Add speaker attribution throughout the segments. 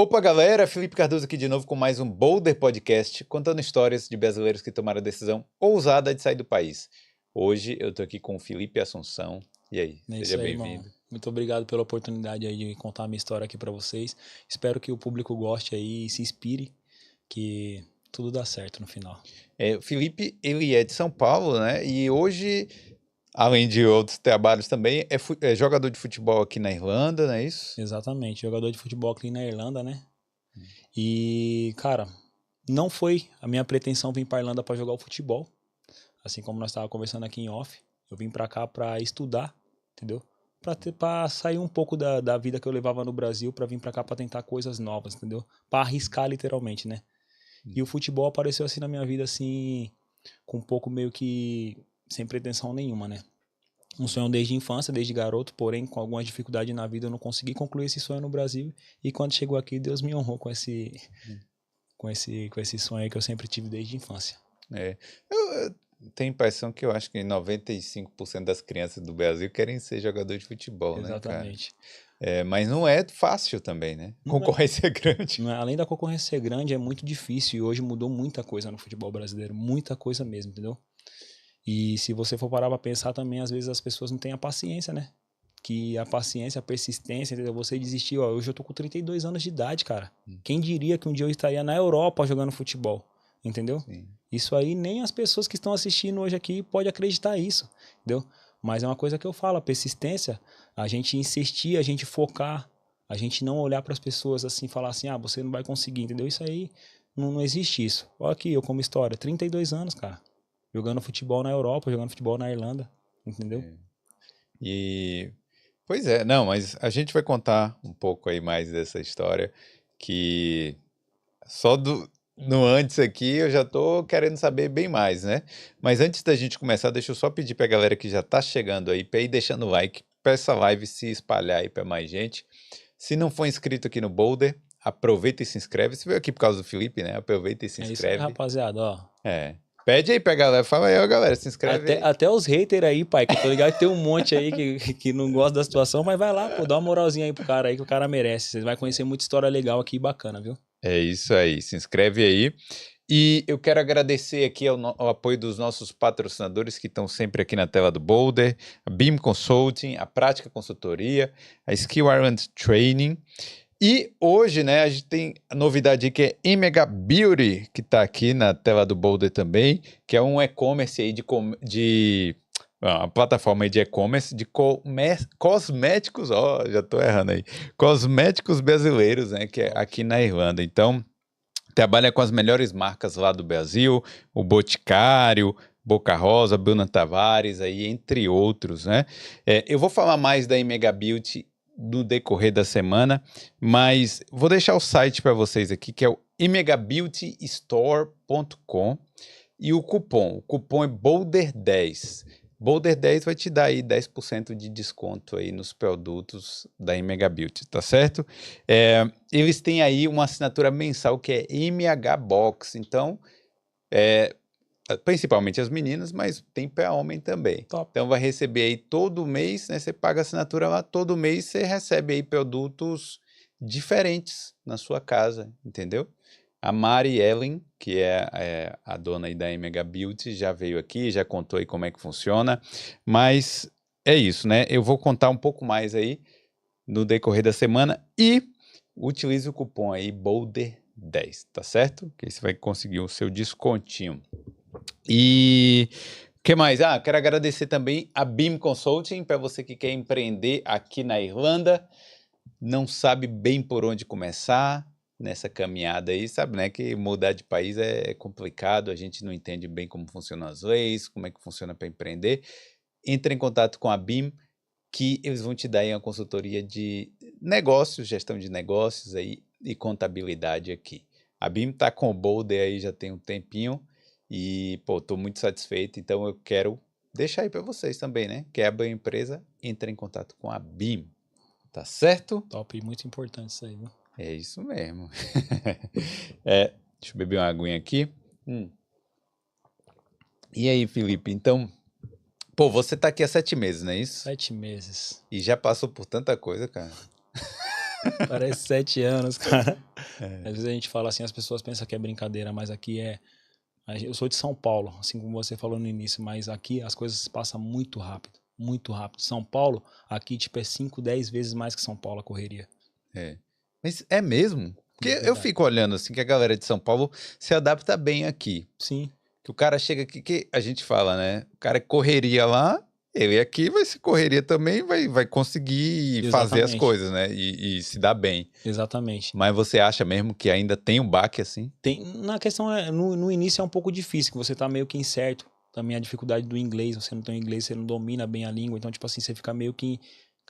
Speaker 1: Opa, galera! Felipe Cardoso aqui de novo com mais um Boulder Podcast, contando histórias de brasileiros que tomaram a decisão ousada de sair do país. Hoje eu tô aqui com o Felipe Assunção. E aí,
Speaker 2: É
Speaker 1: seja
Speaker 2: isso aí, irmão.
Speaker 1: bem-vindo.
Speaker 2: Muito obrigado pela oportunidade aí de contar a minha história aqui pra vocês. Espero que o público goste aí e se inspire, que tudo dá certo no final.
Speaker 1: O Felipe, ele é de São Paulo, né? E hoje, além de outros trabalhos também, é jogador de futebol aqui na Irlanda, não é isso?
Speaker 2: Exatamente, jogador de futebol aqui na Irlanda, né? E, cara, não foi a minha pretensão vir pra Irlanda pra jogar o futebol, assim como nós estávamos conversando aqui em off. Eu vim pra cá pra estudar, entendeu? Pra sair um pouco da vida que eu levava no Brasil, pra vir pra cá pra tentar coisas novas, entendeu? Pra arriscar literalmente, né? E o futebol apareceu assim na minha vida, assim, com um pouco meio que sem pretensão nenhuma, né? Um sonho desde a infância, desde garoto, porém com alguma dificuldade na vida eu não consegui concluir esse sonho no Brasil. E quando chegou aqui, Deus me honrou com esse sonho aí que eu sempre tive desde a infância.
Speaker 1: Eu tenho a impressão que eu acho que 95% das crianças do Brasil querem ser jogador de futebol, né, cara?
Speaker 2: Exatamente.
Speaker 1: Mas não é fácil também, né?
Speaker 2: Não é,
Speaker 1: Concorrência é grande.
Speaker 2: não é, além da concorrência ser grande, é muito difícil e hoje mudou muita coisa no futebol brasileiro, muita coisa mesmo, entendeu? E se você for parar pra pensar também, às vezes as pessoas não têm a paciência, né? Que a paciência, a persistência, entendeu? Você desistiu, ó, hoje eu tô com 32 anos de idade, cara. Quem diria que um dia eu estaria na Europa jogando futebol, entendeu?
Speaker 1: Sim.
Speaker 2: Isso aí nem as pessoas que estão assistindo hoje aqui podem acreditar isso, entendeu? Mas é uma coisa que eu falo, a persistência, a gente insistir, a gente focar, a gente não olhar para as pessoas assim, falar assim, ah, você não vai conseguir, entendeu? Isso aí, não existe isso. Olha aqui, eu como história, 32 anos, cara, jogando futebol na Europa, jogando futebol na Irlanda, entendeu?
Speaker 1: E, pois é, não, mas a gente vai contar um pouco aí mais dessa história, que só no antes aqui eu já tô querendo saber bem mais, né? Mas antes da gente começar, deixa eu só pedir pra galera que já tá chegando aí, pra ir deixando o like, pra essa live se espalhar aí pra mais gente. Se não for inscrito aqui no Boulder, aproveita e se inscreve. Se veio aqui por causa do Felipe, né? Aproveita e se
Speaker 2: É isso aí,
Speaker 1: inscreve.
Speaker 2: rapaziada, ó.
Speaker 1: Pede aí pra galera, fala aí, ó, galera, se inscreve aí.
Speaker 2: Até os haters aí, pai, que eu tô ligado que tem um monte aí que não gosta da situação, mas vai lá, pô, dá uma moralzinha aí pro cara aí que o cara merece. Você vai conhecer muita história legal aqui e bacana, viu?
Speaker 1: É isso aí, se inscreve aí. E eu quero agradecer aqui ao apoio dos nossos patrocinadores que estão sempre aqui na tela do Boulder, a Beam Consulting, a Prática Consultoria, a Skill Island Training. E hoje, né, a gente tem a novidade aí que é Imega Beauty, que está aqui na tela do Boulder também, que é um e-commerce aí uma plataforma aí de e-commerce de cosméticos, ó, já tô errando aí, cosméticos brasileiros, né, que é aqui na Irlanda. Então, trabalha com as melhores marcas lá do Brasil, o Boticário, Boca Rosa, Bruna Tavares, aí, entre outros, né? Eu vou falar mais da Imega Beauty no decorrer da semana, mas vou deixar o site para vocês aqui, que é o imegabeautystore.com, e o cupom é Boulder10. Boulder10 vai te dar aí 10% de desconto aí nos produtos da Imega Beauty, tá certo? Eles têm aí uma assinatura mensal que é MH Box, então, principalmente as meninas, mas tem para homem também.
Speaker 2: Top.
Speaker 1: Então vai receber aí todo mês, né? Você paga a assinatura lá, todo mês você recebe aí produtos diferentes na sua casa, entendeu? A Mari Ellen, que é a dona aí da Imega Beauty, já veio aqui, já contou aí como é que funciona, mas é isso, né? Eu vou contar um pouco mais aí no decorrer da semana e utilize o cupom aí Boulder10, tá certo? Que aí você vai conseguir o seu descontinho. E o que mais? Quero agradecer também a Beam Consulting, para você que quer empreender aqui na Irlanda, não sabe bem por onde começar nessa caminhada aí, sabe, né, que mudar de país é complicado, a gente não entende bem como funcionam as leis, como é que funciona para empreender. Entre em contato com a Beam, que eles vão te dar aí uma consultoria de negócios, gestão de negócios aí e contabilidade aqui. A Beam tá com o Boulder aí já tem um tempinho e, pô, tô muito satisfeito, então eu quero deixar aí para vocês também, né? Quer abrir a empresa, entre em contato com a Beam, tá certo?
Speaker 2: Top, muito importante isso aí, viu?
Speaker 1: É isso mesmo. Deixa eu beber uma aguinha aqui. E aí, Felipe, então, pô, você tá aqui há 7 meses, não é isso?
Speaker 2: 7 meses.
Speaker 1: E já passou por tanta coisa, cara.
Speaker 2: Parece 7 anos, cara. Às vezes a gente fala assim, as pessoas pensam que é brincadeira, mas aqui é... Eu sou de São Paulo, assim como você falou no início, mas aqui as coisas se passam muito rápido, muito rápido. São Paulo, aqui tipo é 5, 10 vezes mais que São Paulo a correria.
Speaker 1: É. Mas é mesmo? Porque
Speaker 2: De
Speaker 1: eu
Speaker 2: verdade.
Speaker 1: fico olhando assim que a galera de São Paulo se adapta bem aqui.
Speaker 2: Sim,
Speaker 1: Que o cara chega aqui, que a gente fala, né? O cara correria lá, ele aqui vai ser correria também, vai conseguir fazer as
Speaker 2: exatamente,
Speaker 1: coisas, né? E se dar bem.
Speaker 2: exatamente.
Speaker 1: Mas você acha mesmo que ainda tem um baque assim?
Speaker 2: Tem, na questão, no início é um pouco difícil, que você tá meio que incerto. Também a dificuldade do inglês, você não tem inglês, você não domina bem a língua, então, tipo assim, você fica meio que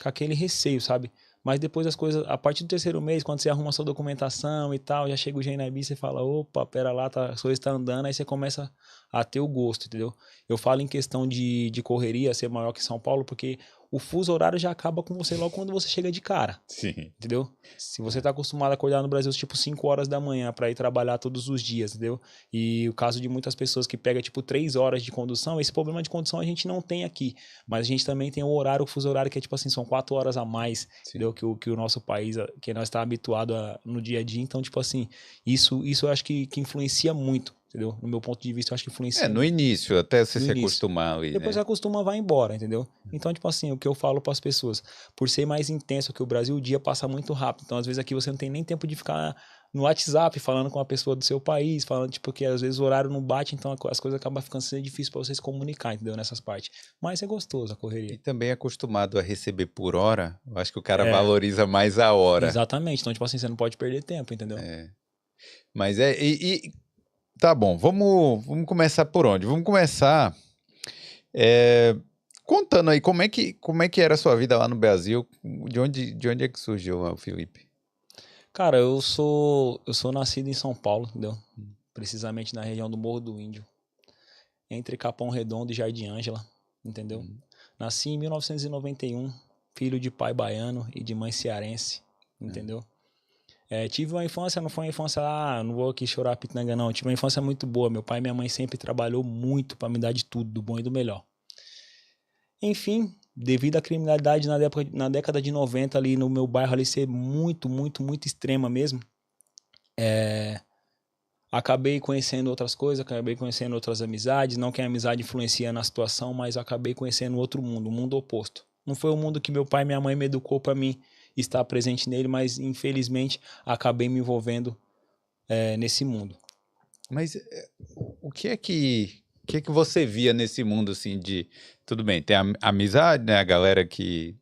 Speaker 2: com aquele receio, sabe? Mas depois as coisas, a partir do terceiro mês, quando você arruma sua documentação e tal, já chega o GNIB, você fala, opa, pera lá, tá, as coisas estão andando, aí você começa a ter o gosto, entendeu? Eu falo em questão de correria ser maior que São Paulo, porque o fuso horário já acaba com você logo quando você chega de cara.
Speaker 1: Sim.
Speaker 2: Entendeu? Se você tá acostumado a acordar no Brasil tipo 5 horas da manhã para ir trabalhar todos os dias, entendeu? E o caso de muitas pessoas que pega tipo 3 horas de condução, esse problema de condução a gente não tem aqui, mas a gente também tem o horário, o fuso horário que é tipo assim, são 4 horas a mais, entendeu?
Speaker 1: Sim.
Speaker 2: Que o nosso país, que nós está habituado no dia a dia, então tipo assim, isso eu acho que influencia muito, entendeu? No meu ponto de vista, eu acho que
Speaker 1: É,
Speaker 2: influencia
Speaker 1: no
Speaker 2: muito
Speaker 1: início, até você
Speaker 2: no
Speaker 1: se
Speaker 2: início.
Speaker 1: acostumar ali,
Speaker 2: Depois
Speaker 1: né?
Speaker 2: acostuma, vai embora, entendeu? Então, tipo assim, o que eu falo para as pessoas, por ser mais intenso que o Brasil, o dia passa muito rápido. Então, às vezes aqui você não tem nem tempo de ficar no WhatsApp falando com a pessoa do seu país, falando, tipo, que às vezes o horário não bate, então as coisas acabam ficando sendo difíceis para você se comunicar, entendeu? Nessas partes. Mas é gostoso a
Speaker 1: E
Speaker 2: correria.
Speaker 1: também acostumado a receber por hora, eu acho que o cara
Speaker 2: É,
Speaker 1: valoriza mais a hora.
Speaker 2: exatamente. Então, tipo assim, você não pode perder tempo, entendeu?
Speaker 1: Mas tá bom, vamos começar por onde? Vamos começar é, contando aí como é que era a sua vida lá no Brasil, de onde é que surgiu o Felipe?
Speaker 2: Cara, eu sou nascido em São Paulo, entendeu? Precisamente na região do Morro do Índio, entre Capão Redondo e Jardim Ângela, entendeu?
Speaker 1: Hum.
Speaker 2: Nasci em 1991, filho de pai baiano e de mãe cearense, entendeu? Tive uma infância, não foi uma infância, não vou aqui chorar pitanga não, tive uma infância muito boa, meu pai e minha mãe sempre trabalhou muito para me dar de tudo, do bom e do melhor. Enfim, devido à criminalidade na década de 90 ali no meu bairro ali ser muito, muito, muito extrema mesmo, acabei conhecendo outras coisas, acabei conhecendo outras amizades, não que a amizade influencia na situação, mas acabei conhecendo outro mundo, um mundo oposto. Não foi o mundo que meu pai e minha mãe me educou para mim estar presente nele, mas infelizmente acabei me envolvendo nesse mundo.
Speaker 1: Mas o que é que você via nesse mundo assim de tudo bem, tem a amizade, né, a galera que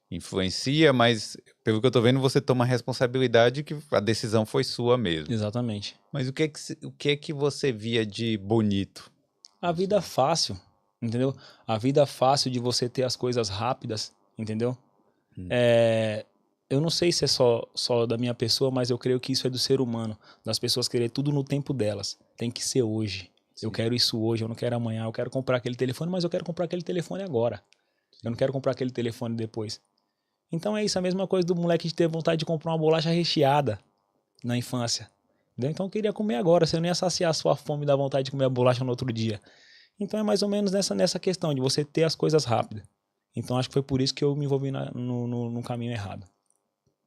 Speaker 1: influencia, mas pelo que eu tô vendo você toma a responsabilidade que a decisão foi sua mesmo.
Speaker 2: Exatamente.
Speaker 1: Mas o que é que você via de bonito?
Speaker 2: A vida fácil, entendeu? A vida fácil de você ter as coisas rápidas, entendeu?
Speaker 1: Hum.
Speaker 2: Eu não sei se é só da minha pessoa, mas eu creio que isso é do ser humano, das pessoas querer tudo no tempo delas. Tem que ser hoje. Eu
Speaker 1: Sim,
Speaker 2: quero isso hoje, eu não quero amanhã. Eu quero comprar aquele telefone, mas eu quero comprar aquele telefone agora. Eu não
Speaker 1: sim.
Speaker 2: quero comprar aquele telefone depois. Então é isso, a mesma coisa do moleque de ter vontade de comprar uma bolacha recheada na infância. Entendeu? Então eu queria comer agora, você não ia saciar a sua fome da vontade de comer a bolacha no outro dia. Então é mais ou menos nessa questão de você ter as coisas rápidas. Então acho que foi por isso que eu me envolvi no caminho errado.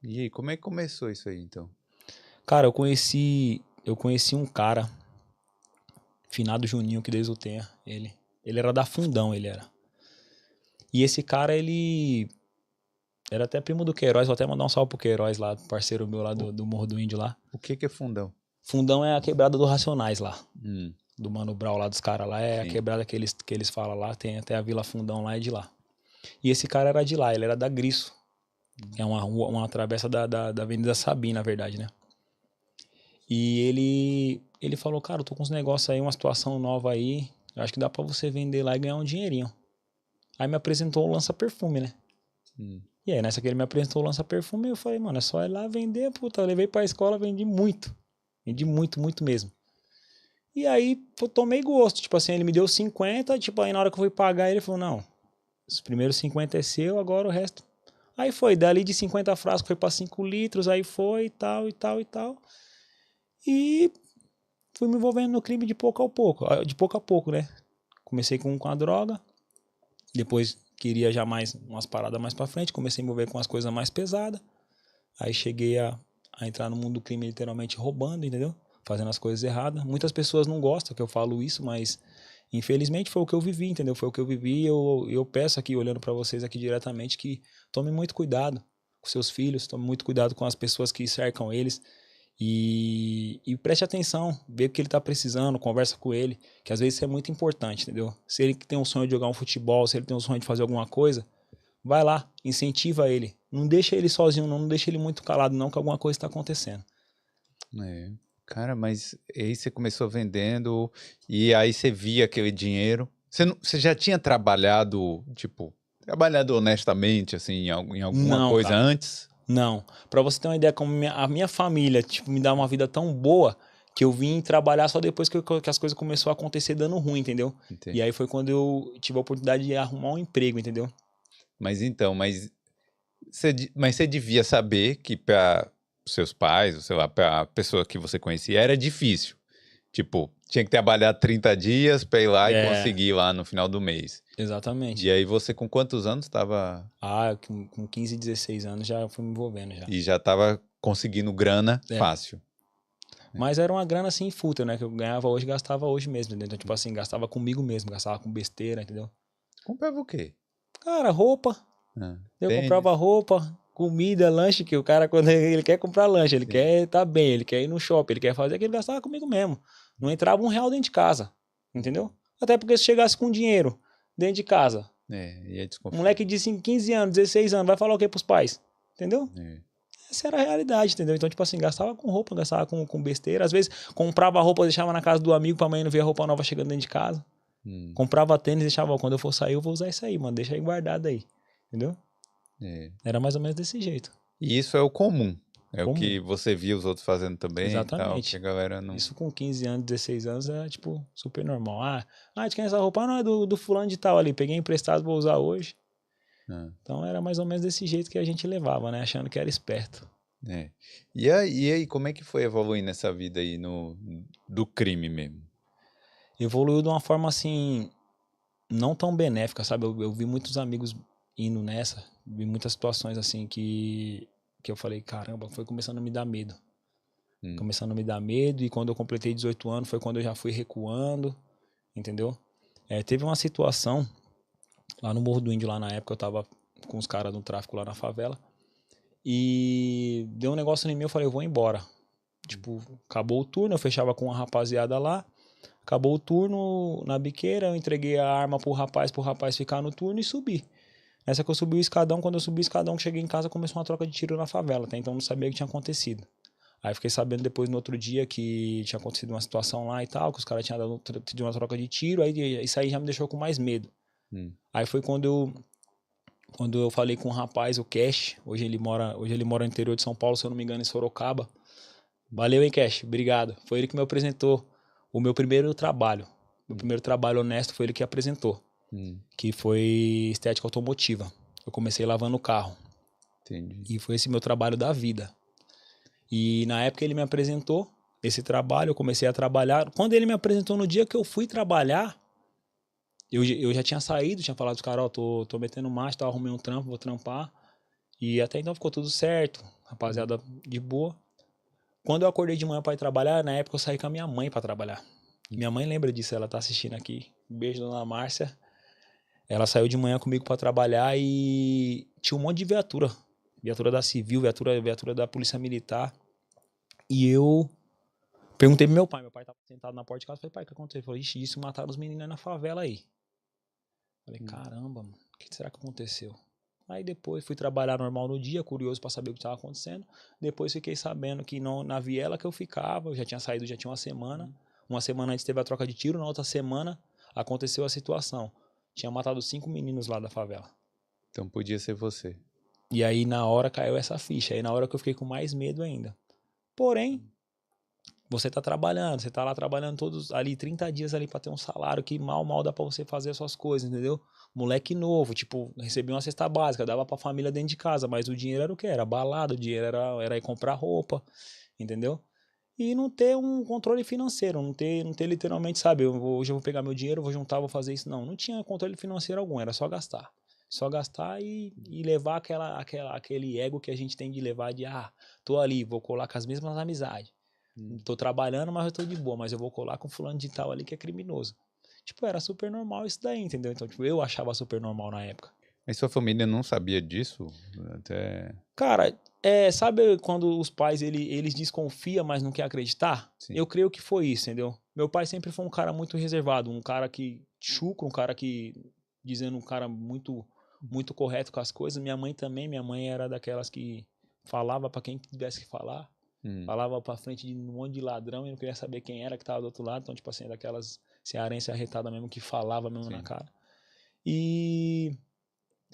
Speaker 1: E aí, como é que começou isso aí, então?
Speaker 2: Cara, eu conheci um cara, finado Juninho, que Deus o tenha, ele era da Fundão, ele era. E esse cara, ele era até primo do Queiroz, vou até mandar um salve pro Queiroz lá, parceiro meu lá
Speaker 1: O,
Speaker 2: do Morro do Índio lá.
Speaker 1: o que que é fundão?
Speaker 2: Fundão é a quebrada do Racionais lá,
Speaker 1: Hum,
Speaker 2: do Mano Brown lá dos caras lá, é a
Speaker 1: sim.
Speaker 2: quebrada que eles falam lá, tem até a Vila Fundão lá, é de lá. E esse cara era de lá, ele era da Griço, que é uma travessa da Avenida Sabim, na verdade, né? E ele falou, cara, eu tô com uns negócios aí, uma situação nova aí, eu acho que dá pra você vender lá e ganhar um dinheirinho. Aí me apresentou o lança-perfume, né?
Speaker 1: Hum.
Speaker 2: E aí, nessa que ele me apresentou o lança-perfume, eu falei, mano, é só ir lá vender, puta. Eu levei pra escola, vendi muito. Vendi muito, muito mesmo. E aí, eu tomei gosto. Tipo assim, ele me deu 50, tipo, aí na hora que eu fui pagar, ele falou, não, os primeiros 50 é seu, agora o resto. Aí foi, dali de 50 frascos foi pra 5 litros, aí foi, e tal, e tal, e tal. E fui me envolvendo no crime de pouco a pouco, né? Comecei com a droga, depois queria já mais umas paradas mais pra frente, comecei a me envolver com as coisas mais pesadas. Aí cheguei a entrar no mundo do crime literalmente roubando, entendeu? Fazendo as coisas erradas. Muitas pessoas não gostam que eu falo isso, mas infelizmente foi o que eu vivi, entendeu? Foi o que eu vivi e eu peço aqui, olhando para vocês aqui diretamente, que tomem muito cuidado com seus filhos, tomem muito cuidado com as pessoas que cercam eles e preste atenção, vê o que ele tá precisando, conversa com ele, que às vezes isso é muito importante, entendeu? Se ele tem um sonho de jogar um futebol, se ele tem um sonho de fazer alguma coisa, vai lá, incentiva ele. Não deixa ele sozinho, não deixa ele muito calado, não, que alguma coisa está acontecendo.
Speaker 1: É. Cara, mas aí você começou vendendo e aí você via aquele dinheiro. Você já tinha trabalhado, tipo, trabalhado honestamente, assim, em alguma
Speaker 2: Não,
Speaker 1: coisa
Speaker 2: cara,
Speaker 1: antes?
Speaker 2: não. Pra você ter uma ideia, como a minha família, tipo, me dá uma vida tão boa que eu vim trabalhar só depois que as coisas começaram a acontecer dando ruim, entendeu?
Speaker 1: Entendi.
Speaker 2: E aí foi quando eu tive a oportunidade de arrumar um emprego, entendeu?
Speaker 1: Mas então, mas você devia saber que para seus pais, ou sei lá, para a pessoa que você conhecia, era difícil. Tipo, tinha que trabalhar 30 dias para ir lá e
Speaker 2: É,
Speaker 1: conseguir lá no final do mês. E
Speaker 2: exatamente.
Speaker 1: aí você com quantos anos estava
Speaker 2: Ah, com 15, 16 anos já fui me envolvendo já.
Speaker 1: e já estava conseguindo grana
Speaker 2: É.
Speaker 1: fácil, né?
Speaker 2: Mas era uma grana assim fútil, né? Que eu ganhava hoje, gastava hoje mesmo, entendeu? Então, tipo assim, gastava comigo mesmo, gastava com besteira, entendeu?
Speaker 1: Comprava o quê?
Speaker 2: Cara, roupa.
Speaker 1: Ah,
Speaker 2: Eu comprava
Speaker 1: tênis.
Speaker 2: roupa, comida, lanche, que o cara, quando ele quer comprar lanche, ele
Speaker 1: Sim.
Speaker 2: quer tá bem, ele quer ir no shopping, ele quer fazer aquilo, gastava comigo mesmo. Não entrava R$ 1 dentro de casa, entendeu? Até porque se chegasse com dinheiro dentro de casa,
Speaker 1: Ia
Speaker 2: um
Speaker 1: desconfiar.
Speaker 2: moleque de 15 anos, 16 anos, vai falar o quê pros pais? Entendeu?
Speaker 1: É.
Speaker 2: Essa era a realidade, entendeu? Então, tipo assim, gastava com roupa, gastava com besteira. Às vezes, comprava roupa, deixava na casa do amigo pra mãe não ver a roupa nova chegando dentro de casa.
Speaker 1: Hum,
Speaker 2: Comprava tênis, deixava, ó, quando eu for sair, eu vou usar isso aí, mano. Deixa aí guardado aí. Entendeu?
Speaker 1: é.
Speaker 2: Era mais ou menos desse jeito.
Speaker 1: E isso é o comum. É o
Speaker 2: Comum.
Speaker 1: que você via os outros fazendo também e tal, que a
Speaker 2: Exatamente.
Speaker 1: galera não.
Speaker 2: Isso com 15 anos, 16 anos é, tipo, super normal. De quem é essa roupa? Ah, não, é do fulano de tal ali. Peguei emprestado, vou usar hoje.
Speaker 1: Ah,
Speaker 2: Então era mais ou menos desse jeito que a gente levava, né? Achando que era esperto.
Speaker 1: é. E aí, como é que foi evoluindo essa vida aí do crime mesmo?
Speaker 2: Evoluiu de uma forma, assim, não tão benéfica, sabe? Eu vi muitos amigos indo nessa. Vi muitas situações, assim, que eu falei, caramba, foi começando a me dar medo.
Speaker 1: Hum,
Speaker 2: Começando a me dar medo. E quando eu completei 18 anos, foi quando eu já fui recuando, entendeu? Teve uma situação lá no Morro do Índio, lá na época, eu tava com os caras no tráfico lá na favela. E deu um negócio em mim, eu falei, eu vou embora. Tipo, acabou o turno, eu fechava com uma rapaziada lá. Acabou o turno na biqueira, eu entreguei a arma pro rapaz ficar no turno e subi. Nessa que eu subi o escadão, quando eu subi o escadão, que cheguei em casa, começou uma troca de tiro na favela, até então eu não sabia o que tinha acontecido. Aí fiquei sabendo depois no outro dia que tinha acontecido uma situação lá e tal, que os caras tinham tido uma troca de tiro, aí isso aí já me deixou com mais medo.
Speaker 1: hum,
Speaker 2: Aí foi quando eu falei com um rapaz, o Cash, hoje ele mora no interior de São Paulo, se eu não me engano, em Sorocaba. Valeu, hein, Cash, obrigado. Foi ele que me apresentou o meu primeiro trabalho. Meu
Speaker 1: hum,
Speaker 2: primeiro trabalho honesto foi ele que apresentou,
Speaker 1: hum,
Speaker 2: que foi estética automotiva. Eu comecei lavando o carro
Speaker 1: entendi.
Speaker 2: e foi esse meu trabalho da vida. E na época ele me apresentou esse trabalho, eu comecei a trabalhar. Quando ele me apresentou no dia que eu fui trabalhar, eu já tinha saído, tinha falado dos caras, ó, tô metendo marcha, arrumei um trampo, vou trampar. E até então ficou tudo certo,
Speaker 1: Hum,
Speaker 2: rapaziada de boa. Quando eu acordei de manhã para ir trabalhar, na época eu saí com a minha mãe para trabalhar.
Speaker 1: hum.
Speaker 2: Minha mãe lembra disso, ela tá assistindo aqui. Beijo, dona Márcia. Ela saiu de manhã comigo para trabalhar e tinha um monte de viatura. Viatura da Civil, viatura da Polícia Militar. E eu perguntei pro meu pai tava sentado na porta de casa, falei, pai, o que aconteceu? Ele falou, ixi, isso mataram os meninos aí na favela aí. Falei,
Speaker 1: Hum.
Speaker 2: caramba, mano, o que será que aconteceu? Aí depois fui trabalhar normal no dia, curioso para saber o que estava acontecendo. Depois fiquei sabendo que na viela que eu ficava, eu já tinha saído, já tinha uma semana. Uma semana antes teve a troca de tiro, na outra semana aconteceu a situação. Tinha matado 5 meninos lá da favela.
Speaker 1: Então podia ser você.
Speaker 2: E aí na hora caiu essa ficha. Aí na hora que eu fiquei com mais medo ainda. Porém, você tá trabalhando, você tá lá trabalhando todos ali 30 dias ali para ter um salário que mal dá para você fazer as suas coisas, entendeu? Moleque novo, tipo, recebia uma cesta básica, dava pra família dentro de casa, mas o dinheiro era o quê? Era balada, o dinheiro era ir comprar roupa, entendeu? E não ter um controle financeiro, não ter literalmente, sabe, hoje eu vou pegar meu dinheiro, vou juntar, vou fazer isso. Não tinha controle financeiro algum, era só gastar. Só gastar e levar aquele ego que a gente tem de levar de, tô ali, vou colar com as mesmas amizades. Tô trabalhando, mas eu tô de boa, mas eu vou colar com fulano de tal ali que é criminoso. Tipo, era super normal isso daí, entendeu? Então, tipo, eu achava super normal na época.
Speaker 1: Mas sua família não sabia disso? Até...
Speaker 2: Cara, sabe quando os pais, eles desconfiam, mas não quer acreditar?
Speaker 1: Sim.
Speaker 2: Eu creio que foi isso, entendeu? Meu pai sempre foi um cara muito reservado, um cara que chucro, um cara que, dizendo um cara muito, muito correto com as coisas. Minha mãe também, minha mãe era daquelas que falava pra quem tivesse que falar. Falava pra frente de um monte de ladrão e não queria saber quem era que tava do outro lado. Então, tipo assim, daquelas cearense arretada mesmo que falava mesmo na cara. E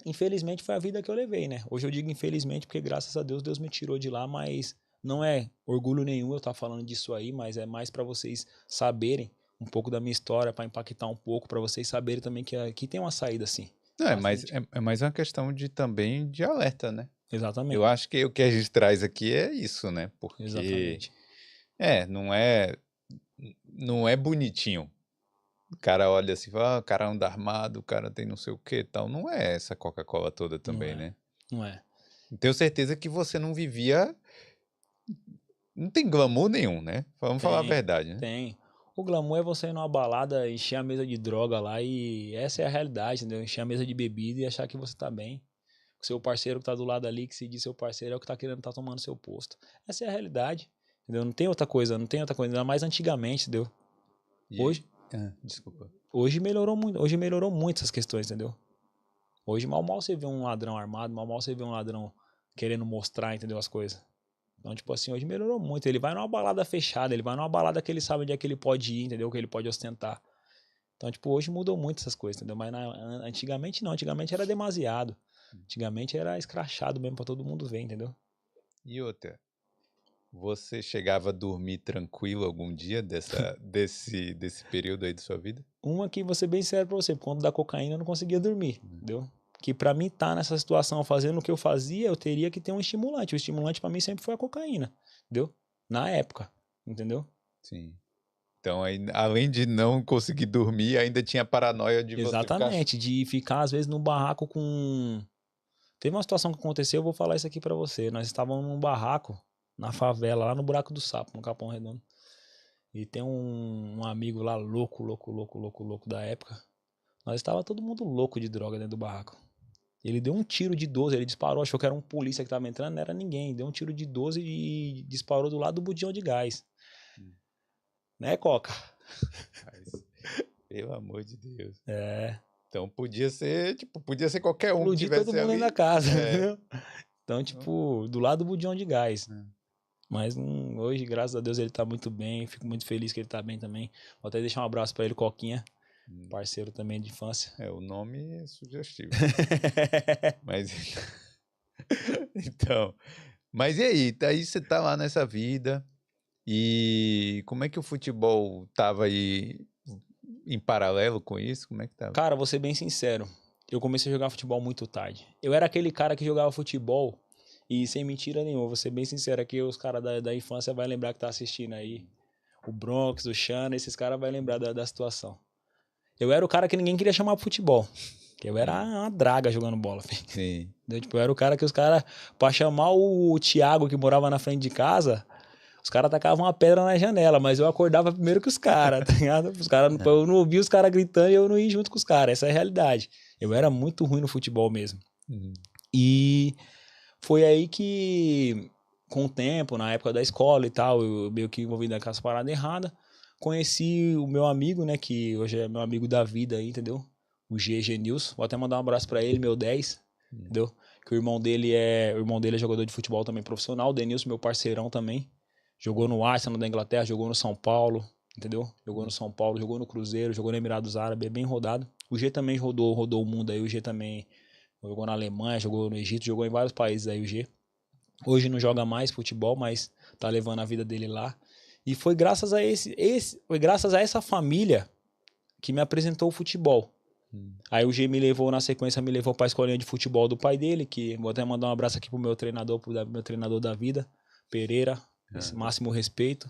Speaker 2: infelizmente foi a vida que eu levei, né? Hoje eu digo infelizmente porque graças a Deus, Deus me tirou de lá, mas não é orgulho nenhum eu estar falando disso aí, mas é mais pra vocês saberem um pouco da minha história, pra impactar um pouco, pra vocês saberem também que aqui tem uma saída assim.
Speaker 1: Não, é mais uma questão de também de alerta, né?
Speaker 2: Exatamente.
Speaker 1: Eu acho que o que a gente traz aqui é isso, né? Porque
Speaker 2: Exatamente.
Speaker 1: não é bonitinho. O cara olha assim, fala, o cara anda armado, o cara tem não sei o que e tal. Não é essa Coca-Cola toda também, né?
Speaker 2: Não é.
Speaker 1: Tenho certeza que você não vivia... Não tem glamour nenhum, né? Vamos falar a verdade, né?
Speaker 2: Tem. O glamour é você ir numa balada, encher a mesa de droga lá e essa é a realidade, entendeu? Encher a mesa de bebida e achar que você tá bem. O seu parceiro que tá do lado ali, que se diz seu parceiro, é o que tá querendo tá tomando seu posto. Essa é a realidade, entendeu? Não tem outra coisa, ainda mais antigamente, entendeu? Hoje,
Speaker 1: desculpa.
Speaker 2: hoje melhorou muito essas questões, entendeu? Hoje mal você vê um ladrão armado, mal você vê um ladrão querendo mostrar, entendeu, as coisas. Então, tipo assim, hoje melhorou muito. Ele vai numa balada fechada, ele vai numa balada que ele sabe onde é que ele pode ir, entendeu? Que ele pode ostentar. Então, tipo, hoje mudou muito essas coisas, entendeu? Mas antigamente não, antigamente era demasiado. Antigamente era escrachado mesmo pra todo mundo ver, entendeu?
Speaker 1: E outra, você chegava a dormir tranquilo algum dia desse período aí de sua vida?
Speaker 2: Uma que vou ser bem sério pra você, por conta da cocaína eu não conseguia dormir, entendeu? Que pra mim tá nessa situação fazendo o que eu fazia, eu teria que ter um estimulante. O estimulante pra mim sempre foi a cocaína, entendeu? Na época, entendeu?
Speaker 1: Sim. Então, aí, além de não conseguir dormir, ainda tinha paranoia de você ficar...
Speaker 2: Exatamente, de ficar às vezes no barraco com... Teve uma situação que aconteceu, eu vou falar isso aqui pra você. Nós estávamos num barraco, na favela, lá no Buraco do Sapo, no Capão Redondo. E tem um amigo lá louco da época. Nós estava todo mundo louco de droga dentro do barraco. Ele deu um tiro de 12, ele disparou, achou que era um polícia que tava entrando, não era ninguém. Deu um tiro de 12 e disparou do lado do botijão de gás. Né, Coca?
Speaker 1: Mas, pelo amor de Deus.
Speaker 2: É.
Speaker 1: Então podia ser qualquer um que
Speaker 2: Explodir
Speaker 1: tivesse
Speaker 2: todo mundo
Speaker 1: ali.
Speaker 2: dentro da casa, entendeu? Então, tipo, do lado do botijão de gás. Mas hoje, graças a Deus, ele tá muito bem. Fico muito feliz que ele tá bem também. Vou até deixar um abraço pra ele, Coquinha. Parceiro também de infância.
Speaker 1: O nome é sugestivo. Mas então, mas e aí? Daí você tá lá nessa vida e como é que o futebol tava aí em paralelo com isso? Como é que tava?
Speaker 2: Cara, vou ser bem sincero. Eu comecei a jogar futebol muito tarde. Eu era aquele cara que jogava futebol e sem mentira nenhuma. Vou ser bem sincero aqui, os caras da infância vai lembrar que tá assistindo aí. O Bronx, o Xana, esses caras vai lembrar da situação. Eu era o cara que ninguém queria chamar pro futebol. Eu era uma draga jogando bola.
Speaker 1: Sim.
Speaker 2: Tipo, eu era o cara que os caras, pra chamar o Thiago que morava na frente de casa, os caras tacavam uma pedra na janela, mas eu acordava primeiro que os caras, tá ligado? Eu não ouvia os caras gritando e eu não ia junto com os caras. Essa é a realidade. Eu era muito ruim no futebol mesmo. E foi aí que, com o tempo, na época da escola e tal, eu meio que envolvi naquelas paradas erradas. Conheci o meu amigo, né, que hoje é meu amigo da vida aí, entendeu? O G Nilson. Vou até mandar um abraço pra ele, meu 10, entendeu? Que o irmão dele é jogador de futebol também profissional. O Denilson, meu parceirão também. Jogou no Arsenal da Inglaterra, jogou no São Paulo, entendeu? Jogou no São Paulo, jogou no Cruzeiro, jogou no Emirados Árabes, é bem rodado. O G também rodou o mundo aí, o G também jogou na Alemanha, jogou no Egito, jogou em vários países aí o G. Hoje não joga mais futebol, mas tá levando a vida dele lá. E foi graças a foi graças a essa família que me apresentou o futebol. Aí o G me levou, na sequência, me levou pra escolinha de futebol do pai dele, que vou até mandar um abraço aqui pro meu treinador da vida, Pereira, esse máximo respeito.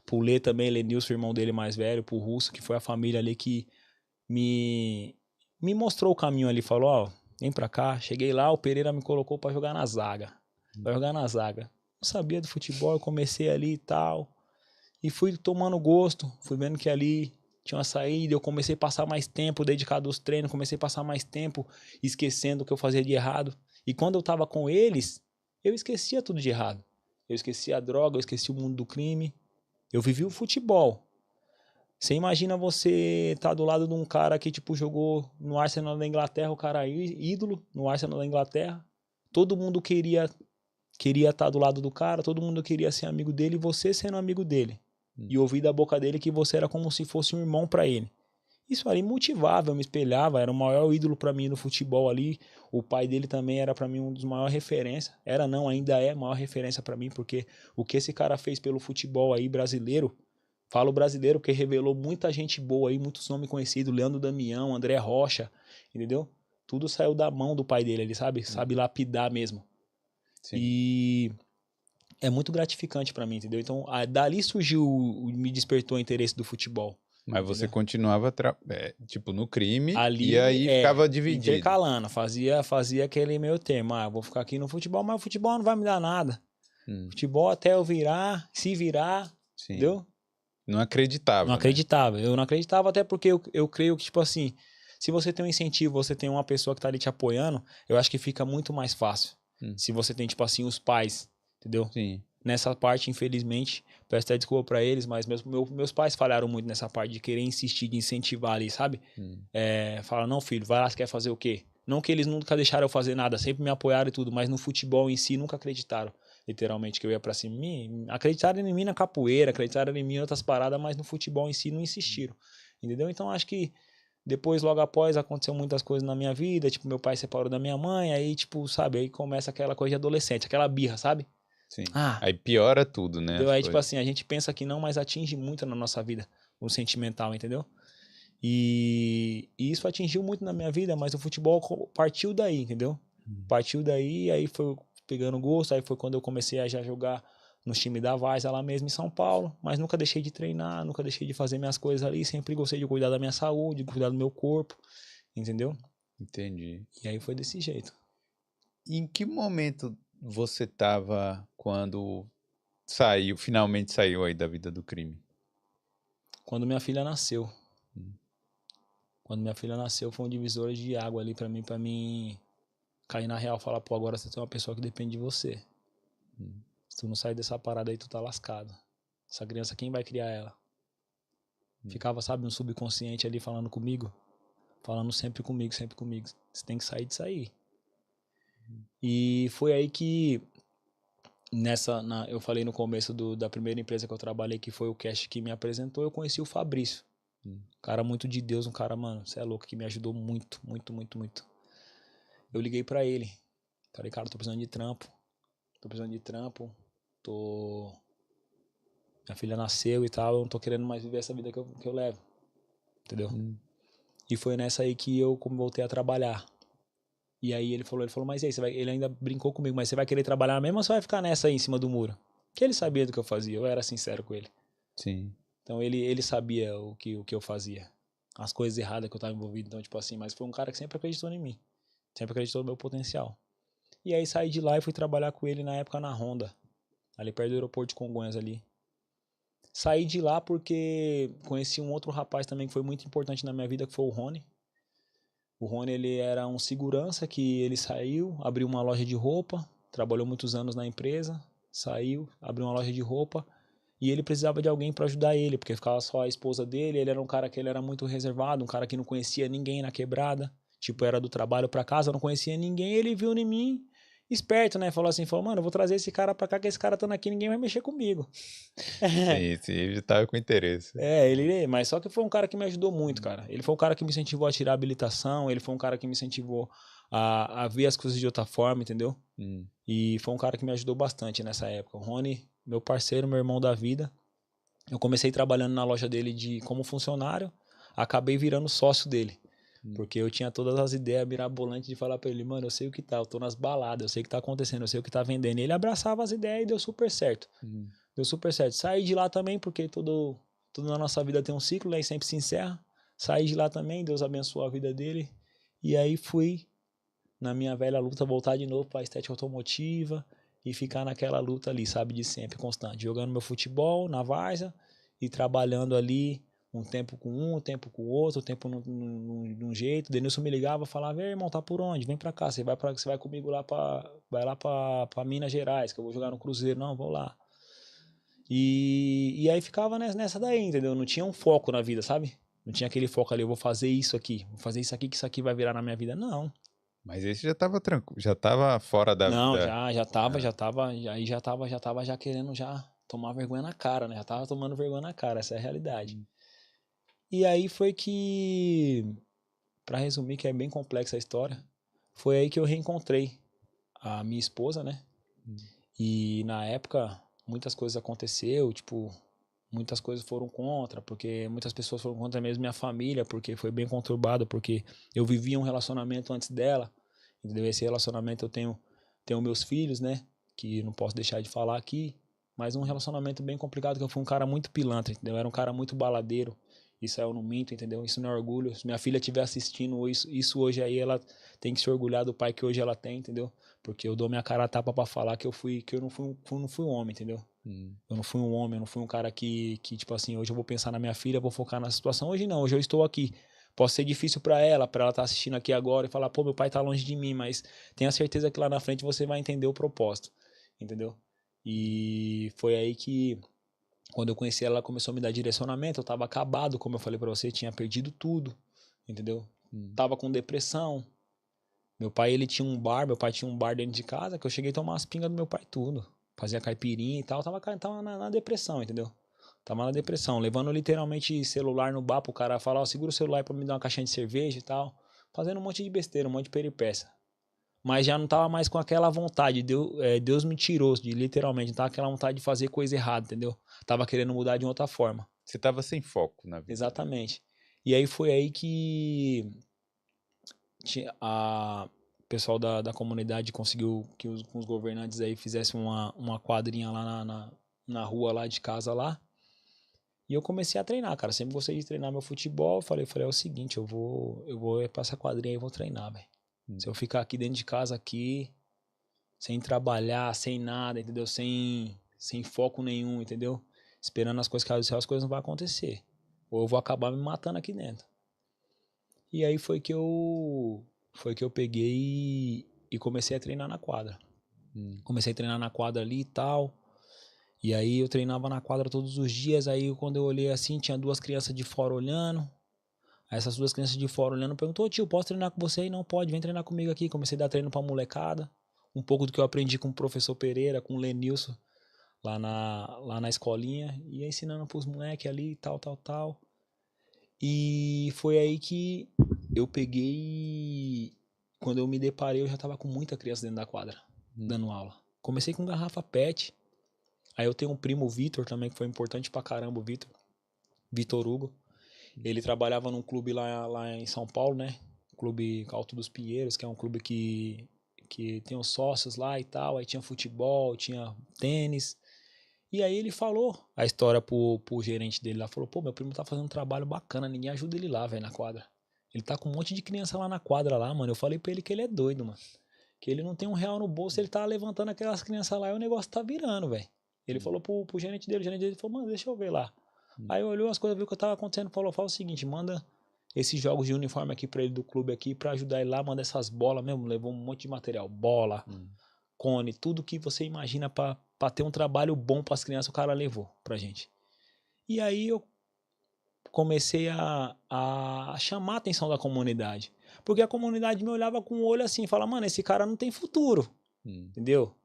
Speaker 2: Pro Lê também, Lenilson, irmão dele mais velho, pro Russo, que foi a família ali que me mostrou o caminho ali, falou, ó, vem pra cá. Cheguei lá, o Pereira me colocou pra jogar na zaga. Não sabia do futebol, eu comecei ali e tal. E fui tomando gosto, fui vendo que ali tinha uma saída, eu comecei a passar mais tempo dedicado aos treinos, comecei a passar mais tempo esquecendo o que eu fazia de errado. E quando eu tava com eles, eu esquecia tudo de errado. Eu esquecia a droga, eu esquecia o mundo do crime. Eu vivi o futebol. Você imagina você tá do lado de um cara que, tipo, jogou no Arsenal da Inglaterra, o cara ídolo no Arsenal da Inglaterra. Todo mundo queria estar do lado do cara, todo mundo queria ser amigo dele, e você sendo amigo dele. E ouvir da boca dele que você era como se fosse um irmão pra ele. Isso ali motivava, eu me espelhava, era o maior ídolo pra mim no futebol ali. O pai dele também era pra mim um dos maiores referências. Era não, ainda é a maior referência pra mim, porque o que esse cara fez pelo futebol aí brasileiro, falo brasileiro porque revelou muita gente boa aí, muitos nomes conhecidos, Leandro Damião, André Rocha, entendeu? Tudo saiu da mão do pai dele, ele sabe lapidar mesmo.
Speaker 1: Sim.
Speaker 2: E é muito gratificante pra mim, entendeu? Então, dali surgiu, me despertou o interesse do futebol.
Speaker 1: Mas você continuava, tipo, no crime
Speaker 2: Ali,
Speaker 1: e aí ficava dividido.
Speaker 2: intercalando, fazia aquele meio termo. Eu vou ficar aqui no futebol, mas o futebol não vai me dar nada. Futebol até eu virar, se virar,
Speaker 1: Sim.
Speaker 2: entendeu?
Speaker 1: Não acreditava,
Speaker 2: Não acreditava. Eu não acreditava até porque eu creio que, tipo assim, se você tem um incentivo, você tem uma pessoa que tá ali te apoiando, eu acho que fica muito mais fácil. Se você tem, tipo assim, os pais, entendeu?
Speaker 1: Sim.
Speaker 2: Nessa parte, infelizmente, peço até desculpa pra eles, mas meus pais falharam muito nessa parte de querer insistir, de incentivar ali, sabe? Falaram, não, filho, vai lá, você quer fazer o quê? Não que eles nunca deixaram eu fazer nada, sempre me apoiaram e tudo, mas no futebol em si nunca acreditaram, literalmente, que eu ia pra cima. Acreditaram em mim na capoeira, acreditaram em mim em outras paradas, mas no futebol em si não insistiram, entendeu? Então acho que depois, logo após, aconteceu muitas coisas na minha vida, tipo, meu pai separou da minha mãe, aí, tipo, sabe, aí começa aquela coisa de adolescente, aquela birra, sabe?
Speaker 1: Sim. Aí piora tudo, né?
Speaker 2: Entendeu? Aí, tipo assim, a gente pensa que não, mas atinge muito na nossa vida, o sentimental, entendeu? E isso atingiu muito na minha vida, mas o futebol partiu daí, entendeu? Partiu daí, aí foi pegando gosto, aí foi quando eu comecei a já jogar no time da Varsa lá mesmo em São Paulo, mas nunca deixei de treinar, nunca deixei de fazer minhas coisas ali, sempre gostei de cuidar da minha saúde, de cuidar do meu corpo, entendeu?
Speaker 1: Entendi.
Speaker 2: E aí foi desse jeito.
Speaker 1: E em que momento você tava quando finalmente saiu aí da vida do crime?
Speaker 2: Quando minha filha nasceu. Quando minha filha nasceu, foi um divisor de água ali pra mim cair na real, falar, pô, agora você tem uma pessoa que depende de você. Se tu não sair dessa parada aí, tu tá lascado. Essa criança, quem vai criar ela? Ficava, sabe, no subconsciente ali falando comigo. Falando sempre comigo, sempre comigo. Você tem que sair disso aí. E foi aí que, eu falei no começo da primeira empresa que eu trabalhei, que foi o Cash que me apresentou, eu conheci o Fabrício. Um cara muito de Deus, um cara, mano, você é louco, que me ajudou muito, muito, muito, muito. Eu liguei pra ele. Falei, cara, tô precisando de trampo. Minha filha nasceu e tal, eu não tô querendo mais viver essa vida que eu levo. Entendeu? E foi nessa aí que eu voltei a trabalhar. E aí ele falou, mas e aí, ele ainda brincou comigo, mas você vai querer trabalhar mesmo ou você vai ficar nessa aí em cima do muro? Que ele sabia do que eu fazia, eu era sincero com ele.
Speaker 1: Sim.
Speaker 2: Então ele sabia o que eu fazia. As coisas erradas que eu tava envolvido. Então, tipo assim, mas foi um cara que sempre acreditou em mim. Sempre acreditou no meu potencial. E aí saí de lá e fui trabalhar com ele na época na Honda. Ali perto do aeroporto de Congonhas ali. Saí de lá porque conheci um outro rapaz também que foi muito importante na minha vida, que foi o Rony. O Rony, ele era um segurança que ele saiu, abriu uma loja de roupa, trabalhou muitos anos na empresa, saiu, abriu uma loja de roupa e ele precisava de alguém para ajudar ele, porque ficava só a esposa dele, ele era um cara que ele era muito reservado, um cara que não conhecia ninguém na quebrada, tipo, era do trabalho para casa, não conhecia ninguém, ele viu em mim, esperto, né, falou, mano, eu vou trazer esse cara pra cá, que esse cara estando aqui, ninguém vai mexer comigo.
Speaker 1: Sim, ele tava com interesse.
Speaker 2: Mas só que foi um cara que me ajudou muito, cara. Ele foi um cara que me incentivou a tirar a habilitação, ele foi um cara que me incentivou a ver as coisas de outra forma, entendeu? E foi um cara que me ajudou bastante nessa época. O Rony, meu parceiro, meu irmão da vida. Eu comecei trabalhando na loja dele como funcionário, acabei virando sócio dele. Porque eu tinha todas as ideias mirabolantes de falar pra ele, mano, eu sei o que tá, eu tô nas baladas, eu sei o que tá acontecendo, eu sei o que tá vendendo. E ele abraçava as ideias e deu super certo. Deu super certo. Saí de lá também, porque tudo na nossa vida tem um ciclo, né? E sempre se encerra. Saí de lá também, Deus abençoou a vida dele. E aí fui na minha velha luta, voltar de novo pra estética automotiva e ficar naquela luta ali, sabe, de sempre, constante. Jogando meu futebol na várzea e trabalhando ali um tempo com um tempo com o outro, um tempo num jeito. O Denilson me ligava e falava, ei, irmão, tá por onde? Vem pra cá, você vai comigo lá vai lá pra Minas Gerais, que eu vou jogar no Cruzeiro. Não, vou lá. E aí ficava nessa daí, entendeu? Não tinha um foco na vida, sabe? Não tinha aquele foco ali, eu vou fazer isso aqui, que isso aqui vai virar na minha vida. Não.
Speaker 1: Mas esse já tava tranquilo, já tava fora da...
Speaker 2: Não,
Speaker 1: da...
Speaker 2: aí já tava já querendo já tomar vergonha na cara, né? Já tava tomando vergonha na cara, essa é a realidade. E aí foi que, pra resumir, que é bem complexa a história, foi aí que eu reencontrei a minha esposa, né? E na época, muitas coisas aconteceu, tipo, muitas coisas foram contra, porque muitas pessoas foram contra mesmo minha família, porque foi bem conturbado, porque eu vivia um relacionamento antes dela, entendeu? Esse relacionamento eu tenho meus filhos, né? Que não posso deixar de falar aqui, mas um relacionamento bem complicado, que eu fui um cara muito pilantra, entendeu? Eu era um cara muito baladeiro, isso eu não minto, entendeu? Isso não é orgulho. Se minha filha estiver assistindo isso hoje aí, ela tem que se orgulhar do pai que hoje ela tem, entendeu? Porque eu dou minha cara a tapa pra falar que eu não fui um homem, entendeu? Eu não fui um homem, eu não fui um cara que, tipo assim, hoje eu vou pensar na minha filha, vou focar na situação. Hoje não, hoje eu estou aqui. Posso ser difícil pra ela estar assistindo aqui agora e falar, pô, meu pai tá longe de mim, mas tenha certeza que lá na frente você vai entender o propósito, entendeu? E foi aí que, quando eu conheci ela, ela começou a me dar direcionamento. Eu tava acabado, como eu falei pra você, tinha perdido tudo, entendeu? Tava com depressão. Meu pai, meu pai tinha um bar dentro de casa, que eu cheguei a tomar as pingas do meu pai tudo. Fazia caipirinha e tal, tava na depressão, entendeu? Tava na depressão, levando literalmente celular no bar pro cara falar, ó, segura o celular pra me dar uma caixinha de cerveja e tal. Fazendo um monte de besteira, um monte de peripécia. Mas já não tava mais com aquela vontade, Deus me tirou, literalmente, não tava com aquela vontade de fazer coisa errada, entendeu? Tava querendo mudar de outra forma.
Speaker 1: Você tava sem foco na vida.
Speaker 2: Exatamente. E aí foi aí que o pessoal da comunidade conseguiu que os governantes aí fizessem uma quadrinha lá na rua lá de casa lá. E eu comecei a treinar, cara. Sempre gostei de treinar meu futebol. Falei, é o seguinte, eu vou pra essa quadrinha e vou treinar, velho. Se eu ficar aqui dentro de casa aqui, sem trabalhar, sem nada, entendeu? Sem foco nenhum, entendeu? Esperando as coisas caírem do céu, as coisas não vão acontecer. Ou eu vou acabar me matando aqui dentro. E aí foi que eu peguei e comecei a treinar na quadra. Comecei a treinar na quadra ali e tal. E aí eu treinava na quadra todos os dias. Aí quando eu olhei assim, tinha duas crianças de fora olhando. Aí essas duas crianças de fora olhando perguntou, tio, posso treinar com você? E não pode, vem treinar comigo aqui. Comecei a dar treino pra molecada. Um pouco do que eu aprendi com o professor Pereira, com o Lenilson, lá na escolinha. E ia ensinando pros moleques ali, tal. E foi aí que eu peguei. Quando eu me deparei, eu já tava com muita criança dentro da quadra, dando aula. Comecei com garrafa PET. Aí eu tenho um primo, o Vitor, também, que foi importante pra caramba, o Vitor Hugo. Ele trabalhava num clube lá em São Paulo, né? Clube Alto dos Pinheiros, que é um clube que tem os sócios lá e tal. Aí tinha futebol, tinha tênis. E aí ele falou a história pro gerente dele lá. Falou, pô, meu primo tá fazendo um trabalho bacana, ninguém ajuda ele lá, velho, na quadra. Ele tá com um monte de criança lá na quadra lá, mano. Eu falei pra ele que ele é doido, mano. Que ele não tem R$1 no bolso, ele tá levantando aquelas crianças lá e o negócio tá virando, velho. Ele falou pro gerente dele, o gerente dele falou, mano, deixa eu ver lá. Aí olhou as coisas, viu o que tava acontecendo, falou, fala o seguinte, manda esses jogos de uniforme aqui pra ele do clube aqui, pra ajudar ele lá, manda essas bolas mesmo, levou um monte de material, bola, cone, tudo que você imagina pra ter um trabalho bom pras crianças, o cara levou pra gente. E aí eu comecei a chamar a atenção da comunidade, porque a comunidade me olhava com o olho assim, fala, mano, esse cara não tem futuro, entendeu?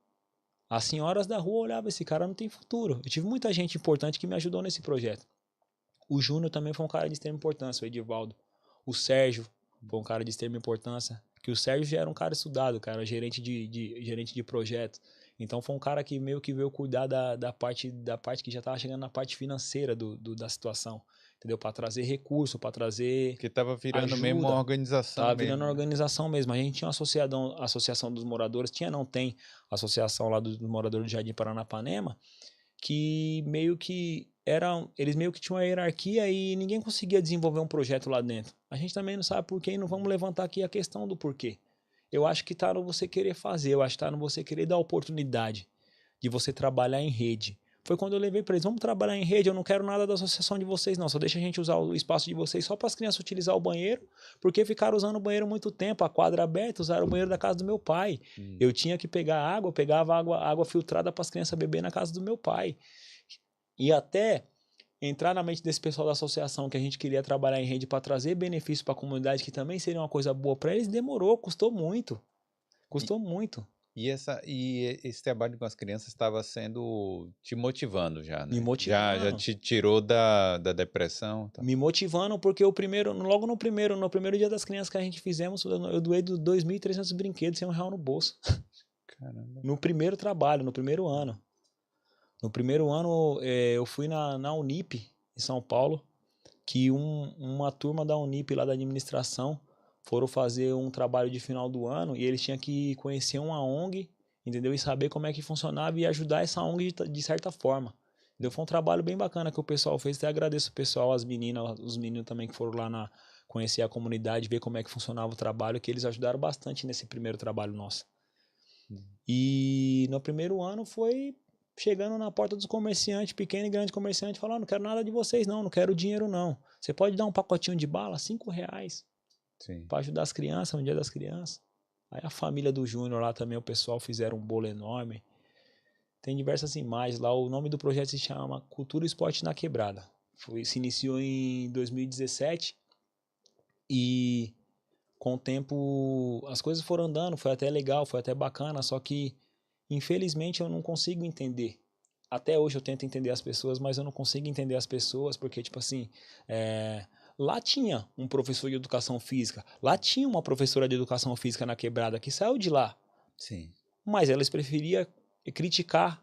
Speaker 2: As senhoras da rua olhavam, esse cara não tem futuro. Eu tive muita gente importante que me ajudou nesse projeto. O Júnior também foi um cara de extrema importância, o Edivaldo. O Sérgio foi um cara de extrema importância. Que o Sérgio já era um cara estudado, cara, gerente de projeto. Então foi um cara que meio que veio cuidar da parte que já estava chegando na parte financeira da situação. Entendeu? Para trazer recurso, para trazer
Speaker 1: Porque tava virando
Speaker 2: ajuda.
Speaker 1: mesmo uma organização.
Speaker 2: Tava virando uma organização mesmo. A gente tinha uma associação dos moradores, tem a associação lá dos moradores do Jardim Paranapanema, que meio que eles meio que tinham uma hierarquia e ninguém conseguia desenvolver um projeto lá dentro. A gente também não sabe por quê e não vamos levantar aqui a questão do porquê. Eu acho que tá no você querer fazer, eu acho que tá no você querer dar oportunidade de você trabalhar em rede. Foi quando eu levei para eles, vamos trabalhar em rede, eu não quero nada da associação de vocês não, só deixa a gente usar o espaço de vocês só para as crianças utilizar o banheiro, porque ficaram usando o banheiro muito tempo, a quadra aberta, usaram o banheiro da casa do meu pai. Eu tinha que pegar água, eu pegava água filtrada para as crianças beber na casa do meu pai. E até entrar na mente desse pessoal da associação que a gente queria trabalhar em rede para trazer benefício para a comunidade, que também seria uma coisa boa para eles, demorou, custou muito. Custou muito.
Speaker 1: E esse trabalho com as crianças estava sendo te motivando já,
Speaker 2: Me
Speaker 1: né? Já
Speaker 2: motivando.
Speaker 1: te tirou da depressão, tá?
Speaker 2: Me motivando porque logo no primeiro dia das crianças que a gente fizemos, eu doei 2.300 brinquedos sem R$ 1 no bolso.
Speaker 1: Caramba.
Speaker 2: No primeiro trabalho, no primeiro ano. No primeiro ano, eu fui na Unip, em São Paulo, que uma turma da Unip lá da administração foram fazer um trabalho de final do ano e eles tinham que conhecer uma ONG, entendeu? E saber como é que funcionava e ajudar essa ONG de certa forma. Entendeu? Foi um trabalho bem bacana que o pessoal fez. Até agradeço o pessoal, as meninas, os meninos também que foram lá conhecer a comunidade, ver como é que funcionava o trabalho, que eles ajudaram bastante nesse primeiro trabalho nosso. E no primeiro ano foi chegando na porta dos comerciantes, pequeno e grande comerciante, falando, não quero nada de vocês não quero dinheiro não. Você pode dar um pacotinho de bala, R$ 5, para ajudar as crianças, no dia das crianças. Aí a família do Júnior lá também, o pessoal fizeram um bolo enorme. Tem diversas imagens lá, o nome do projeto se chama Cultura e Esporte na Quebrada. Se iniciou em 2017 e com o tempo as coisas foram andando, foi até legal, foi até bacana, só que infelizmente eu não consigo entender. Até hoje eu tento entender as pessoas, mas eu não consigo entender as pessoas porque, tipo assim, lá tinha um professor de educação física, lá tinha uma professora de educação física na quebrada que saiu de lá.
Speaker 1: Sim.
Speaker 2: Mas elas preferiam criticar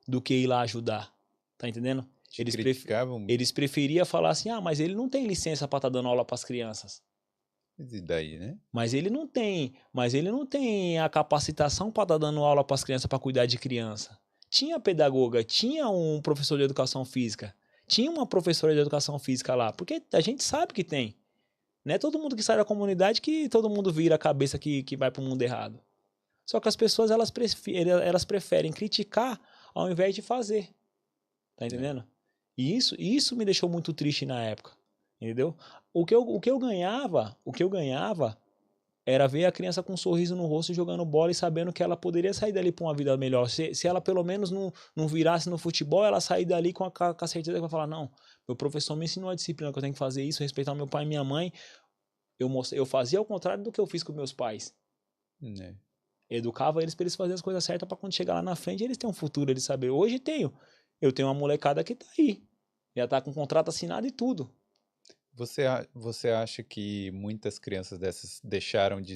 Speaker 2: do que ir lá ajudar. Tá entendendo? Eles preferiam falar assim, mas ele não tem licença para estar dando aula para as crianças.
Speaker 1: E daí, né?
Speaker 2: Mas ele não tem a capacitação para estar dando aula para as crianças, para cuidar de criança. Tinha pedagoga, tinha um professor de educação física, tinha uma professora de educação física lá, porque a gente sabe que tem. Não é todo mundo que sai da comunidade que todo mundo vira a cabeça que vai para o mundo errado. Só que as pessoas elas preferem criticar ao invés de fazer. Tá entendendo? E isso me deixou muito triste na época. Entendeu? O que eu ganhava era ver a criança com um sorriso no rosto jogando bola e sabendo que ela poderia sair dali para uma vida melhor. Se ela pelo menos não virasse no futebol, ela sair dali com a certeza que vai falar, não, meu professor me ensinou a disciplina que eu tenho que fazer isso, respeitar meu pai e minha mãe. Eu fazia ao contrário do que eu fiz com meus pais. Educava eles para eles fazerem as coisas certas para quando chegar lá na frente eles terem um futuro, eles saberem. Hoje eu tenho uma molecada que tá aí. Já tá com contrato assinado e tudo.
Speaker 1: Você acha que muitas crianças dessas deixaram de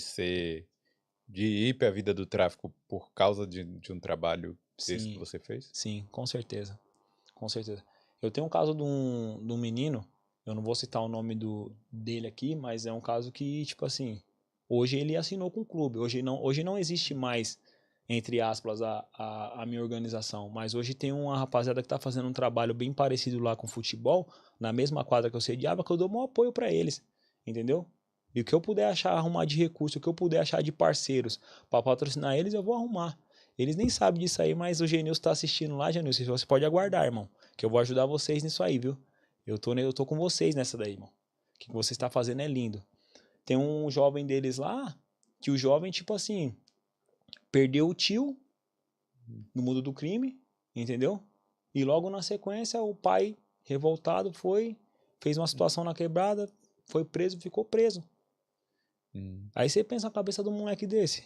Speaker 1: ir para a vida do tráfico por causa de um trabalho desse que você fez?
Speaker 2: Sim, com certeza. Com certeza. Eu tenho um caso de um menino, eu não vou citar o nome dele aqui, mas é um caso que, tipo assim, hoje ele assinou com o clube. Hoje não existe mais, entre aspas, a minha organização. Mas hoje tem uma rapaziada que tá fazendo um trabalho bem parecido lá com futebol, na mesma quadra que eu sediava, que eu dou um apoio para eles. Entendeu? E o que eu puder arrumar de recurso, o que eu puder achar de parceiros para patrocinar eles, eu vou arrumar. Eles nem sabem disso aí, mas o Genilson tá assistindo lá, Genilson. Você pode aguardar, irmão. Que eu vou ajudar vocês nisso aí, viu? Eu tô com vocês nessa daí, irmão. O que você está fazendo é lindo. Tem um jovem deles lá, que o jovem, tipo assim, perdeu o tio no mundo do crime, entendeu? E logo na sequência, o pai, revoltado, fez uma situação na quebrada, foi preso, ficou preso. Aí você pensa na cabeça do moleque desse.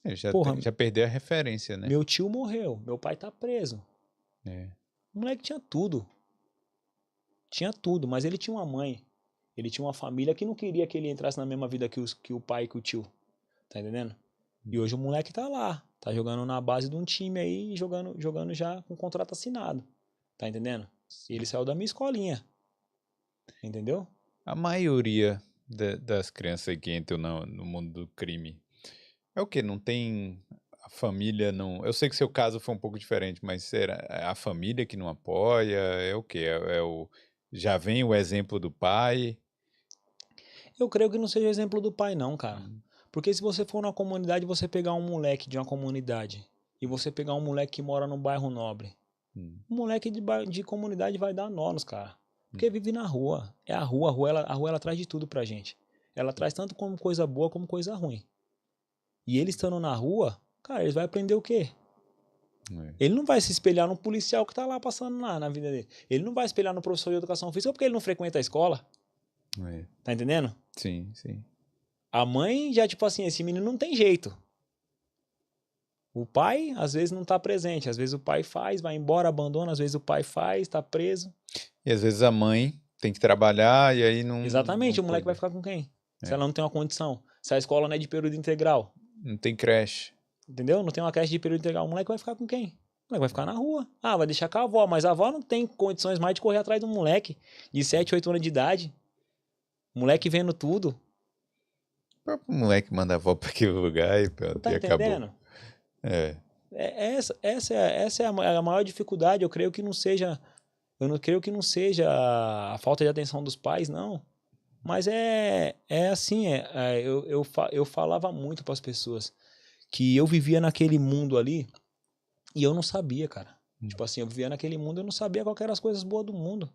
Speaker 1: Já perdeu a referência, né?
Speaker 2: Meu tio morreu, meu pai tá preso. O moleque tinha tudo. Tinha tudo, mas ele tinha uma mãe. Ele tinha uma família que não queria que ele entrasse na mesma vida que o pai e que o tio. Tá entendendo? E hoje o moleque tá lá. Tá jogando na base de um time aí, jogando já com contrato assinado. Tá entendendo? E ele saiu da minha escolinha. Entendeu?
Speaker 1: A maioria das crianças que entram no mundo do crime é o quê? Não tem... A família não... Eu sei que seu caso foi um pouco diferente, mas será a família que não apoia? É o quê? Já vem o exemplo do pai?
Speaker 2: Eu creio que não seja exemplo do pai, não, cara. Porque se você for numa comunidade, você pegar um moleque de uma comunidade e você pegar um moleque que mora num bairro nobre, o moleque de comunidade vai dar nó nos caras. Porque vive na rua. É a rua. A rua ela traz de tudo pra gente. Ela traz tanto como coisa boa como coisa ruim. E ele estando na rua, cara, ele vai aprender o quê? Ele não vai se espelhar no policial que tá lá passando lá na vida dele. Ele não vai espelhar no professor de educação física porque ele não frequenta a escola. Tá entendendo?
Speaker 1: Sim, sim.
Speaker 2: A mãe já, tipo assim, esse menino não tem jeito. O pai, às vezes, não tá presente. Às vezes o pai faz, vai embora, abandona. Às vezes o pai faz, tá preso.
Speaker 1: E às vezes a mãe tem que trabalhar e aí não
Speaker 2: Exatamente, o moleque vai
Speaker 1: cuida.
Speaker 2: ficar com quem? Se ela não tem uma condição. Se a escola não é de período integral.
Speaker 1: Não tem creche.
Speaker 2: Entendeu? Não tem uma creche de período integral. O moleque vai ficar com quem? O moleque vai ficar na rua. Ah, vai deixar com a avó. Mas a avó não tem condições mais de correr atrás de um moleque de 7, 8 anos de idade. O moleque vendo tudo.
Speaker 1: O próprio moleque manda a avó para aquele lugar e pronto,
Speaker 2: Tá
Speaker 1: e acabou.
Speaker 2: entendendo?
Speaker 1: É.
Speaker 2: Essa é a maior dificuldade. Eu creio que não seja. Eu não creio que não seja a falta de atenção dos pais, não. Mas é assim, eu falava muito para as pessoas que eu vivia naquele mundo ali e eu não sabia, cara. Tipo assim, eu vivia naquele mundo e eu não sabia qual que eram as coisas boas do mundo.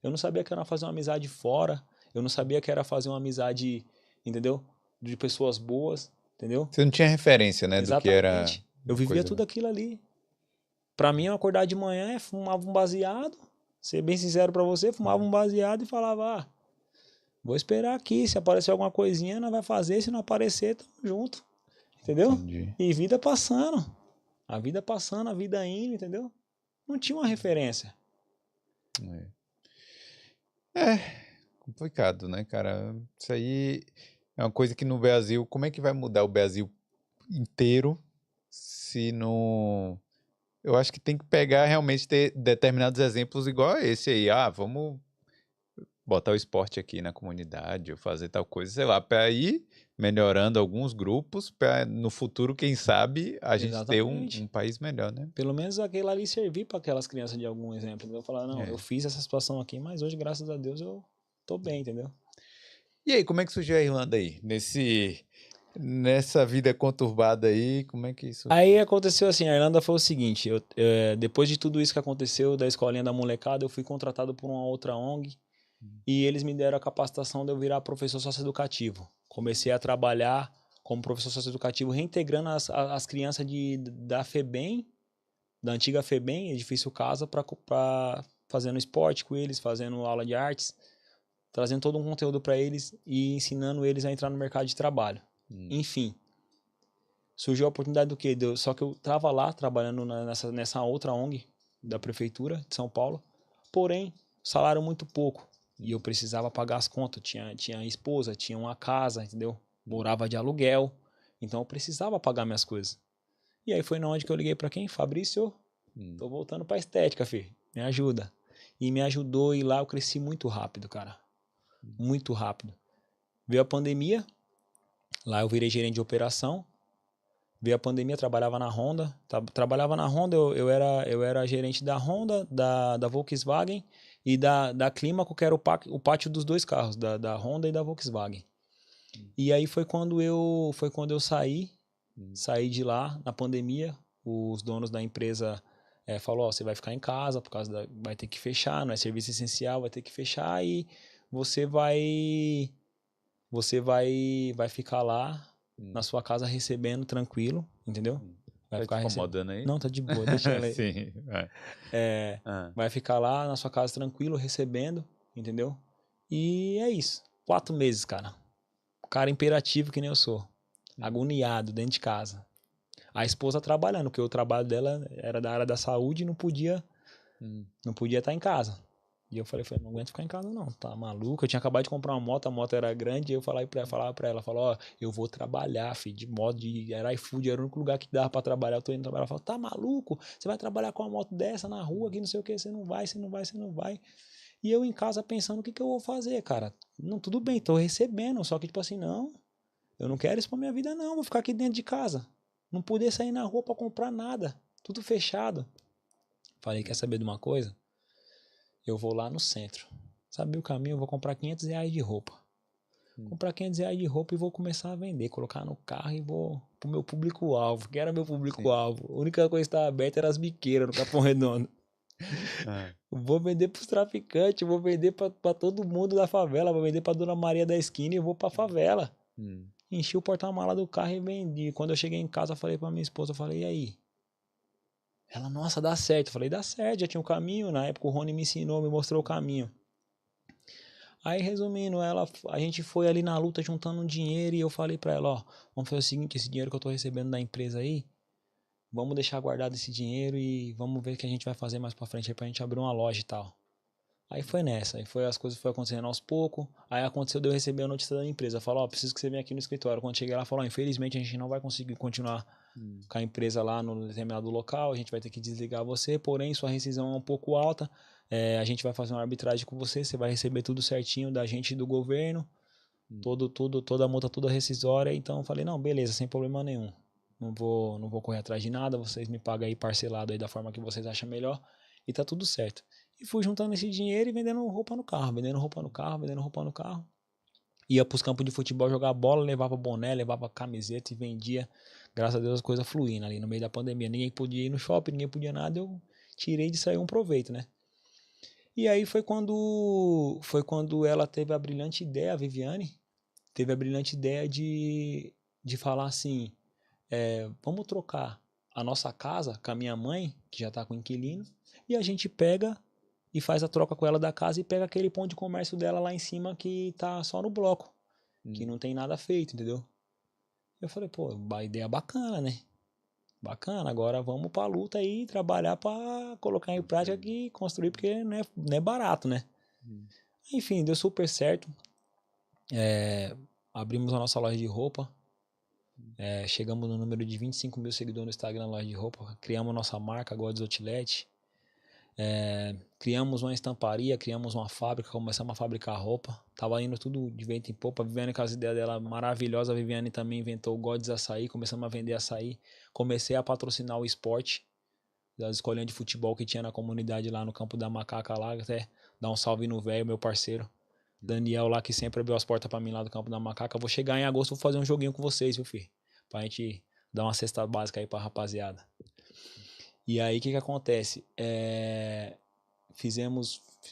Speaker 2: Eu não sabia que era fazer uma amizade fora. Eu não sabia que era fazer uma amizade, entendeu? De pessoas boas, entendeu?
Speaker 1: Você não tinha referência, né, do que era
Speaker 2: Exatamente. Eu vivia tudo aquilo ali. Pra mim, eu acordar de manhã, fumava um baseado. Ser bem sincero pra você, fumava um baseado e falava, vou esperar aqui, se aparecer alguma coisinha, nós vai fazer, se não aparecer, tamo junto. Entendeu?
Speaker 1: Entendi.
Speaker 2: E vida passando. A vida passando, a vida indo, entendeu? Não tinha uma referência.
Speaker 1: É complicado, né, cara? Isso aí é uma coisa que no Brasil, como é que vai mudar o Brasil inteiro se não... Eu acho que tem que pegar realmente ter determinados exemplos igual a esse aí. Ah, vamos botar o esporte aqui na comunidade ou fazer tal coisa, sei lá, para ir melhorando alguns grupos, para no futuro, quem sabe, a gente ter
Speaker 2: Exatamente.
Speaker 1: um país melhor, né?
Speaker 2: Pelo menos aquele ali servir para aquelas crianças de algum exemplo. Eu falar, não, eu fiz essa situação aqui, mas hoje, graças a Deus, eu tô bem, entendeu?
Speaker 1: E aí, como é que surgiu a Irlanda aí? Nessa vida conturbada aí, como é que isso...
Speaker 2: Aí aconteceu assim, a Irlanda foi o seguinte, depois de tudo isso que aconteceu, da escolinha da molecada, eu fui contratado por uma outra ONG e eles me deram a capacitação de eu virar professor socioeducativo. Comecei a trabalhar como professor socioeducativo, reintegrando as crianças da FEBEM, da antiga FEBEM, Edifício Casa, para fazendo esporte com eles, fazendo aula de artes, trazendo todo um conteúdo para eles e ensinando eles a entrar no mercado de trabalho. Enfim, surgiu a oportunidade do quê? Só que eu estava lá trabalhando nessa outra ONG da prefeitura de São Paulo, porém, salário muito pouco. E eu precisava pagar as contas. Tinha esposa, tinha uma casa, entendeu? Morava de aluguel. Então eu precisava pagar minhas coisas. E aí foi na onde que eu liguei para quem? Fabrício, tô voltando pra estética, filho. Me ajuda. E me ajudou e lá eu cresci muito rápido, cara. Muito rápido. Veio a pandemia, lá eu virei gerente de operação. Veio a pandemia, trabalhava na Honda. Trabalhava na Honda, eu era gerente da Honda, da Volkswagen e da Climaco, que era o pátio dos dois carros, da Honda e da Volkswagen. E aí foi quando eu saí de lá na pandemia. Os donos da empresa falou, você vai ficar em casa, vai ter que fechar, não é serviço essencial, vai ter que fechar e você vai ficar lá na sua casa recebendo tranquilo, entendeu? Vai
Speaker 1: Tá
Speaker 2: ficar
Speaker 1: te incomodando aí?
Speaker 2: Não, tá de boa, deixa ela aí.
Speaker 1: Sim.
Speaker 2: Vai ficar lá na sua casa tranquilo, recebendo, entendeu? E é isso. 4 meses, cara. Cara imperativo que nem eu sou. Agoniado dentro de casa. A esposa trabalhando, porque o trabalho dela era da área da saúde e não podia estar em casa. E eu falei, não aguento ficar em casa não, tá maluco? Eu tinha acabado de comprar uma moto, a moto era grande, e eu falava pra ela, falou, eu vou trabalhar, filho, de moto, era iFood, era o único lugar que dava pra trabalhar, eu tô indo trabalhar. Ela falou, tá maluco? Você vai trabalhar com uma moto dessa na rua, aqui não sei o que, você não vai. E eu em casa pensando, o que eu vou fazer, cara? Não, tudo bem, tô recebendo, só que tipo assim, não, eu não quero isso pra minha vida não, vou ficar aqui dentro de casa. Não poder sair na rua pra comprar nada, tudo fechado. Falei, quer saber de uma coisa? Eu vou lá no centro. Sabe o caminho? Eu vou comprar R$500 de roupa. comprar 500 reais de roupa e vou começar a vender, colocar no carro e vou pro meu público-alvo, que era meu público-alvo. A única coisa que estava aberta era as biqueiras no Capão Redondo. Vou vender pros traficantes, vou vender pra todo mundo da favela, vou vender pra Dona Maria da esquina e vou pra favela. Enchi o porta-mala do carro e vendi. Quando eu cheguei em casa, eu falei pra minha esposa, eu falei, e aí? Ela, nossa, dá certo. Eu falei, dá certo, já tinha um caminho. Na época o Rony me ensinou, me mostrou o caminho. Aí, resumindo, a gente foi ali na luta juntando um dinheiro e eu falei pra ela, ó, vamos fazer o seguinte, esse dinheiro que eu tô recebendo da empresa aí, vamos deixar guardado esse dinheiro e vamos ver o que a gente vai fazer mais pra frente aí pra gente abrir uma loja e tal. Aí foi nessa, as coisas foram acontecendo aos poucos, aí aconteceu de eu receber a notícia da empresa, falou, ó, preciso que você venha aqui no escritório. Quando cheguei lá, falou, ó, infelizmente a gente não vai conseguir continuar com a empresa lá no determinado local, a gente vai ter que desligar você, porém sua rescisão é um pouco alta, a gente vai fazer uma arbitragem com você, você vai receber tudo certinho da gente e do governo, toda a multa, toda rescisória. Então eu falei, não, beleza, sem problema nenhum, não vou correr atrás de nada, vocês me pagam aí parcelado aí da forma que vocês acham melhor e tá tudo certo. E fui juntando esse dinheiro e vendendo roupa no carro, vendendo roupa no carro. Ia pros campos de futebol jogar bola, levava boné, levava camiseta e vendia. Graças a Deus as coisas fluindo ali no meio da pandemia. Ninguém podia ir no shopping, ninguém podia nada, eu tirei de sair um proveito, né? E aí foi quando ela teve a brilhante ideia, a Viviane, teve a brilhante ideia de falar assim, vamos trocar a nossa casa com a minha mãe, que já tá com inquilino, e a gente pega e faz a troca com ela da casa e pega aquele ponto de comércio dela lá em cima que tá só no bloco, que não tem nada feito, entendeu? Eu falei, pô, uma ideia bacana, né? Bacana, agora vamos pra luta aí, trabalhar pra colocar em prática e construir, porque não é barato, né? Enfim, deu super certo. Abrimos a nossa loja de roupa, chegamos no número de 25 mil seguidores no Instagram, loja de roupa, criamos nossa marca, God's Outlet. Criamos uma estamparia, criamos uma fábrica, começamos a fabricar roupa. Tava indo tudo de vento em popa. A Viviane, com as ideias dela maravilhosas, a Viviane também inventou o God's Açaí. Começamos a vender açaí. Comecei a patrocinar o esporte das escolinhas de futebol que tinha na comunidade lá no Campo da Macaca lá. Até dar um salve no velho, meu parceiro Daniel lá, que sempre abriu as portas pra mim lá do Campo da Macaca. Vou chegar em agosto, vou fazer um joguinho com vocês, viu, filho? Pra gente dar uma cesta básica aí pra rapaziada. E aí, o que acontece?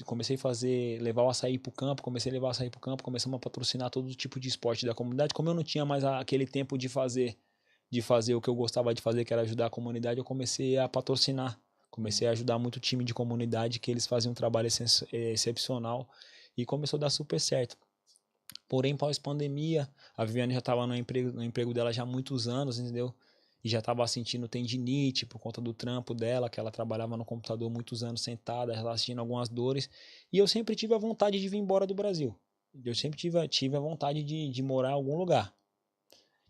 Speaker 2: Comecei a levar o açaí pro campo, começamos a patrocinar todo tipo de esporte da comunidade. Como eu não tinha mais aquele tempo de fazer o que eu gostava de fazer, que era ajudar a comunidade, eu comecei a patrocinar. Comecei a ajudar muito o time de comunidade, que eles faziam um trabalho excepcional e começou a dar super certo. Porém, pós-pandemia, a Viviane já estava no emprego dela já há muitos anos, entendeu? E já estava sentindo tendinite por conta do trampo dela, que ela trabalhava no computador muitos anos sentada, ela sentindo algumas dores. E eu sempre tive a vontade de vir embora do Brasil. Eu sempre tive a vontade de morar em algum lugar.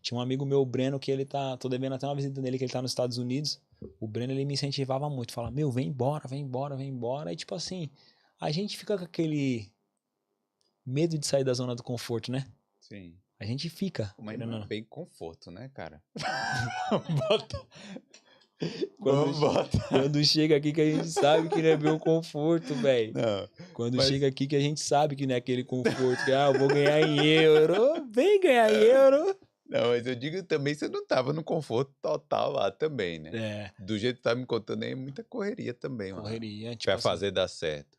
Speaker 2: Tinha um amigo meu, o Breno, que ele tá... Tô devendo até uma visita dele, que ele tá nos Estados Unidos. O Breno, ele me incentivava muito. Falava, meu, vem embora, vem embora, vem embora. E tipo assim, a gente fica com aquele medo de sair da zona do conforto, né?
Speaker 1: Sim.
Speaker 2: A gente fica.
Speaker 1: Mas não é bem conforto, né, cara?
Speaker 2: Quando chega aqui que a gente sabe que não é bem o conforto, velho. Chega aqui que a gente sabe que não é aquele conforto, que eu vou ganhar em euro, vem ganhar em euro.
Speaker 1: Não, mas eu digo também, você não tava no conforto total lá também, né? Do jeito que tá me contando aí, muita correria também, mano.
Speaker 2: Correria, tipo
Speaker 1: pra
Speaker 2: assim,
Speaker 1: fazer dar certo.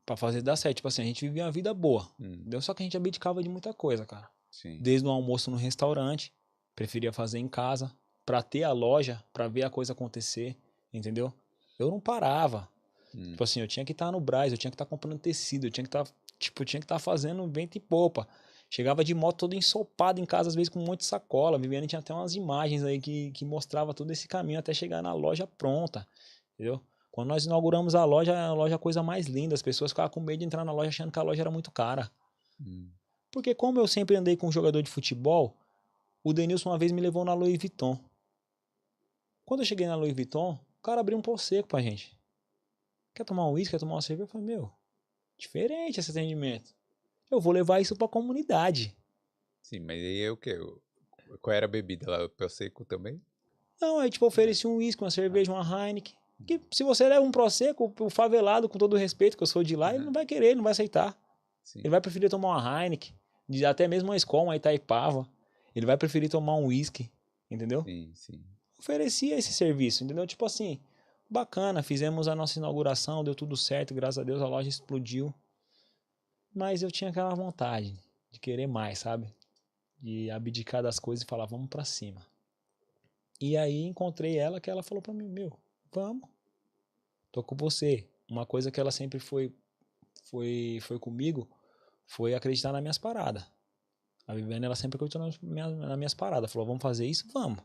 Speaker 2: Pra fazer dar certo. Tipo assim, a gente vivia uma vida boa. Entendeu? Só que a gente abdicava de muita coisa, cara.
Speaker 1: Sim.
Speaker 2: Desde o almoço no restaurante, preferia fazer em casa, pra ter a loja, pra ver a coisa acontecer, entendeu? Eu não parava. Tipo assim, eu tinha que estar no Brás, eu tinha que estar comprando tecido, eu tinha que estar fazendo vento e popa. Chegava de moto todo ensopado em casa, às vezes com um monte de sacola. A Viviane tinha até umas imagens aí que mostrava todo esse caminho até chegar na loja pronta, entendeu? Quando nós inauguramos a loja é a coisa mais linda. As pessoas ficavam com medo de entrar na loja achando que a loja era muito cara. Porque como eu sempre andei com um jogador de futebol, o Denilson uma vez me levou na Louis Vuitton. Quando eu cheguei na Louis Vuitton, o cara abriu um pão seco pra gente. Quer tomar um uísque, quer tomar uma cerveja? Eu falei, meu, diferente esse atendimento. Eu vou levar isso pra comunidade.
Speaker 1: Sim, mas aí é o quê? Qual era a bebida lá? O pão seco também?
Speaker 2: Não, aí tipo, ofereci um uísque, uma cerveja, uma Heineken. Que se você leva um Prosecco, o favelado, com todo o respeito que eu sou de lá, ele não vai querer, ele não vai aceitar.
Speaker 1: Sim.
Speaker 2: Ele vai preferir tomar uma Heineken. até mesmo uma escola, uma Itaipava, ele vai preferir tomar um uísque, entendeu?
Speaker 1: Sim, sim.
Speaker 2: Oferecia esse serviço, entendeu? Tipo assim, bacana, fizemos a nossa inauguração, deu tudo certo, graças a Deus a loja explodiu. Mas eu tinha aquela vontade de querer mais, sabe? De abdicar das coisas e falar, vamos pra cima. E aí encontrei ela, que ela falou pra mim, meu, vamos, tô com você. Uma coisa que ela sempre foi comigo, foi acreditar nas minhas paradas. A Viviane, ela sempre acreditou nas minhas paradas. Falou, vamos fazer isso? Vamos.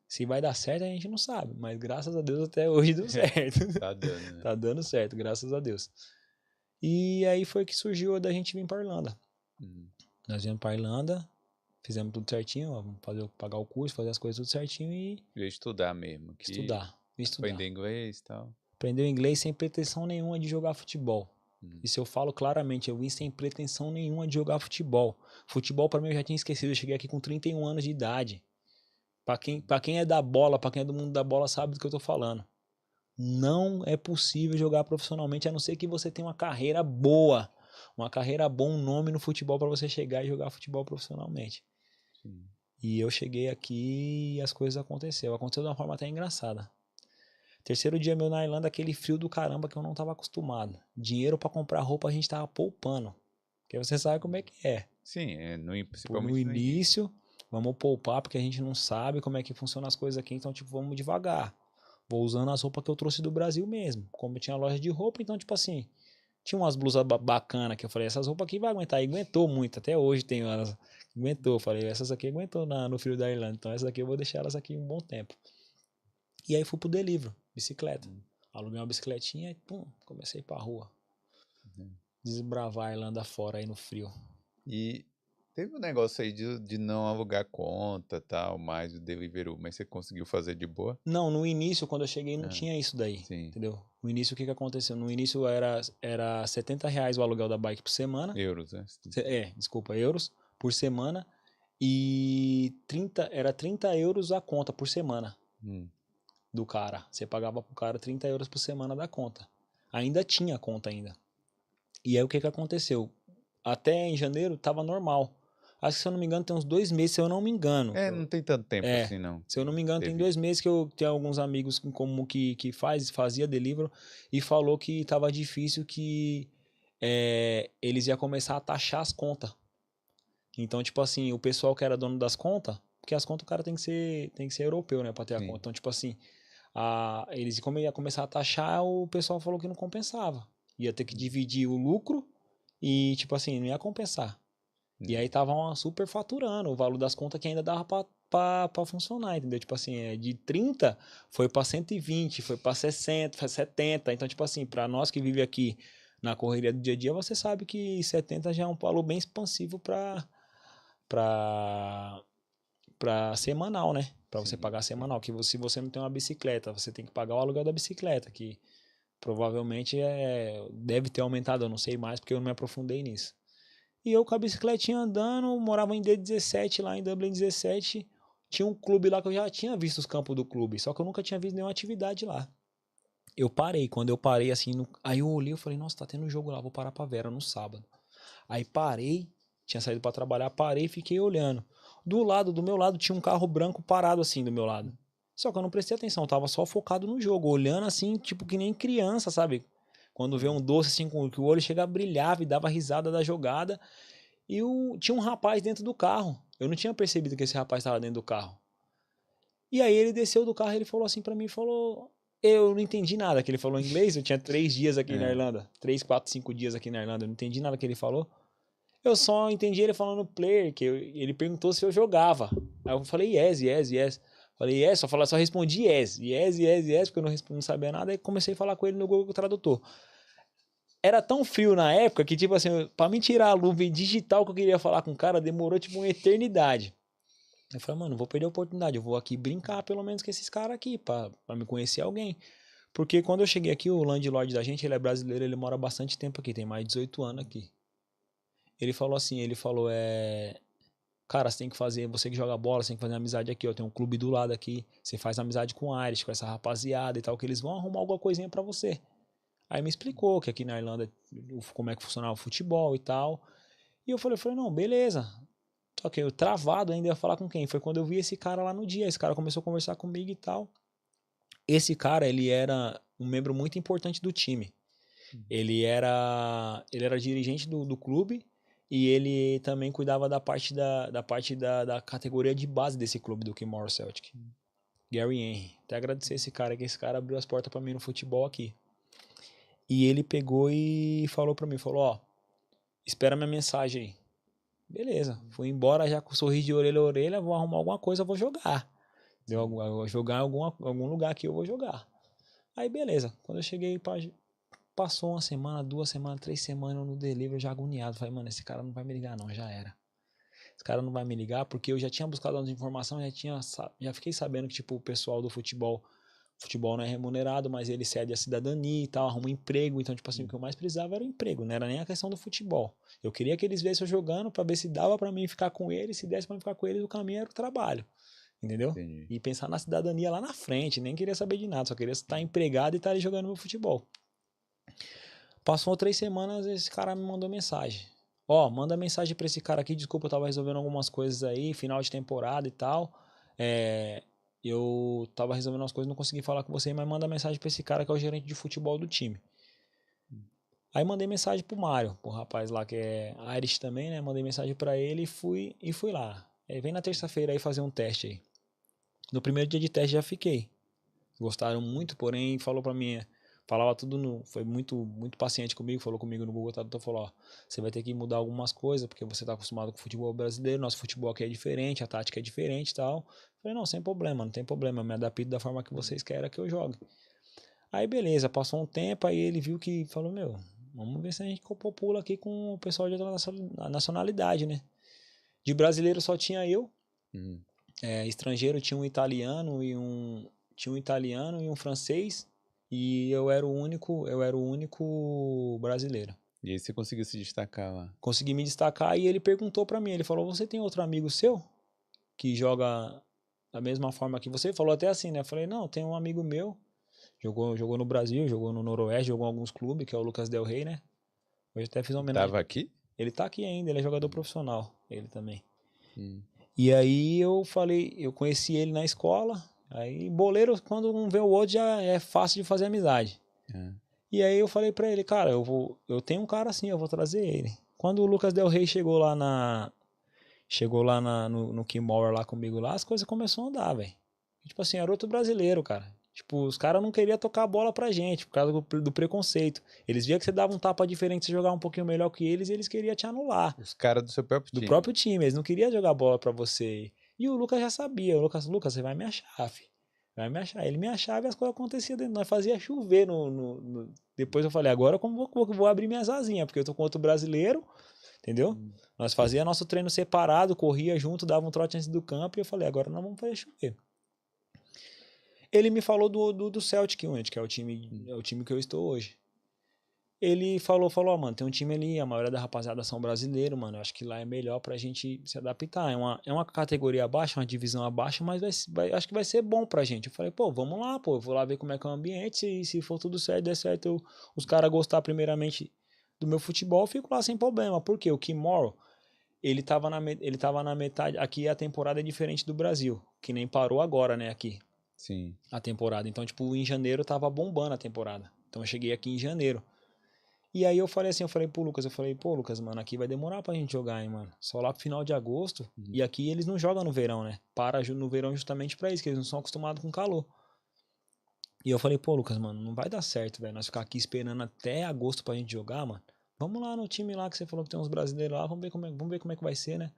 Speaker 2: Se vai dar certo, a gente não sabe. Mas graças a Deus até hoje deu certo.
Speaker 1: Tá dando, né?
Speaker 2: Tá dando certo, graças a Deus. E aí foi que surgiu a da gente vir pra Irlanda. Nós viemos pra Irlanda, fizemos tudo certinho, ó, vamos pagar o curso, fazer as coisas tudo certinho e
Speaker 1: Eu ia estudar mesmo. Que
Speaker 2: estudar.
Speaker 1: aprender inglês e tal.
Speaker 2: Aprender inglês sem pretensão nenhuma de jogar futebol. Isso eu falo claramente, eu vim sem pretensão nenhuma de jogar futebol. Futebol pra mim eu já tinha esquecido, eu cheguei aqui com 31 anos de idade. Pra quem é da bola, pra quem é do mundo da bola sabe do que eu tô falando. Não é possível jogar profissionalmente, a não ser que você tenha uma carreira boa. Uma carreira boa, um nome no futebol pra você chegar e jogar futebol profissionalmente.
Speaker 1: Sim.
Speaker 2: E eu cheguei aqui e as coisas aconteceram. Aconteceu de uma forma até engraçada. Terceiro dia meu na Irlanda, aquele frio do caramba que eu não tava acostumado. Dinheiro pra comprar roupa a gente tava poupando. Porque você sabe como é que é.
Speaker 1: Sim,
Speaker 2: No
Speaker 1: principalmente
Speaker 2: início, vamos poupar porque a gente não sabe como é que funcionam as coisas aqui. Então, tipo, vamos devagar. Vou usando as roupas que eu trouxe do Brasil mesmo. Como eu tinha loja de roupa, então, tipo assim, tinha umas blusas bacanas que eu falei, essas roupas aqui vai aguentar. E aguentou muito, até hoje tem elas. Aguentou, eu falei, essas aqui aguentou no frio da Irlanda. Então, essas aqui eu vou deixar elas aqui um bom tempo. E aí fui pro delivery, bicicleta. Aluguei uma bicicletinha e pum, comecei pra rua. Desbravar a Irlanda fora aí no frio.
Speaker 1: E teve um negócio aí de não alugar conta tal, mais o Deliveroo, mas você conseguiu fazer de boa?
Speaker 2: Não, no início, quando eu cheguei, não
Speaker 1: Ah,
Speaker 2: tinha isso daí,
Speaker 1: sim.
Speaker 2: entendeu? No início, o que aconteceu? No início era R$ 70 o aluguel da bike por semana.
Speaker 1: Euros, né?
Speaker 2: Desculpa, euros por semana. E era 30 euros a conta por semana do cara. Você pagava pro cara 30 euros por semana da conta. Ainda tinha conta ainda. E aí o que aconteceu? Até em janeiro tava normal. Acho que, se eu não me engano, tem uns 2 meses, se eu não me engano.
Speaker 1: Não tem tanto tempo assim, não.
Speaker 2: Se eu não me engano, tem
Speaker 1: Teve.
Speaker 2: 2 meses que eu tenho alguns amigos em comum que fazia delivery e falou que tava difícil, que eles iam começar a taxar as contas. Então, tipo assim, o pessoal que era dono das contas, porque as contas o cara tem que ser europeu, né, pra ter a
Speaker 1: Sim.
Speaker 2: conta. Então, tipo assim, eles, como ia começar a taxar, o pessoal falou que não compensava. Ia ter que dividir o lucro e, tipo assim, não ia compensar. E aí tava super faturando o valor das contas que ainda dava pra funcionar, entendeu? Tipo assim, de 30 foi pra 120, foi pra 60, foi 70. Então, tipo assim, pra nós que vive aqui na correria do dia a dia, você sabe que 70 já é um valor bem expansivo pra semanal, né? Pra você
Speaker 1: Sim.
Speaker 2: pagar semanal. Que se você não tem uma bicicleta, você tem que pagar o aluguel da bicicleta, que provavelmente deve ter aumentado, eu não sei mais, porque eu não me aprofundei nisso. E eu com a bicicletinha andando, morava em D17, lá em Dublin 17. Tinha um clube lá que eu já tinha visto os campos do clube, só que eu nunca tinha visto nenhuma atividade lá. Eu parei, quando eu parei assim, aí eu olhei e falei, nossa, tá tendo um jogo lá, vou parar pra ver, era no sábado. Aí parei, tinha saído pra trabalhar, parei e fiquei olhando. Do meu lado, tinha um carro branco parado assim do meu lado. Só que eu não prestei atenção, eu tava só focado no jogo, olhando assim, tipo que nem criança, sabe? Quando vê um doce assim, que o olho chega a brilhar e dava risada da jogada. E tinha um rapaz dentro do carro. Eu não tinha percebido que esse rapaz estava dentro do carro. E aí ele desceu do carro e ele falou assim pra mim, falou... Eu não entendi nada que ele falou em inglês, eu tinha 3 dias aqui na Irlanda. 3, 4, 5 dias aqui na Irlanda, eu não entendi nada que ele falou. Eu só entendi ele falando player, que ele perguntou se eu jogava. Aí eu falei yes, yes, yes. Falei yes, só respondi yes, yes, yes, yes, porque eu não sabia nada. Aí comecei a falar com ele no Google Tradutor. Era tão frio na época que, tipo assim, pra me tirar a luva e digital que eu queria falar com o cara, demorou, tipo, uma eternidade. Eu falei, mano, não vou perder a oportunidade, eu vou aqui brincar pelo menos com esses caras aqui, pra me conhecer alguém. Porque quando eu cheguei aqui, o landlord da gente, ele é brasileiro, ele mora bastante tempo aqui, tem mais de 18 anos aqui. Ele falou assim, cara, você tem que fazer, você que joga bola, você tem que fazer amizade aqui, ó, tem um clube do lado aqui, você faz amizade com o Irish, com essa rapaziada e tal, que eles vão arrumar alguma coisinha pra você. Aí me explicou que aqui na Irlanda como é que funcionava o futebol e tal. E eu falei, não, beleza. Só que eu travado ainda ia falar com quem? Foi quando eu vi esse cara lá no dia. Esse cara começou a conversar comigo e tal. Esse cara, ele era um membro muito importante do time. Ele era dirigente do clube e ele também cuidava da parte da categoria de base desse clube do Kimura Celtic. Gary Henry. Até agradecer esse cara, que esse cara abriu as portas pra mim no futebol aqui. E ele pegou e falou pra mim, ó, espera minha mensagem aí. Beleza, fui embora já com sorriso de orelha a orelha, vou arrumar alguma coisa, vou jogar. Eu vou jogar em algum lugar que eu vou jogar. Aí beleza, quando eu cheguei, passou uma semana, 2 semanas, 3 semanas no delivery, eu já agoniado. Falei, mano, esse cara não vai me ligar não, já era. Esse cara não vai me ligar porque eu já tinha buscado umas informações, já fiquei sabendo que tipo, o pessoal do futebol não é remunerado, mas ele cede a cidadania e tal, arruma um emprego. Então, tipo assim, o que eu mais precisava era o emprego, não era nem a questão do futebol. Eu queria que eles vissem eu jogando pra ver se dava pra mim ficar com eles, se desse pra mim ficar com eles, o caminho era o trabalho. Entendeu?
Speaker 1: Entendi.
Speaker 2: E pensar na cidadania lá na frente, nem queria saber de nada, só queria estar empregado e estar ali jogando meu futebol. Passou 3 semanas, esse cara me mandou mensagem. Ó, manda mensagem pra esse cara aqui, desculpa, eu tava resolvendo algumas coisas aí, final de temporada e tal. Eu tava resolvendo umas coisas, não consegui falar com você, mas manda mensagem pra esse cara que é o gerente de futebol do time. Aí mandei mensagem pro Mário, pro rapaz lá que é Irish também, né? Mandei mensagem pra ele e fui lá. Vem na terça-feira aí fazer um teste aí. No primeiro dia de teste já fiquei. Gostaram muito, porém falou pra mim, falava tudo, foi muito paciente comigo, falou comigo no Google Tradutor, falou, ó, você vai ter que mudar algumas coisas, porque você tá acostumado com o futebol brasileiro, nosso futebol aqui é diferente, a tática é diferente e tal. Falei, não, sem problema, não tem problema, eu me adapto da forma que vocês querem que eu jogue. Aí beleza, passou um tempo, aí ele viu que, falou, meu, vamos ver se a gente popula aqui com o pessoal de outra nacionalidade, né? De brasileiro só tinha eu, estrangeiro tinha um italiano e um francês, e eu era o único brasileiro.
Speaker 1: E aí você conseguiu se destacar lá?
Speaker 2: Consegui me destacar e ele perguntou pra mim, ele falou, você tem outro amigo seu que joga da mesma forma que você? Ele falou até assim, né? Eu falei, não, tem um amigo meu, jogou no Brasil, jogou no Noroeste, jogou em alguns clubes, que é o Lucas Del Rey, né? Hoje até fiz uma homenagem.
Speaker 1: Tava aqui?
Speaker 2: Ele tá aqui ainda, ele é jogador profissional, ele também. E aí eu falei, eu conheci ele na escola, aí boleiro, quando um vê o outro, já é fácil de fazer amizade. E aí eu falei pra ele, cara, eu tenho um cara assim, eu vou trazer ele. Quando o Lucas Del Rey chegou lá no Kimura lá comigo lá, as coisas começaram a andar, velho. Tipo assim, era outro brasileiro, cara. Tipo, os caras não queriam tocar a bola pra gente, por causa do preconceito. Eles viam que você dava um tapa diferente, você jogava um pouquinho melhor que eles, e eles queriam te anular.
Speaker 1: Os caras do seu próprio time.
Speaker 2: Do próprio time, eles não queriam jogar bola pra você. E o Lucas já sabia, o Lucas, você vai me achar, filho. Vai me achar. Ele me achava e as coisas aconteciam dentro. Nós fazia chover Depois eu falei, agora como vou abrir minhas asinhas, porque eu tô com outro brasileiro, entendeu? Nós fazia nosso treino separado, corria junto, dava um trote antes do campo, e eu falei, agora nós vamos fazer chover. Ele me falou do Celtic Unit, que é o time que eu estou hoje. Ele falou, ó, mano, tem um time ali, a maioria da rapaziada são brasileiros, mano, eu acho que lá é melhor pra gente se adaptar, é uma categoria abaixo, uma divisão abaixo, mas acho que vai ser bom pra gente. Eu falei, pô, vamos lá, pô, eu vou lá ver como é que é o ambiente, se for tudo certo, der certo, os caras gostar primeiramente do meu futebol, eu fico lá sem problema, porque o Kimura, ele tava na metade, aqui a temporada é diferente do Brasil, que nem parou agora, né, aqui.
Speaker 1: Sim.
Speaker 2: A temporada, então, tipo, em janeiro tava bombando a temporada, então eu cheguei aqui em janeiro. E aí eu falei pro Lucas, pô, Lucas, mano, aqui vai demorar pra gente jogar, hein, mano. Só lá pro final de agosto. E aqui eles não jogam no verão, né? Para no verão justamente pra isso, que eles não são acostumados com calor. E eu falei, pô, Lucas, mano, não vai dar certo, velho. Nós ficar aqui esperando até agosto pra gente jogar, mano. Vamos lá no time lá que você falou que tem uns brasileiros lá, vamos ver como é que vai ser, né?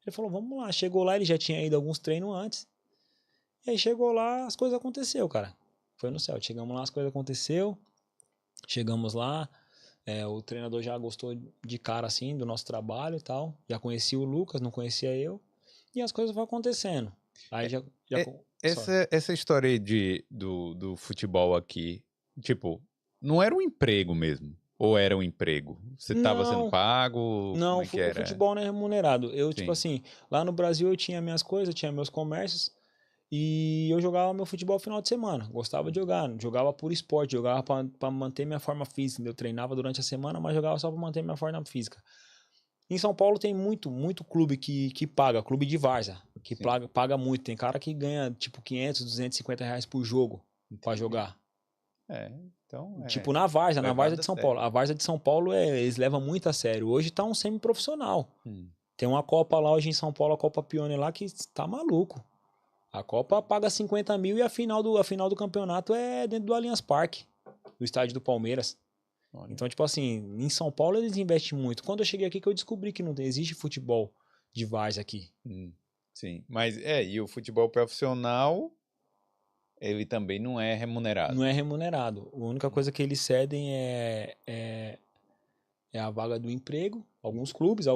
Speaker 2: Ele falou, vamos lá. Chegou lá, ele já tinha ido alguns treinos antes. E aí chegou lá, as coisas aconteceu, cara. Foi no céu. Chegamos lá, as coisas aconteceu. Chegamos lá. O treinador já gostou de cara assim do nosso trabalho e tal. Já conhecia o Lucas, não conhecia eu. E as coisas vão acontecendo. Aí
Speaker 1: essa história aí do futebol aqui, tipo, não era um emprego mesmo? Ou era um emprego? Você estava sendo pago?
Speaker 2: Não,
Speaker 1: como é que
Speaker 2: o
Speaker 1: era?
Speaker 2: futebol não é remunerado. Eu,
Speaker 1: Sim.
Speaker 2: tipo assim, lá no Brasil eu tinha minhas coisas, tinha meus comércios. E eu jogava meu futebol no final de semana. Gostava de jogar. Jogava por esporte, jogava pra manter minha forma física. Eu treinava durante a semana, mas jogava só pra manter minha forma física. Em São Paulo tem muito clube que paga, clube de várzea, que
Speaker 1: Sim.
Speaker 2: paga muito. Tem cara que ganha, tipo, 500, 250 reais por jogo pra
Speaker 1: Entendi.
Speaker 2: jogar.
Speaker 1: Então
Speaker 2: Tipo, na várzea
Speaker 1: levado
Speaker 2: de
Speaker 1: a
Speaker 2: São
Speaker 1: sério.
Speaker 2: Paulo. A várzea de São Paulo, eles levam muito a sério. Hoje tá um semi-profissional.
Speaker 1: Hum.
Speaker 2: Tem uma Copa lá hoje em São Paulo, a Copa Pione lá, que tá maluco. A Copa paga 50 mil e a final do campeonato é dentro do Allianz Parque, do estádio do Palmeiras.
Speaker 1: Olha.
Speaker 2: Então, tipo assim, em São Paulo eles investem muito. Quando eu cheguei aqui que eu descobri que não existe futebol de várzea aqui.
Speaker 1: Sim, mas e o futebol profissional, ele também não é remunerado.
Speaker 2: Não é remunerado. A única coisa que eles cedem é a vaga do emprego. Alguns clubes.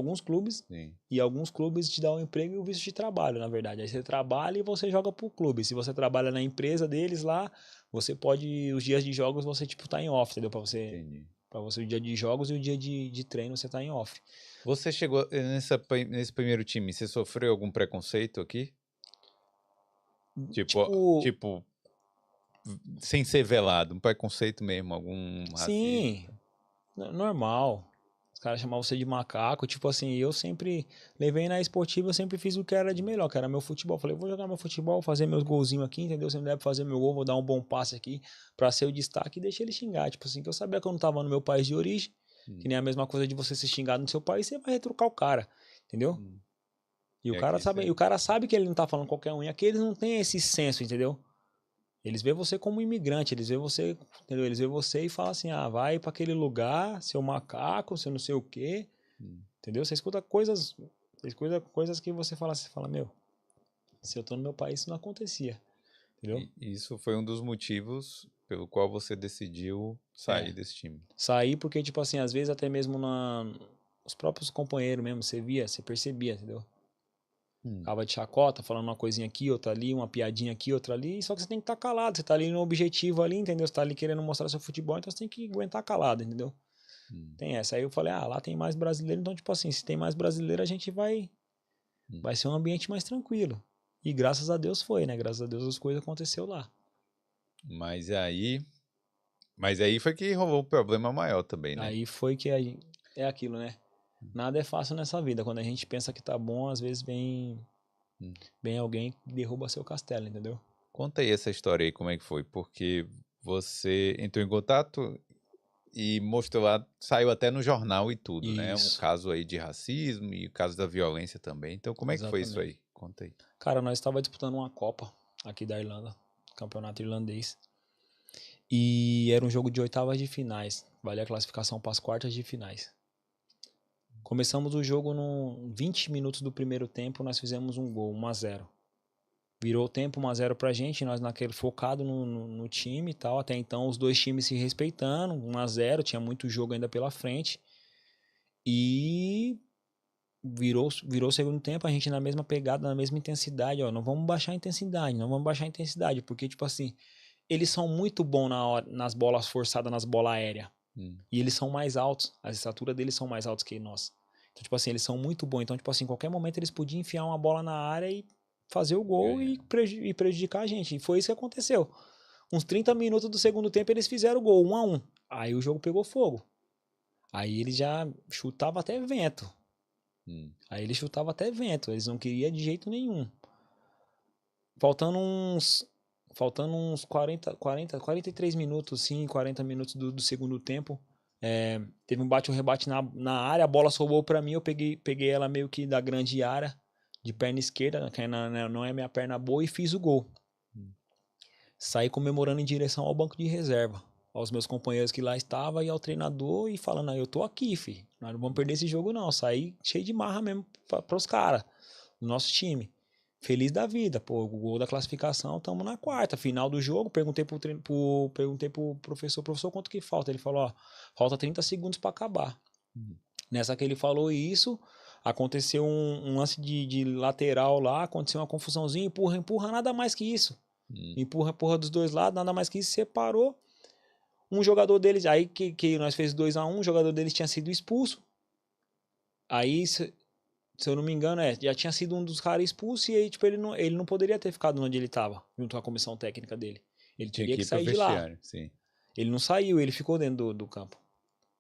Speaker 1: Sim.
Speaker 2: E alguns clubes te dão o emprego e o visto de trabalho, na verdade. Aí você trabalha e você joga pro clube. Se você trabalha na empresa deles lá, você pode, os dias de jogos você, tipo, tá em off, entendeu?
Speaker 1: Entendi.
Speaker 2: Pra você o dia de jogos e o dia de treino você tá em off.
Speaker 1: Você chegou nesse primeiro time, você sofreu algum preconceito aqui?
Speaker 2: Tipo,
Speaker 1: Tipo, sem ser velado, um preconceito mesmo, algum racismo?
Speaker 2: sim, normal. Os caras chamavam você de macaco. Tipo assim, eu sempre levei na esportiva, eu sempre fiz o que era de melhor, que era meu futebol. Falei, vou jogar meu futebol, fazer meus golzinhos aqui, entendeu? Se não der pra fazer meu gol, vou dar um bom passe aqui pra ser o destaque e deixar ele xingar. Tipo assim, que eu sabia que eu não tava no meu país de origem, que nem a mesma coisa de você ser xingado no seu país, você vai retrucar o cara, entendeu?
Speaker 1: Hum.
Speaker 2: E o
Speaker 1: É
Speaker 2: cara
Speaker 1: aqui,
Speaker 2: sabe, e o cara sabe que ele não tá falando qualquer um, e aqui eles não têm esse senso, entendeu? Eles veem você como imigrante, eles veem você, entendeu? Eles veem você e falam assim: "Ah, vai para aquele lugar, seu macaco, seu não sei o quê". Entendeu? Você escuta coisas que você fala, meu, se eu tô no meu país isso não acontecia, entendeu?
Speaker 1: E isso foi um dos motivos pelo qual você decidiu sair
Speaker 2: É.
Speaker 1: desse time.
Speaker 2: Saí porque tipo assim, às vezes até mesmo os próprios companheiros mesmo, você via, você percebia, entendeu? Ficava de chacota, falando uma coisinha aqui, outra ali, uma piadinha aqui, outra ali, só que você tem que estar calado, você tá ali no objetivo ali, entendeu? Você tá ali querendo mostrar seu futebol, então você tem que aguentar calado, entendeu? Tem essa. Aí eu falei, lá tem mais brasileiro, então tipo assim, se tem mais brasileiro, a gente vai ser um ambiente mais tranquilo. E graças a Deus foi, né? Graças a Deus as coisas aconteceu lá.
Speaker 1: Mas aí foi que rolou o problema maior também, né?
Speaker 2: Aí foi que é aquilo, né? Nada é fácil nessa vida. Quando a gente pensa que tá bom, às vezes vem alguém que derruba seu castelo, entendeu?
Speaker 1: Conta aí essa história aí, como é que foi? Porque você entrou em contato e mostrou lá, saiu até no jornal e tudo, né? Um
Speaker 2: Isso,
Speaker 1: caso aí de racismo e o caso da violência também. Então, como é que foi isso
Speaker 2: exatamente.
Speaker 1: aí? Conta aí.
Speaker 2: Cara, nós estava disputando uma Copa aqui da Irlanda, campeonato irlandês. E era um jogo de oitavas de finais. Valia a classificação para as quartas de finais. Começamos o jogo no 20 minutos do primeiro tempo, nós fizemos um gol, 1-0. Virou o tempo 1-0 pra gente, nós naquele focado no time e tal. Até então os dois times se respeitando, 1-0, tinha muito jogo ainda pela frente. E virou o segundo tempo, a gente na mesma pegada, na mesma intensidade, ó, não vamos baixar a intensidade, não vamos baixar a intensidade, porque tipo assim, eles são muito bons nas bolas forçadas, nas bolas aéreas. E eles são mais altos, a estatura deles são mais altos que nós. Então, tipo assim, eles são muito bons. Então, tipo assim, em qualquer momento eles podiam enfiar uma bola na área e fazer o gol
Speaker 1: Ganhar.
Speaker 2: e prejudicar a gente. E foi isso que aconteceu. Uns 30 minutos do segundo tempo eles fizeram o gol, 1-1. Aí o jogo pegou fogo. Aí eles já chutavam até vento. Aí eles chutavam até vento. Eles não queriam de jeito nenhum. Faltando uns 43 minutos, sim, 40 minutos do segundo tempo. Teve um bate e um rebate na área, a bola sobrou pra mim, eu peguei ela meio que da grande área, de perna esquerda, que não é minha perna boa, e fiz o gol. Saí comemorando em direção ao banco de reserva, aos meus companheiros que lá estavam e ao treinador e falando, eu tô aqui, fi, nós não vamos perder esse jogo não. Saí cheio de marra mesmo pros caras, do nosso time. Feliz da vida, pô, o gol da classificação, tamo na quarta, final do jogo, perguntei pro professor, quanto que falta? Ele falou, falta 30 segundos para acabar. Nessa que ele falou isso, aconteceu um lance de lateral lá, aconteceu uma confusãozinha, empurra, nada mais que isso. Empurra dos dois lados, nada mais que isso, separou. Um jogador deles, aí que nós fez 2-1, o jogador deles tinha sido expulso. Aí, se eu não me engano, já tinha sido um dos caras expulso e aí, tipo, ele não poderia ter ficado onde ele tava, junto com a comissão técnica dele. Ele
Speaker 1: Tinha
Speaker 2: teria
Speaker 1: que
Speaker 2: que
Speaker 1: ir pro
Speaker 2: sair de lá.
Speaker 1: vestiário, sim.
Speaker 2: Ele não saiu, ele ficou dentro do campo.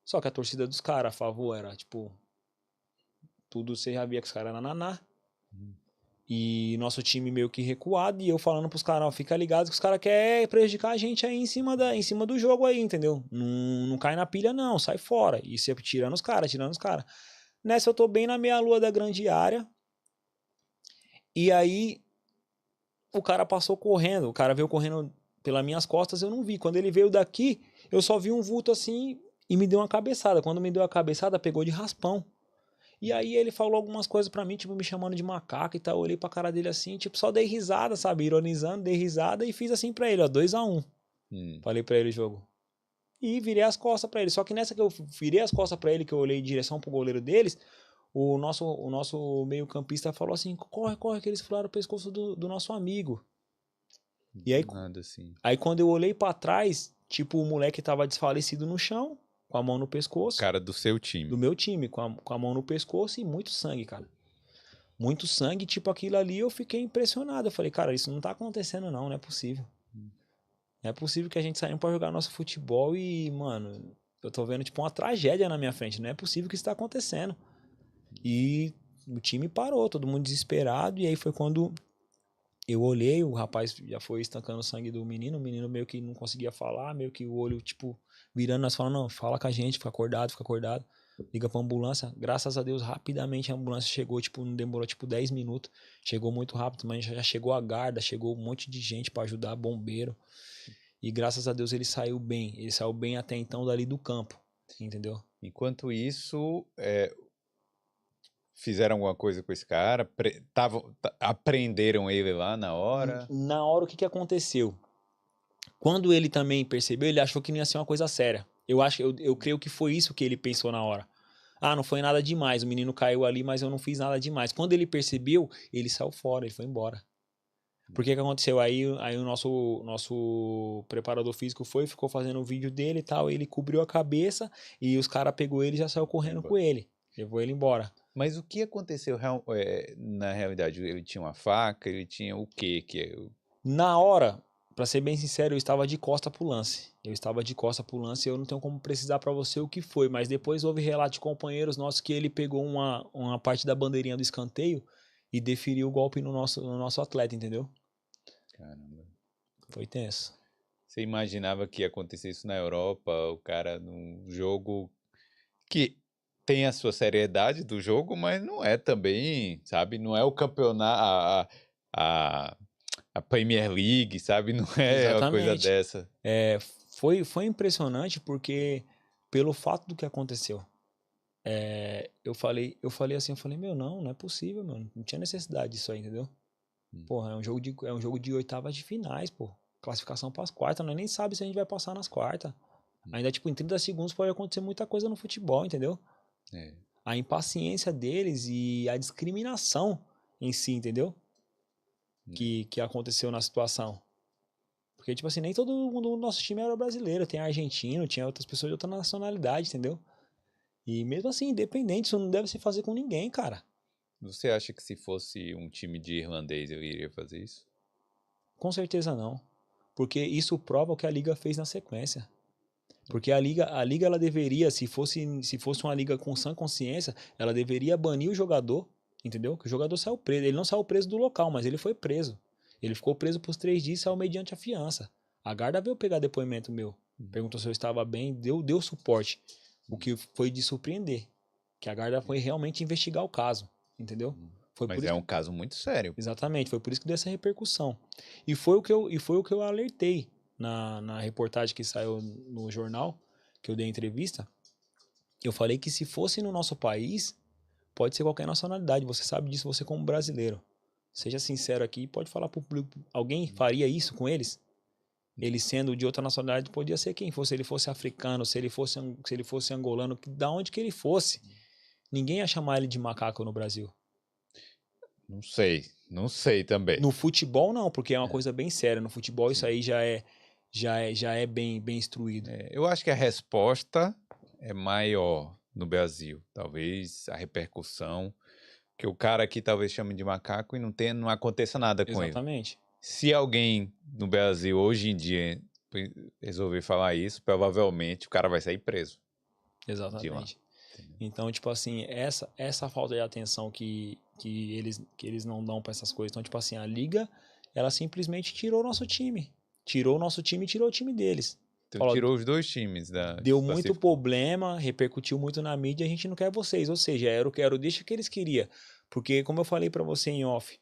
Speaker 2: Só que a torcida dos caras a favor era, tipo, tudo você já via que os caras eram naná. E nosso time meio que recuado, e eu falando pros caras, ó, fica ligado que os caras querem prejudicar a gente aí em cima do jogo aí, entendeu? Não cai na pilha não, sai fora. E você tirando os caras. Nessa eu tô bem na meia-lua da grande área, e aí o cara passou correndo, o cara veio correndo pelas minhas costas, eu não vi. Quando ele veio daqui, eu só vi um vulto assim e me deu uma cabeçada. Quando me deu a cabeçada, pegou de raspão. E aí ele falou algumas coisas pra mim, tipo, me chamando de macaco e tal. Eu olhei pra cara dele assim, tipo, só dei risada, sabe? Ironizando, dei risada e fiz assim pra ele, ó, 2-1. Falei pra ele o jogo. E virei as costas pra ele. Só que nessa que eu virei as costas pra ele, que eu olhei em direção pro goleiro deles, o nosso meio-campista falou assim: corre, corre, que eles furaram o pescoço do nosso amigo. E aí,
Speaker 1: Nada assim.
Speaker 2: aí quando eu olhei pra trás, tipo, o moleque tava desfalecido no chão, com a mão no pescoço.
Speaker 1: Cara do seu time.
Speaker 2: Do meu time, com a mão no pescoço e muito sangue, cara. Muito sangue, tipo aquilo ali, eu fiquei impressionado. Eu falei, cara, isso não tá acontecendo não é possível. Não é possível que a gente saiu pra jogar nosso futebol e, mano, eu tô vendo tipo uma tragédia na minha frente. Não é possível que isso tá acontecendo. E o time parou, todo mundo desesperado. E aí foi quando eu olhei, o rapaz já foi estancando o sangue do menino. O menino meio que não conseguia falar, meio que o olho, tipo, virando. Nós falando, não, fala com a gente, fica acordado, fica acordado. Liga pra ambulância. Graças a Deus, rapidamente a ambulância chegou, tipo, não demorou, tipo, 10 minutos. Chegou muito rápido, mas já chegou a guarda, chegou um monte de gente pra ajudar, bombeiro. E graças a Deus ele saiu bem. Ele saiu bem até então dali do campo, entendeu?
Speaker 1: Enquanto isso, fizeram alguma coisa com esse cara? Aprenderam ele lá na hora?
Speaker 2: Na hora, o que aconteceu? Quando ele também percebeu, ele achou que não ia ser uma coisa séria. Eu creio que foi isso que ele pensou na hora. Ah, não foi nada demais, o menino caiu ali, mas eu não fiz nada demais. Quando ele percebeu, ele saiu fora, ele foi embora. Por que aconteceu? Aí o nosso preparador físico ficou fazendo o vídeo dele e tal, ele cobriu a cabeça e os caras pegou ele e já saiu correndo com ele. Levou ele embora.
Speaker 1: Mas o que aconteceu na realidade? Ele tinha uma faca? Ele tinha o quê?
Speaker 2: Na hora, pra ser bem sincero, eu estava de costa pro lance. E eu não tenho como precisar pra você o que foi, mas depois houve relato de companheiros nossos que ele pegou uma parte da bandeirinha do escanteio e deferiu o golpe no nosso atleta, entendeu?
Speaker 1: Caramba.
Speaker 2: Foi tenso.
Speaker 1: Você imaginava que ia acontecer isso na Europa, o cara num jogo que tem a sua seriedade do jogo, mas não é também, sabe? Não é o campeonato, a Premier League, sabe? Não é uma coisa
Speaker 2: Exatamente.
Speaker 1: dessa.
Speaker 2: Foi impressionante porque, pelo fato do que aconteceu, eu falei assim, meu, não é possível, mano. Não tinha necessidade disso aí, entendeu? Porra, é um jogo de oitavas de finais, pô. Classificação para as quartas, nós nem sabe se a gente vai passar nas quartas. Ainda, tipo, em 30 segundos pode acontecer muita coisa no futebol, entendeu? A impaciência deles e a discriminação em si, entendeu? Que aconteceu na situação. Porque, tipo assim, nem todo mundo do nosso time era brasileiro. Tem argentino, tinha outras pessoas de outra nacionalidade, entendeu? E mesmo assim, independente, isso não deve se fazer com ninguém, cara.
Speaker 1: Você acha que se fosse um time de irlandês eu iria fazer isso?
Speaker 2: Com certeza não. Porque isso prova o que a Liga fez na sequência. Porque a Liga ela deveria, se fosse uma Liga com sã consciência, ela deveria banir o jogador, entendeu? Que o jogador saiu preso. Ele não saiu preso do local, mas ele foi preso. Ele ficou preso por 3 dias e saiu mediante a fiança. A guarda veio pegar depoimento meu. Perguntou se eu estava bem, deu suporte. O que foi de surpreender. Que a guarda foi realmente investigar o caso, entendeu? Foi
Speaker 1: Mas
Speaker 2: por
Speaker 1: é
Speaker 2: isso
Speaker 1: um caso muito sério.
Speaker 2: Exatamente, foi por isso que deu essa repercussão. E foi o que eu alertei na reportagem que saiu no jornal, que eu dei entrevista. Eu falei que se fosse no nosso país, pode ser qualquer nacionalidade, você sabe disso, você como brasileiro. Seja sincero aqui, pode falar pro público, alguém faria isso com eles? Ele sendo de outra nacionalidade, podia ser quem fosse, se ele fosse africano, se ele fosse angolano, da onde que ele fosse. Ninguém ia chamar ele de macaco no Brasil.
Speaker 1: Não sei também.
Speaker 2: No futebol não, porque é uma coisa bem séria. No futebol isso aí já é bem instruído.
Speaker 1: Eu acho que a resposta é maior no Brasil. Talvez a repercussão, que o cara aqui talvez chame de macaco e não aconteça nada com ele.
Speaker 2: Exatamente.
Speaker 1: Se alguém no Brasil hoje em dia resolver falar isso, provavelmente o cara vai sair preso.
Speaker 2: Exatamente. Então, tipo assim, essa falta de atenção que eles não dão pra essas coisas. Então, tipo assim, a liga, ela simplesmente tirou o nosso time. Tirou o nosso time e tirou o time deles.
Speaker 1: Então
Speaker 2: Falou,
Speaker 1: tirou os dois times da
Speaker 2: deu muito
Speaker 1: classificou.
Speaker 2: problema, repercutiu muito na mídia, a gente não quer vocês. Ou seja, era o deixa que eles queriam. Porque, como eu falei pra você em off,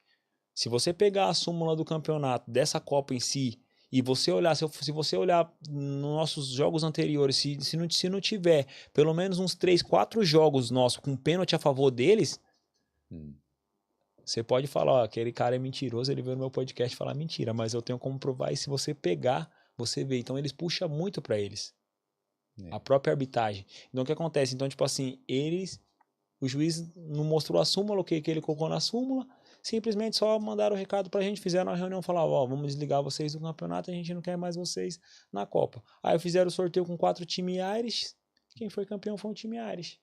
Speaker 2: se você pegar a súmula do campeonato, dessa Copa em si, e você olhar, se você olhar nos nossos jogos anteriores, se não tiver pelo menos uns 3, 4 jogos nossos com pênalti a favor deles, você pode falar, ó, aquele cara é mentiroso, ele veio no meu podcast falar mentira, mas eu tenho como provar, e se você pegar, você vê. Então eles puxam muito pra eles. A própria arbitragem. Então o que acontece? Então, tipo assim, o juiz não mostrou a súmula, o que ele colocou na súmula, simplesmente só mandaram o recado pra gente, fizeram a reunião, falaram, ó, vamos desligar vocês do campeonato, a gente não quer mais vocês na Copa. Aí fizeram o sorteio com 4 times Irish, quem foi campeão foi um time Irish.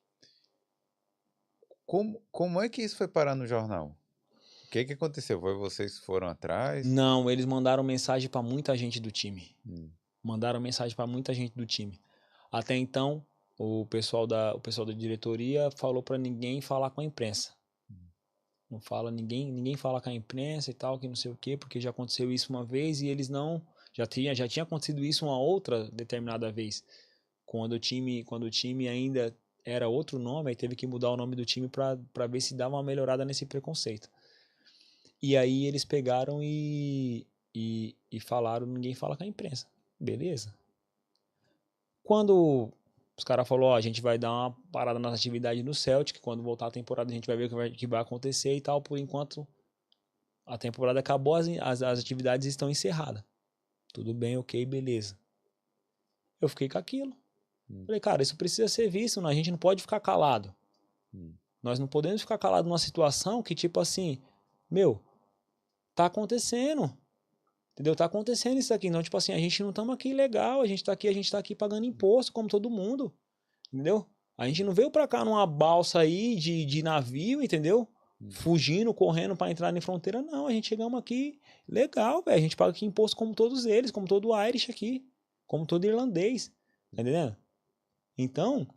Speaker 1: Como é que isso foi parar no jornal? O que aconteceu? Foi vocês que foram atrás?
Speaker 2: Não, eles mandaram mensagem pra muita gente do time.
Speaker 1: Hum.
Speaker 2: Mandaram mensagem pra muita gente do time. Até então, o pessoal da diretoria falou pra ninguém falar com a imprensa. Não fala ninguém fala com a imprensa e tal, que não sei o quê, porque já aconteceu isso uma vez e eles não já tinha acontecido isso uma outra determinada vez, quando o time ainda era outro nome, aí teve que mudar o nome do time para ver se dava uma melhorada nesse preconceito. E aí eles pegaram e falaram, ninguém fala com a imprensa. Beleza? Quando os caras falaram, ó, a gente vai dar uma parada nas atividades no Celtic, quando voltar a temporada a gente vai ver o que vai acontecer e tal, por enquanto a temporada acabou, as atividades estão encerradas. Tudo bem, ok, beleza. Eu fiquei com aquilo. Falei, cara, isso precisa ser visto, a gente não pode ficar calado. Nós não podemos ficar calado numa situação que, tipo assim, meu, tá acontecendo. Entendeu? Tá acontecendo isso aqui. Então, tipo assim, a gente não estamos aqui legal, a gente tá aqui pagando imposto, como todo mundo. Entendeu? A gente não veio pra cá numa balsa aí de navio, entendeu? Fugindo, correndo pra entrar na fronteira, não. A gente chegamos aqui legal, velho. A gente paga aqui imposto como todos eles, como todo Irish aqui, como todo irlandês. Tá entendendo? Então,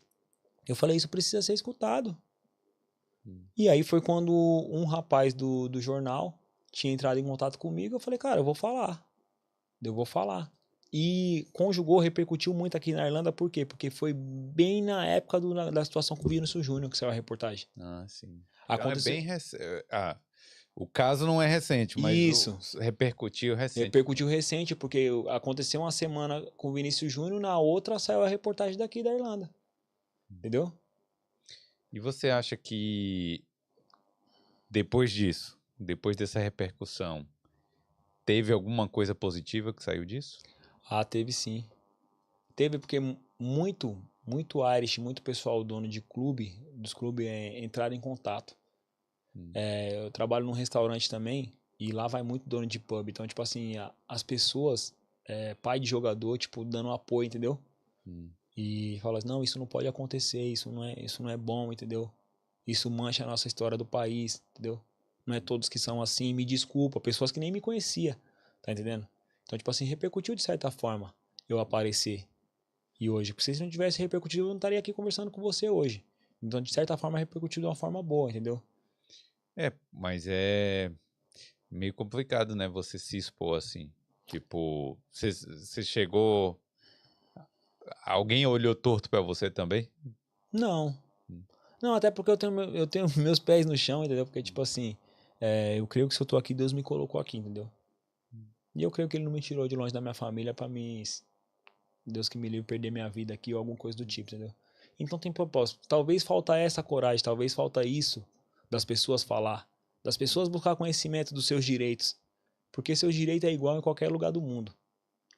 Speaker 2: eu falei, isso precisa ser escutado. E aí foi quando um rapaz do jornal tinha entrado em contato comigo, eu falei, cara, eu vou falar. E conjugou, repercutiu muito aqui na Irlanda, por quê? Porque foi bem na época da situação com o Vinícius Júnior que saiu a reportagem.
Speaker 1: Ah, sim. Então é
Speaker 2: Aconteceu.
Speaker 1: bem recente. O caso não é recente, mas
Speaker 2: Isso.
Speaker 1: repercutiu recente.
Speaker 2: Repercutiu recente, porque aconteceu uma semana com o Vinícius Júnior, na outra saiu a reportagem daqui da Irlanda. Entendeu?
Speaker 1: E você acha que depois disso, depois dessa repercussão, teve alguma coisa positiva que saiu disso?
Speaker 2: Ah, teve sim. Teve porque muito Irish, muito pessoal dono de dos clubes entraram em contato. Eu trabalho num restaurante também e lá vai muito dono de pub. Então, tipo assim, as pessoas, pai de jogador, tipo, dando apoio, entendeu? E fala assim, não, isso não pode acontecer, isso não é bom, entendeu? Isso mancha a nossa história do país, entendeu? Não é todos que são assim, me desculpa, pessoas que nem me conhecia, tá entendendo? Então, tipo assim, repercutiu de certa forma eu aparecer. E hoje, porque se não tivesse repercutido, eu não estaria aqui conversando com você hoje. Então, de certa forma, repercutiu de uma forma boa, entendeu?
Speaker 1: Mas é meio complicado, né? Você se expor assim. Tipo, você chegou. Alguém olhou torto pra você também?
Speaker 2: Não. Não, até porque eu tenho meus pés no chão, entendeu? Porque, tipo assim, eu creio que se eu tô aqui, Deus me colocou aqui, entendeu? E eu creio que Ele não me tirou de longe da minha família pra mim, Deus que me livre, perder minha vida aqui ou alguma coisa do tipo, entendeu? Então tem propósito. Talvez falta essa coragem, talvez falta isso das pessoas falar, das pessoas buscar conhecimento dos seus direitos. Porque seus direitos é igual em qualquer lugar do mundo,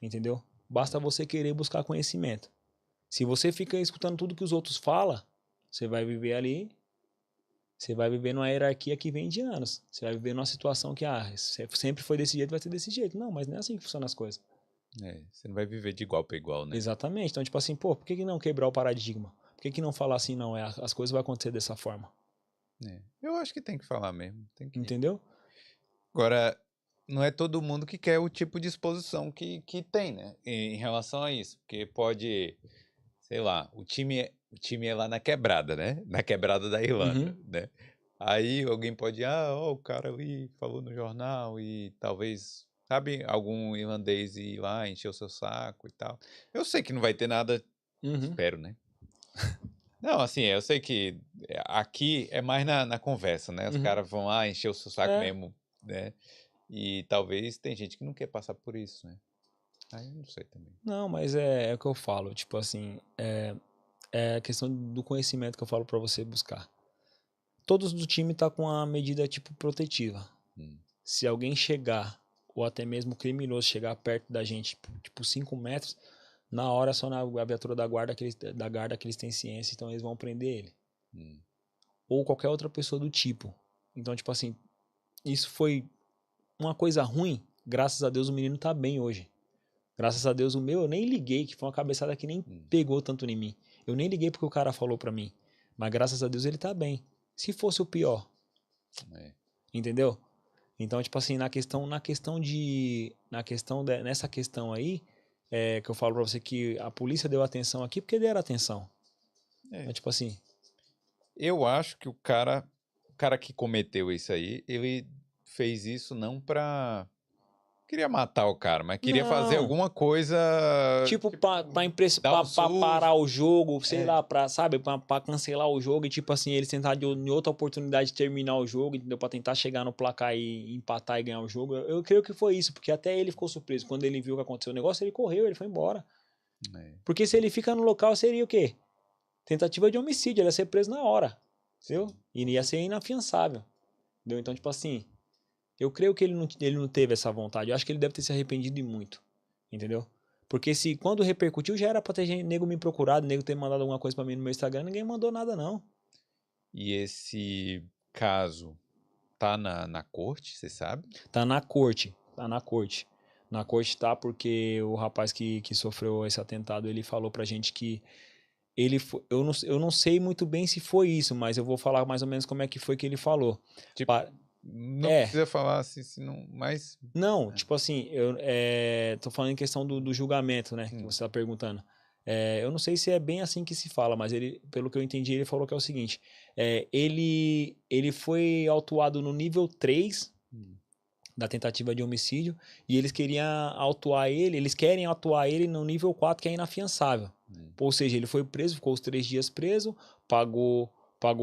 Speaker 2: entendeu? Basta você querer buscar conhecimento. Se você fica escutando tudo que os outros falam, você vai viver ali, você vai viver numa hierarquia que vem de anos. Você vai viver numa situação que, sempre foi desse jeito, vai ser desse jeito. Não, mas não é assim que funcionam as coisas.
Speaker 1: Você não vai viver de igual para igual, né?
Speaker 2: Exatamente. Então, tipo assim, pô, por que não quebrar o paradigma? Por que não falar assim, não, as coisas vão acontecer dessa forma?
Speaker 1: Eu acho que tem que falar mesmo.
Speaker 2: Entendeu?
Speaker 1: Agora, não é todo mundo que quer o tipo de exposição que tem, né? Em relação a isso. Porque pode, sei lá, o time é lá na quebrada, né? Na quebrada da Irlanda,
Speaker 2: Uhum.
Speaker 1: né? Aí alguém pode, ó, o cara ali falou no jornal e talvez, sabe, algum irlandês ir lá encher o seu saco e tal. Eu sei que não vai ter nada,
Speaker 2: Uhum.
Speaker 1: espero, né? Não, assim, eu sei que aqui é mais na conversa, né? Os
Speaker 2: Uhum.
Speaker 1: caras vão lá encher o seu saco
Speaker 2: É.
Speaker 1: mesmo, né? E talvez tem gente que não quer passar por isso, né? Aí eu não sei também.
Speaker 2: Não, mas é o que eu falo. Tipo assim, é a questão do conhecimento que eu falo pra você buscar. Todos do time tá com a medida, tipo, protetiva.
Speaker 1: Hum,
Speaker 2: Se alguém chegar, ou até mesmo criminoso chegar perto da gente, tipo 5 metros, na hora só na viatura da guarda que eles têm ciência, então eles vão prender ele.
Speaker 1: hum,
Speaker 2: Ou qualquer outra pessoa do tipo. Então, tipo assim, isso foi uma coisa ruim. Graças a Deus o menino tá bem hoje. Graças a Deus o meu eu nem liguei, que foi uma cabeçada que nem
Speaker 1: hum,
Speaker 2: pegou tanto em mim. Eu nem liguei porque o cara falou pra mim. Mas graças a Deus ele tá bem. Se fosse o pior,
Speaker 1: é.
Speaker 2: entendeu? Então, tipo assim, nessa questão aí, que eu falo pra você que a polícia deu atenção aqui porque deram atenção.
Speaker 1: É.
Speaker 2: Mas, tipo assim,
Speaker 1: Eu acho que o cara que cometeu isso aí, ele fez isso não pra. Queria matar o cara, mas queria fazer
Speaker 2: não,
Speaker 1: alguma coisa,
Speaker 2: tipo,
Speaker 1: tipo, dar um
Speaker 2: pra parar
Speaker 1: susto.
Speaker 2: o jogo, sei
Speaker 1: É,
Speaker 2: lá, sabe, pra cancelar o jogo e, tipo assim, eles tentar em outra oportunidade de terminar o jogo, entendeu? Pra tentar chegar no placar e empatar e ganhar o jogo. Eu creio que foi isso, porque até ele ficou surpreso. Quando ele viu o que aconteceu o negócio, ele correu, ele foi embora.
Speaker 1: é,
Speaker 2: Porque se ele fica no local, seria o quê? Tentativa de homicídio, ele ia ser preso na hora, entendeu?
Speaker 1: sim,
Speaker 2: E
Speaker 1: com
Speaker 2: ia ser
Speaker 1: certeza.
Speaker 2: inafiançável, entendeu? Então, tipo assim, eu creio que ele não teve essa vontade. Eu acho que ele deve ter se arrependido de muito, entendeu? Porque se quando repercutiu, já era pra ter nego me procurado, nego ter mandado alguma coisa pra mim no meu Instagram, ninguém mandou nada, não.
Speaker 1: E esse caso tá na corte, você sabe?
Speaker 2: Tá na corte, tá na corte. Na corte tá porque o rapaz que sofreu esse atentado, ele falou pra gente que eu não sei muito bem se foi isso, mas eu vou falar mais ou menos como é que foi que ele falou.
Speaker 1: Tipo,
Speaker 2: Pa-
Speaker 1: não
Speaker 2: É,
Speaker 1: precisa falar assim, se não, mas.
Speaker 2: não, tipo assim, eu tô falando em questão do julgamento, né, que
Speaker 1: Hum,
Speaker 2: você tá perguntando. Eu não sei se é bem assim que se fala, mas ele, pelo que eu entendi, ele falou que é o seguinte: ele foi autuado no nível 3
Speaker 1: hum,
Speaker 2: da tentativa de homicídio e eles querem autuar ele no nível 4 que é inafiançável.
Speaker 1: hum.
Speaker 2: Ou seja, ele foi preso, ficou os 3 dias preso, pagou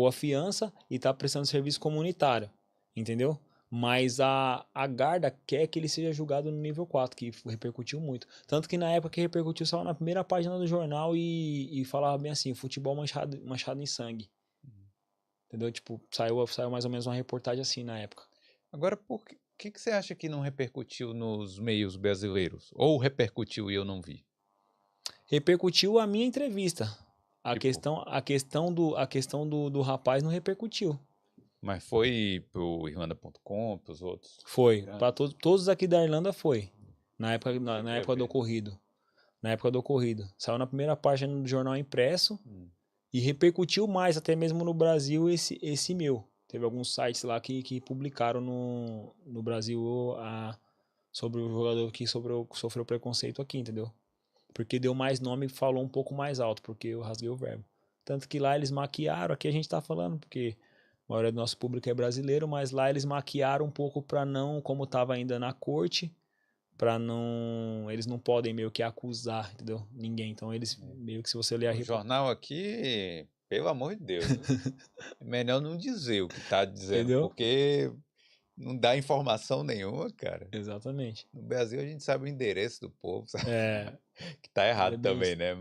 Speaker 2: a fiança e está prestando serviço comunitário, entendeu? Mas a Garda quer que ele seja julgado no nível 4, que repercutiu muito. Tanto que na época que repercutiu, só na primeira página do jornal e falava bem assim, futebol manchado em sangue. Entendeu? Tipo, saiu mais ou menos uma reportagem assim na época.
Speaker 1: Agora, por que você acha que não repercutiu nos meios brasileiros? Ou repercutiu e eu não vi?
Speaker 2: Repercutiu a minha entrevista. A
Speaker 1: Tipo,
Speaker 2: questão, a questão do, a questão do rapaz não repercutiu.
Speaker 1: mas foi pro Irlanda.com, pros outros
Speaker 2: Foi. Para
Speaker 1: grandes?
Speaker 2: todos aqui da Irlanda foi. Na época, na, na
Speaker 1: Cheguei a
Speaker 2: época do
Speaker 1: ver.
Speaker 2: ocorrido. Na época do ocorrido. Saiu na primeira página do jornal impresso
Speaker 1: Hum,
Speaker 2: e repercutiu mais, até mesmo no Brasil, esse meu. Teve alguns sites lá que publicaram no Brasil sobre o jogador que sofreu preconceito aqui, entendeu? Porque deu mais nome e falou um pouco mais alto, porque eu rasguei o verbo. Tanto que lá eles maquiaram, aqui a gente tá falando, porque a maioria do nosso público é brasileiro, mas lá eles maquiaram um pouco pra não, como tava ainda na corte, pra não, eles não podem meio que acusar, entendeu? Ninguém. Então eles
Speaker 1: é.
Speaker 2: meio que se você ler a
Speaker 1: O jornal aqui, pelo amor de Deus, viu? É melhor não dizer o que tá dizendo,
Speaker 2: entendeu?
Speaker 1: porque não dá informação nenhuma, cara.
Speaker 2: Exatamente.
Speaker 1: No Brasil a gente sabe o endereço do povo, sabe?
Speaker 2: É,
Speaker 1: Que tá
Speaker 2: mas é
Speaker 1: errado
Speaker 2: bem
Speaker 1: também,
Speaker 2: isso.
Speaker 1: né?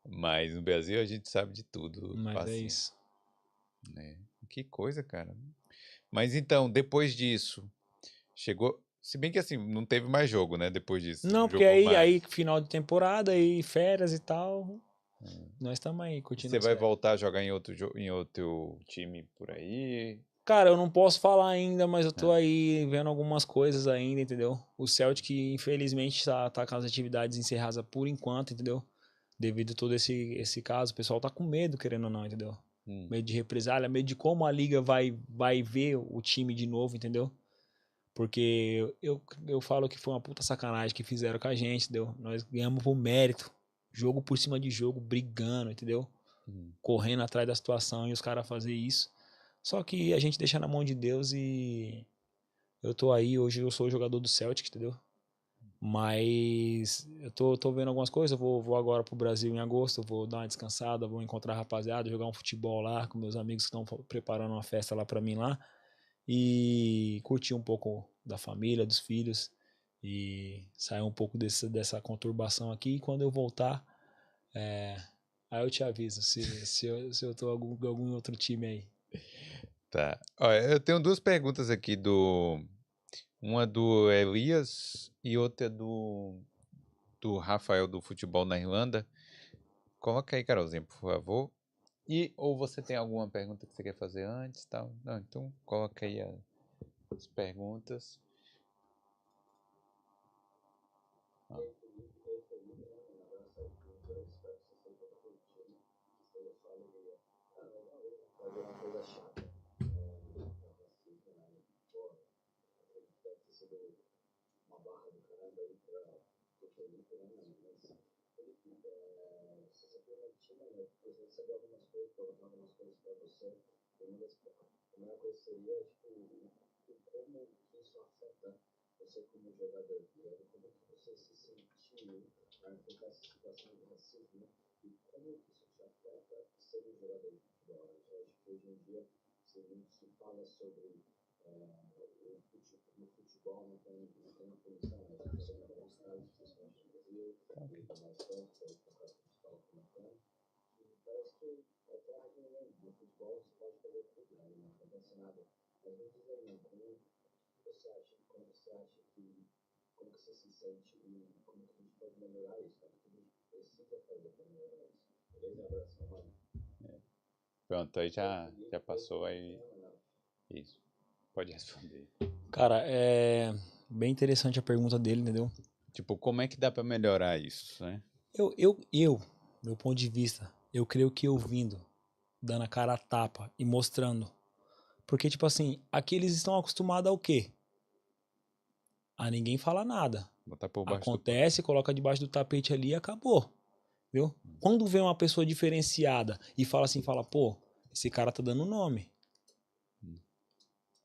Speaker 1: Mas no Brasil a gente sabe de tudo,
Speaker 2: Mas é
Speaker 1: facinho,
Speaker 2: isso.
Speaker 1: né? Que coisa, cara. Mas então, depois disso, chegou. Se bem que assim, não teve mais jogo, né? Depois disso,
Speaker 2: Não,
Speaker 1: não
Speaker 2: porque
Speaker 1: jogou
Speaker 2: aí
Speaker 1: mais.
Speaker 2: final de temporada e férias e tal, nós estamos aí
Speaker 1: E
Speaker 2: curtindo
Speaker 1: você
Speaker 2: as
Speaker 1: vai
Speaker 2: férias.
Speaker 1: voltar a jogar em outro time por aí?
Speaker 2: Cara, eu não posso falar ainda, mas eu tô
Speaker 1: Ah,
Speaker 2: aí vendo algumas coisas ainda, entendeu? O Celtic, infelizmente, tá com as atividades encerradas por enquanto, entendeu? Devido a todo esse caso, o pessoal tá com medo, querendo ou não, entendeu?
Speaker 1: hum,
Speaker 2: Medo de represália, medo de como a liga vai ver o time de novo, entendeu? Porque eu falo que foi uma puta sacanagem que fizeram com a gente, entendeu? Nós ganhamos por mérito, jogo por cima de jogo, brigando, entendeu? correndo atrás da situação e os caras fazer isso. Só que a gente deixa na mão de Deus e eu tô aí, hoje eu sou jogador do Celtic, entendeu? Mas eu tô vendo algumas coisas, eu vou agora pro Brasil em agosto, vou dar uma descansada, vou encontrar a rapaziada, jogar um futebol lá com meus amigos que estão preparando uma festa lá pra mim lá e curtir um pouco da família, dos filhos e sair um pouco dessa conturbação aqui. E quando eu voltar, aí eu te aviso se eu tô algum outro time aí.
Speaker 1: Tá. Olha, eu tenho duas perguntas aqui uma do Elias e outra do Rafael do Futebol na Irlanda. Coloca aí, Carolzinha, por favor. Ou você tem alguma pergunta que você quer fazer antes, tal? Não, então coloca aí as perguntas. Pronto, aí já passou aí. Isso. Pode responder.
Speaker 2: Cara, é bem interessante a pergunta dele, entendeu?
Speaker 1: Tipo, como é que dá pra melhorar isso, né?
Speaker 2: Meu ponto de vista, eu creio que eu vindo, dando a cara a tapa e mostrando. Porque, tipo assim, aqui eles estão acostumados ao quê? A ninguém falar nada.
Speaker 1: Botar por baixo do
Speaker 2: Acontece, coloca debaixo do tapete ali e acabou. Viu? Quando vem uma pessoa diferenciada e fala assim, fala, pô, esse cara tá dando nome.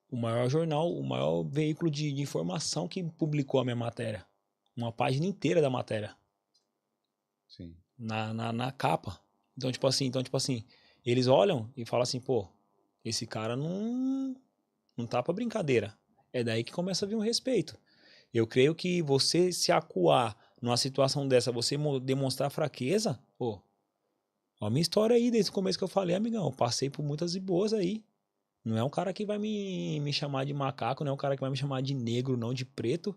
Speaker 2: O maior jornal, o maior veículo de informação que publicou a minha matéria. Uma página inteira da matéria.
Speaker 1: Sim.
Speaker 2: Na capa. Então, tipo assim, eles olham e falam assim, pô, esse cara não tá pra brincadeira. É daí que começa a vir um respeito. Eu creio que você se acuar numa situação dessa, você demonstrar fraqueza, pô, ó a minha história aí, desde o começo que eu falei, amigão, eu passei por muitas e boas aí. Não é um cara que vai me chamar de macaco, não é um cara que vai me chamar de negro, não de preto,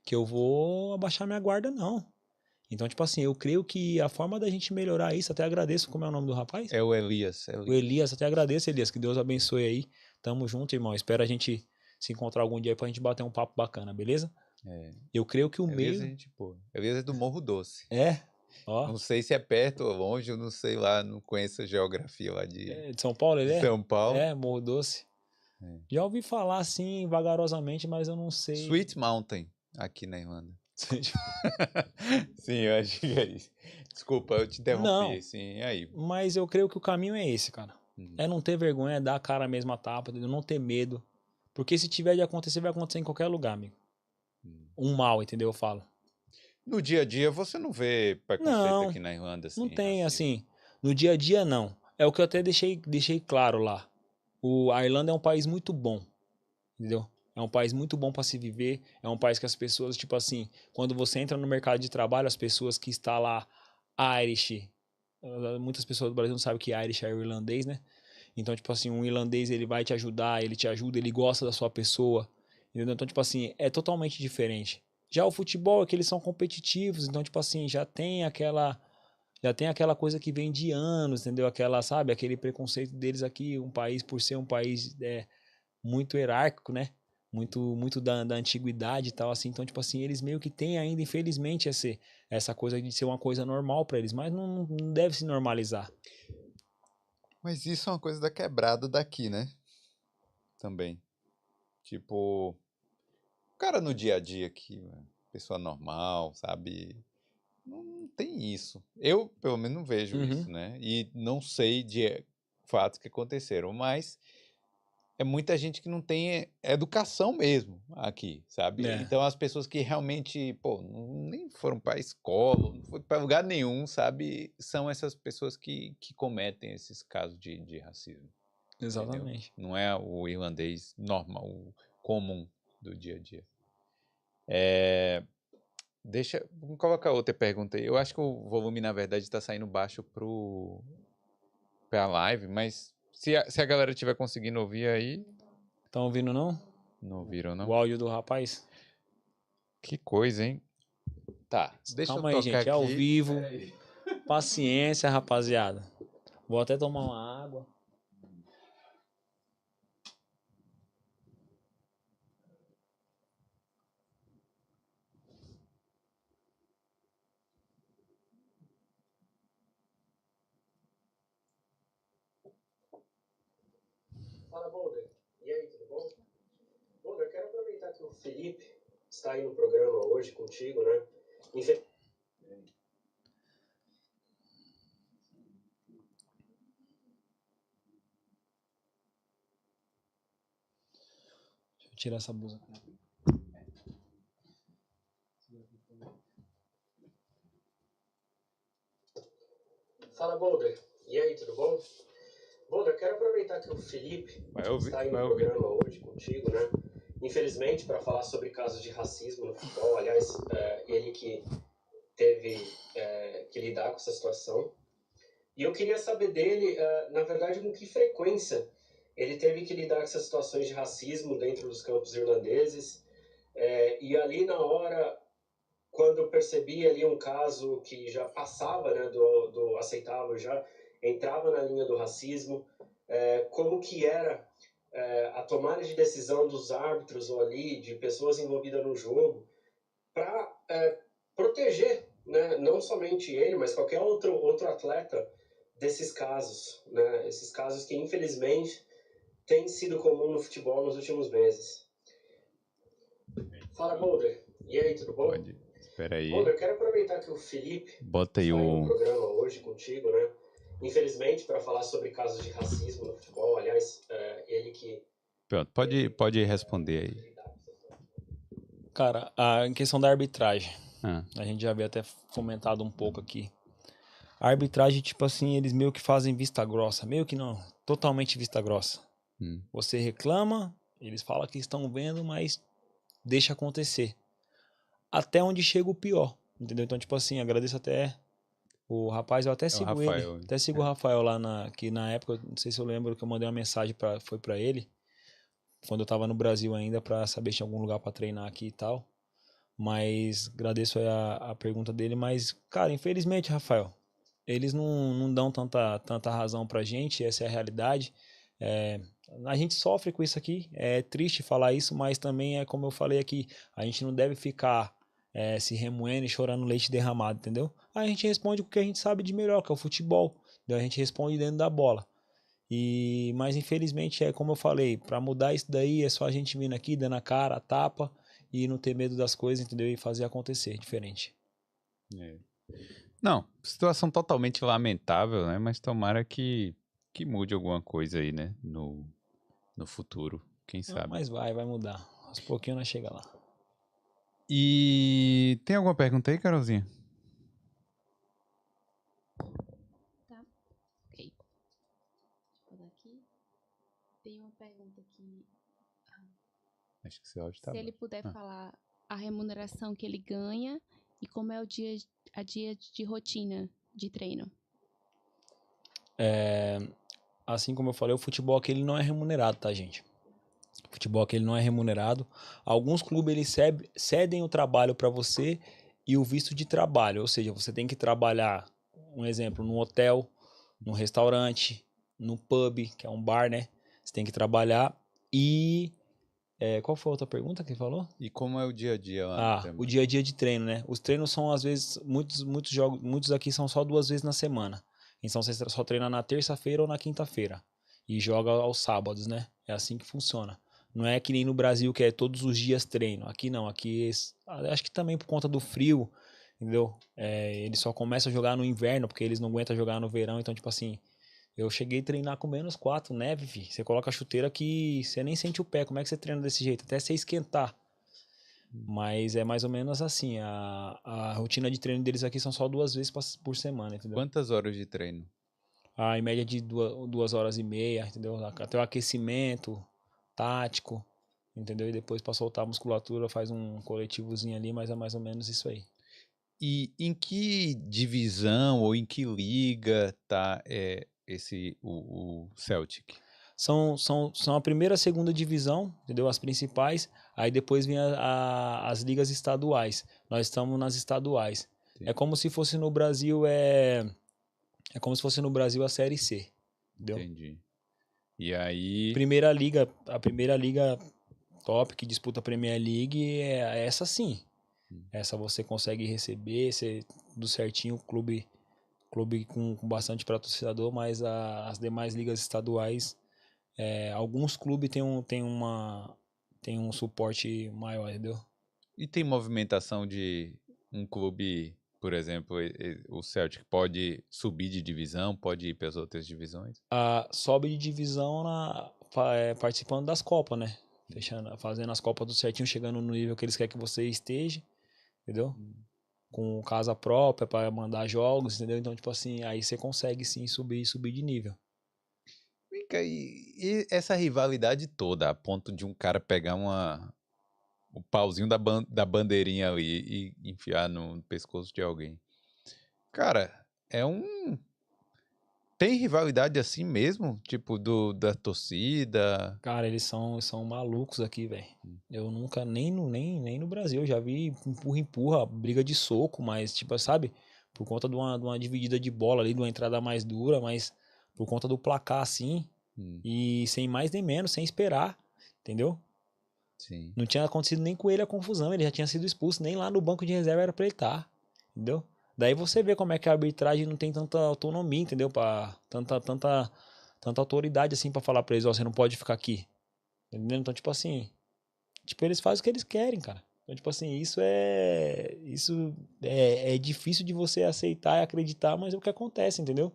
Speaker 2: que eu vou abaixar minha guarda, não. Então, tipo assim, eu creio que a forma da gente melhorar isso, até agradeço, como é o nome do rapaz?
Speaker 1: É o Elias.
Speaker 2: O Elias, até agradeço, Elias, que Deus abençoe aí. Tamo junto, irmão. Espero a gente se encontrar algum dia pra gente bater um papo bacana, beleza?
Speaker 1: É.
Speaker 2: Eu creio que o
Speaker 1: Elias
Speaker 2: meio...
Speaker 1: é gente boa. Elias é do Morro Doce.
Speaker 2: É, ó.
Speaker 1: Não sei se é perto ou longe, eu não sei lá, não conheço a geografia lá
Speaker 2: É de São Paulo, ele
Speaker 1: de
Speaker 2: é?
Speaker 1: São Paulo.
Speaker 2: É, Morro Doce. Já ouvi falar assim, vagarosamente, mas eu não sei.
Speaker 1: Sweet Mountain, aqui na Irlanda. Sim, eu acho que é isso. Desculpa, eu te interrompi.
Speaker 2: Não,
Speaker 1: Sim, e aí?
Speaker 2: mas eu creio que o caminho é esse, cara. É não ter vergonha, é dar a cara mesmo a tapa, entendeu? Não ter medo. Porque se tiver de acontecer, vai acontecer em qualquer lugar, amigo. Um mal, entendeu? Eu falo.
Speaker 1: No dia a dia você não vê preconceito
Speaker 2: Não,
Speaker 1: aqui na Irlanda, assim,
Speaker 2: não tem,
Speaker 1: racismo.
Speaker 2: assim. No dia a dia, não. É o que eu até deixei claro lá. A Irlanda é um país muito bom, entendeu? É um país muito bom para se viver. É um país que as pessoas, tipo assim, quando você entra no mercado de trabalho, as pessoas que estão lá, Irish, muitas pessoas do Brasil não sabem que Irish é o irlandês, né? Então, tipo assim, um irlandês ele vai te ajudar, ele te ajuda, ele gosta da sua pessoa, entendeu? Então, tipo assim, é totalmente diferente. Já o futebol é que eles são competitivos, então, tipo assim, já tem aquela coisa que vem de anos, entendeu? Aquela, sabe, aquele preconceito deles aqui, um país por ser um país muito hierárquico, né? Muito da antiguidade e tal, assim. Então, tipo assim, eles meio que têm ainda, infelizmente, essa coisa de ser uma coisa normal para eles, mas não deve se normalizar.
Speaker 1: Mas isso é uma coisa da quebrada daqui, né? Também. Tipo, o cara no dia a dia aqui, mano, pessoa normal, sabe? não tem isso. Eu, pelo menos, não vejo isso, né? E não sei de fatos que aconteceram, mas é muita gente que não tem educação mesmo aqui, sabe?
Speaker 2: É,
Speaker 1: Então as pessoas que realmente, pô, nem foram para escola, não foram para lugar nenhum, sabe? São essas pessoas que cometem esses casos de racismo, entendeu?
Speaker 2: exatamente.
Speaker 1: Não é o irlandês normal, o comum do dia a dia. É, vamos colocar outra pergunta aí. Eu acho que o volume, na verdade, está saindo baixo pra live, mas se a galera tiver conseguindo ouvir aí,
Speaker 2: Estão ouvindo, não?
Speaker 1: não ouviram,
Speaker 2: O
Speaker 1: não?
Speaker 2: áudio do rapaz?
Speaker 1: Que coisa, hein? Tá, deixa eu
Speaker 2: Calma aí,
Speaker 1: tocar
Speaker 2: gente. É ao
Speaker 1: aqui.
Speaker 2: vivo. Paciência, rapaziada. Vou até tomar uma água.
Speaker 3: Fala, Boulder. E aí, tudo bom? Boulder, eu quero aproveitar que o Felipe está aí no programa hoje contigo, né? Infe-
Speaker 2: Deixa eu tirar essa blusa.
Speaker 3: Fala, Boulder. E aí, tudo bom? Boulder, eu quero aproveitar que o Felipe
Speaker 1: Vai ouvir,
Speaker 3: está aí no
Speaker 1: vai ouvir.
Speaker 3: programa hoje contigo, né? Infelizmente, para falar sobre casos de racismo no futebol. Aliás, ele que teve que lidar com essa situação. E eu queria saber dele, na verdade, com que frequência ele teve que lidar com essas situações de racismo dentro dos campos irlandeses. E ali na hora, quando eu percebi ali um caso que já passava, né, do aceitável, já entrava na linha do racismo, como que era a tomada de decisão dos árbitros ou ali, de pessoas envolvidas no jogo, para proteger, né, não somente ele, mas qualquer outro atleta desses casos, né, esses casos que infelizmente têm sido comum no futebol nos últimos meses. Fala, Boulder. E aí, tudo bom?
Speaker 1: Pode. Espera aí.
Speaker 3: Boulder, eu quero aproveitar que o Felipe
Speaker 1: Bota aí
Speaker 3: está aí no
Speaker 1: o.
Speaker 3: programa hoje contigo, né? Infelizmente, para falar sobre casos de racismo no futebol, aliás, ele que
Speaker 1: Pronto, pode responder aí.
Speaker 2: Cara, em questão da arbitragem,
Speaker 1: Ah,
Speaker 2: a gente já havia até comentado um pouco aqui. A arbitragem, tipo assim, eles meio que fazem vista grossa. Meio que não, totalmente vista grossa. Você reclama, eles falam que estão vendo, mas deixa acontecer. Até onde chega o pior, entendeu? Então, tipo assim, agradeço até o rapaz, eu até
Speaker 1: é o
Speaker 2: sigo ele.
Speaker 1: Rafael.
Speaker 2: Até sigo o Rafael lá que na época, não sei se eu lembro que eu mandei uma mensagem foi pra ele, quando eu tava no Brasil ainda, pra saber se tinha algum lugar pra treinar aqui e tal. Mas agradeço aí a pergunta dele, mas, cara, infelizmente, Rafael, eles não dão tanta razão pra gente, essa é a realidade. É, a gente sofre com isso aqui, é triste falar isso, mas também é como eu falei aqui, a gente não deve ficar se remoendo e chorando leite derramado, entendeu? A gente responde com o que a gente sabe de melhor, que é o futebol. Então a gente responde dentro da bola. Mas infelizmente é como eu falei, para mudar isso daí é só a gente vindo aqui, dando a cara, a tapa e não ter medo das coisas, entendeu? E fazer acontecer diferente.
Speaker 1: É. Não, situação totalmente lamentável, né? Mas tomara que mude alguma coisa aí, né? No futuro, quem
Speaker 2: Não,
Speaker 1: sabe.
Speaker 2: mas vai mudar. Aos pouquinhos nós chega lá.
Speaker 1: E tem alguma pergunta aí, Carolzinha?
Speaker 4: Tá, ok. Deixa eu botar aqui. Tem uma pergunta aqui.
Speaker 1: Acho que esse áudio tá
Speaker 4: Se ele
Speaker 1: baixo.
Speaker 4: puder falar a remuneração que ele ganha e como é a dia de rotina de treino.
Speaker 2: Assim como eu falei, o futebol aqui ele não é remunerado, tá, gente? O futebol aqui ele não é remunerado. Alguns clubes eles cedem o trabalho para você e o visto de trabalho, ou seja, você tem que trabalhar, um exemplo, no hotel, no restaurante, no pub, que é um bar, né? Você tem que trabalhar e qual foi a outra pergunta que ele falou?
Speaker 1: E como é o dia a dia lá
Speaker 2: Ah,
Speaker 1: também?
Speaker 2: o dia a dia de treino, né? Os treinos são às vezes muitos jogos, muitos aqui são só 2 vezes na semana. Então você só treina na terça-feira ou na quinta-feira e joga aos sábados, né? É assim que funciona. Não é que nem no Brasil que é todos os dias treino. Aqui não, aqui acho que também por conta do frio, entendeu? Eles só começam a jogar no inverno, porque eles não aguentam jogar no verão. Então, tipo assim, eu cheguei a treinar com -4, neve, fi. Você coloca a chuteira que você nem sente o pé. Como é que você treina desse jeito? Até você esquentar. Mas é mais ou menos assim. A rotina de treino deles aqui são só 2 vezes por semana, entendeu?
Speaker 1: Quantas horas de treino?
Speaker 2: Em média de 2 horas e meia, entendeu? Até o aquecimento tático, entendeu? E depois para soltar a musculatura faz um coletivozinho ali, mas é mais ou menos isso aí.
Speaker 1: E em que divisão ou em que liga tá o Celtic?
Speaker 2: São a primeira e a segunda divisão, entendeu? As principais. Aí depois vem as ligas estaduais. Nós estamos nas estaduais.
Speaker 1: Sim.
Speaker 2: É como se fosse no Brasil, é como se fosse no Brasil a Série C, entendeu?
Speaker 1: Entendi. E aí,
Speaker 2: A primeira liga top que disputa a Premier League é essa sim. Essa você consegue receber, do certinho, clube com bastante patrocinador, mas as demais ligas estaduais, alguns clubes têm um suporte maior, entendeu?
Speaker 1: e tem movimentação de um clube, por exemplo, o Celtic pode subir de divisão, pode ir para as outras divisões?
Speaker 2: Sobe de divisão participando das Copas, né? Fazendo as Copas do certinho, chegando no nível que eles querem que você esteja, entendeu? Com casa própria para mandar jogos, entendeu? Então, tipo assim, aí você consegue sim subir de nível.
Speaker 1: Vem cá, e essa rivalidade toda, a ponto de um cara pegar o pauzinho da bandeirinha ali e enfiar no pescoço de alguém. Cara, tem rivalidade assim mesmo? Tipo, da torcida?
Speaker 2: Cara, eles são malucos aqui, velho. Eu nunca, nem no Brasil, eu já vi empurra, briga de soco, mas, tipo, sabe? Por conta de uma dividida de bola ali, de uma entrada mais dura, mas por conta do placar assim, e sem mais nem menos, sem esperar, entendeu?
Speaker 1: Sim.
Speaker 2: Não tinha acontecido nem com ele a confusão, ele já tinha sido expulso, nem lá no banco de reserva era pra ele estar, entendeu? Daí você vê como é que a arbitragem não tem tanta autonomia, entendeu? Tanta autoridade assim pra falar pra eles, ó, você não pode ficar aqui. Entendeu? Então, tipo assim, eles fazem o que eles querem, cara. Então, tipo assim, isso é difícil de você aceitar e acreditar, mas é o que acontece, entendeu?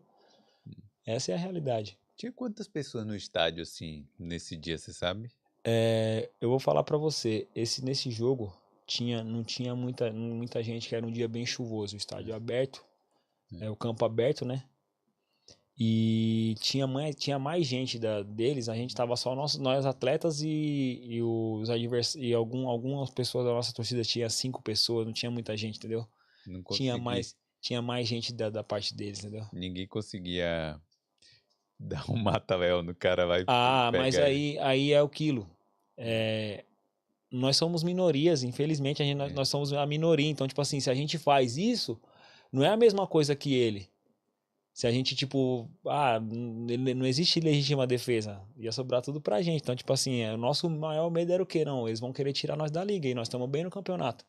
Speaker 2: Essa é a realidade.
Speaker 1: Tinha quantas pessoas no estádio, assim, nesse dia, você sabe?
Speaker 2: Eu vou falar pra você, nesse jogo não tinha muita gente, que era um dia bem chuvoso, o estádio aberto, o campo aberto, né? E tinha mais gente deles, a gente tava só nós atletas e os adversários, e algumas pessoas da nossa torcida, tinha 5 pessoas, não tinha muita gente, entendeu?
Speaker 1: Não
Speaker 2: Tinha
Speaker 1: consegui.
Speaker 2: tinha mais gente da parte deles, entendeu?
Speaker 1: Ninguém conseguia dar um mata-léu no cara lá e
Speaker 2: Mas
Speaker 1: pegar ele.
Speaker 2: aí é aquilo. Nós somos minorias, infelizmente nós somos a minoria, então, tipo assim, se a gente faz isso, não é a mesma coisa que ele. Se a gente, tipo, não existe legítima defesa, ia sobrar tudo pra gente. Então, tipo assim, o nosso maior medo era o quê? Não, eles vão querer tirar nós da liga e nós estamos bem no campeonato.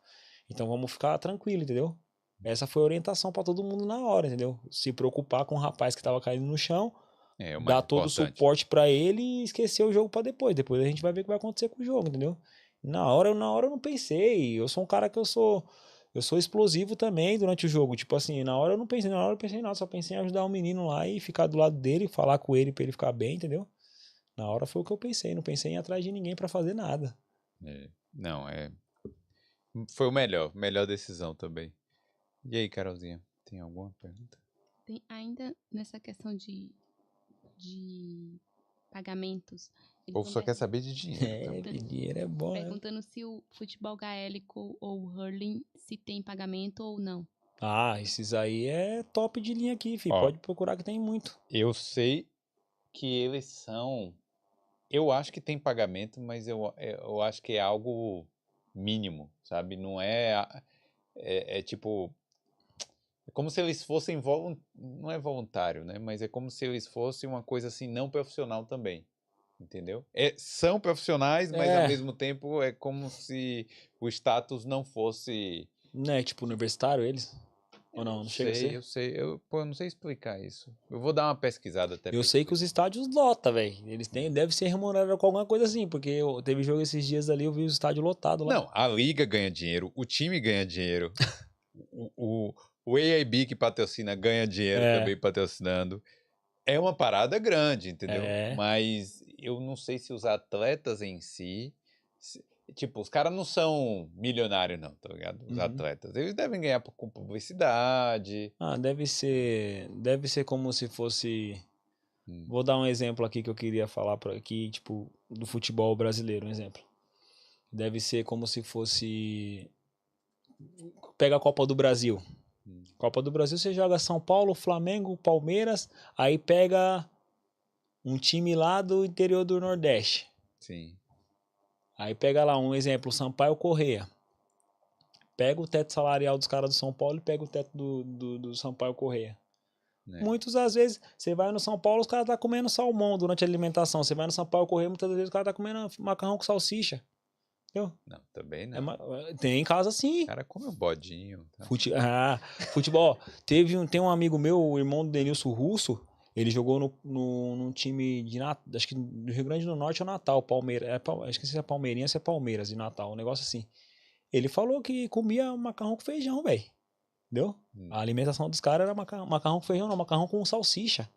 Speaker 2: Então vamos ficar tranquilo, entendeu? Essa foi a orientação pra todo mundo na hora, entendeu? Se preocupar com o rapaz que tava caindo no chão,
Speaker 1: O mais
Speaker 2: dar todo o
Speaker 1: importante.
Speaker 2: suporte pra ele e esquecer o jogo pra depois. Depois a gente vai ver o que vai acontecer com o jogo, entendeu? Na hora eu não pensei. Eu sou um cara que eu sou explosivo também durante o jogo. Tipo assim, na hora eu não pensei em nada, só pensei em ajudar o menino lá e ficar do lado dele, falar com ele pra ele ficar bem, entendeu? Na hora foi o que eu pensei, não pensei em ir atrás de ninguém pra fazer nada.
Speaker 1: Não, foi melhor decisão também. E aí, Carolzinha, tem alguma pergunta?
Speaker 4: Tem ainda nessa questão de pagamentos.
Speaker 1: O povo só quer saber de dinheiro também.
Speaker 2: Dinheiro é bom, né?
Speaker 4: Perguntando se o futebol gaélico ou o hurling se tem pagamento ou não.
Speaker 2: Esses aí é top de linha aqui, filho.
Speaker 1: Ó,
Speaker 2: Pode procurar que tem muito.
Speaker 1: Eu sei que eles são... Eu acho que tem pagamento, mas eu acho que é algo mínimo, sabe? Não é tipo... É como se eles fossem não é voluntário, né? Mas é como se eles fossem uma coisa assim não profissional também, entendeu? São profissionais, mas ao mesmo tempo é como se o status não fosse...
Speaker 2: Não é tipo universitário eles? Ou não? Não chega a ser?
Speaker 1: Eu sei. Eu não sei explicar isso. Eu vou dar uma pesquisada até.
Speaker 2: Eu sei que os estádios lotam, velho. Eles deve ser remunerado com alguma coisa assim, porque teve jogo esses dias ali, eu vi os estádios lotados lá.
Speaker 1: Não, a liga ganha dinheiro, o time ganha dinheiro. o AAB que patrocina ganha dinheiro também patrocinando. É uma parada grande, entendeu? Mas eu não sei se os atletas em si... Tipo, os caras não são milionários, não, tá ligado? Os atletas. Eles devem ganhar com publicidade.
Speaker 2: Deve ser como se fosse... Vou dar um exemplo aqui que eu queria falar por aqui, tipo, do futebol brasileiro, um exemplo. Deve ser como se fosse... Pega a Copa do Brasil. Copa do Brasil você joga São Paulo, Flamengo, Palmeiras, aí pega um time lá do interior do Nordeste.
Speaker 1: Sim.
Speaker 2: Aí pega lá um exemplo, Sampaio Corrêa. Pega o teto salarial dos caras do São Paulo e pega o teto do Sampaio Corrêa. Muitas das vezes, você vai no São Paulo, os caras estão comendo salmão durante a alimentação. Você vai no Sampaio Corrêa, muitas das vezes, os caras estão comendo macarrão com salsicha. Entendeu?
Speaker 1: Não, também não.
Speaker 2: Tem em casa sim.
Speaker 1: O cara come um bodinho. Tá?
Speaker 2: Futebol. Tem um amigo meu, o irmão do Denilson Russo, ele jogou num time de acho que do Rio Grande do Norte ou Natal, Palmeiras. Acho que se é Palmeirinha, se é Palmeiras de Natal, um negócio assim. Ele falou que comia macarrão com feijão, velho. Entendeu? A alimentação dos caras era macarrão com feijão, não, macarrão com salsicha.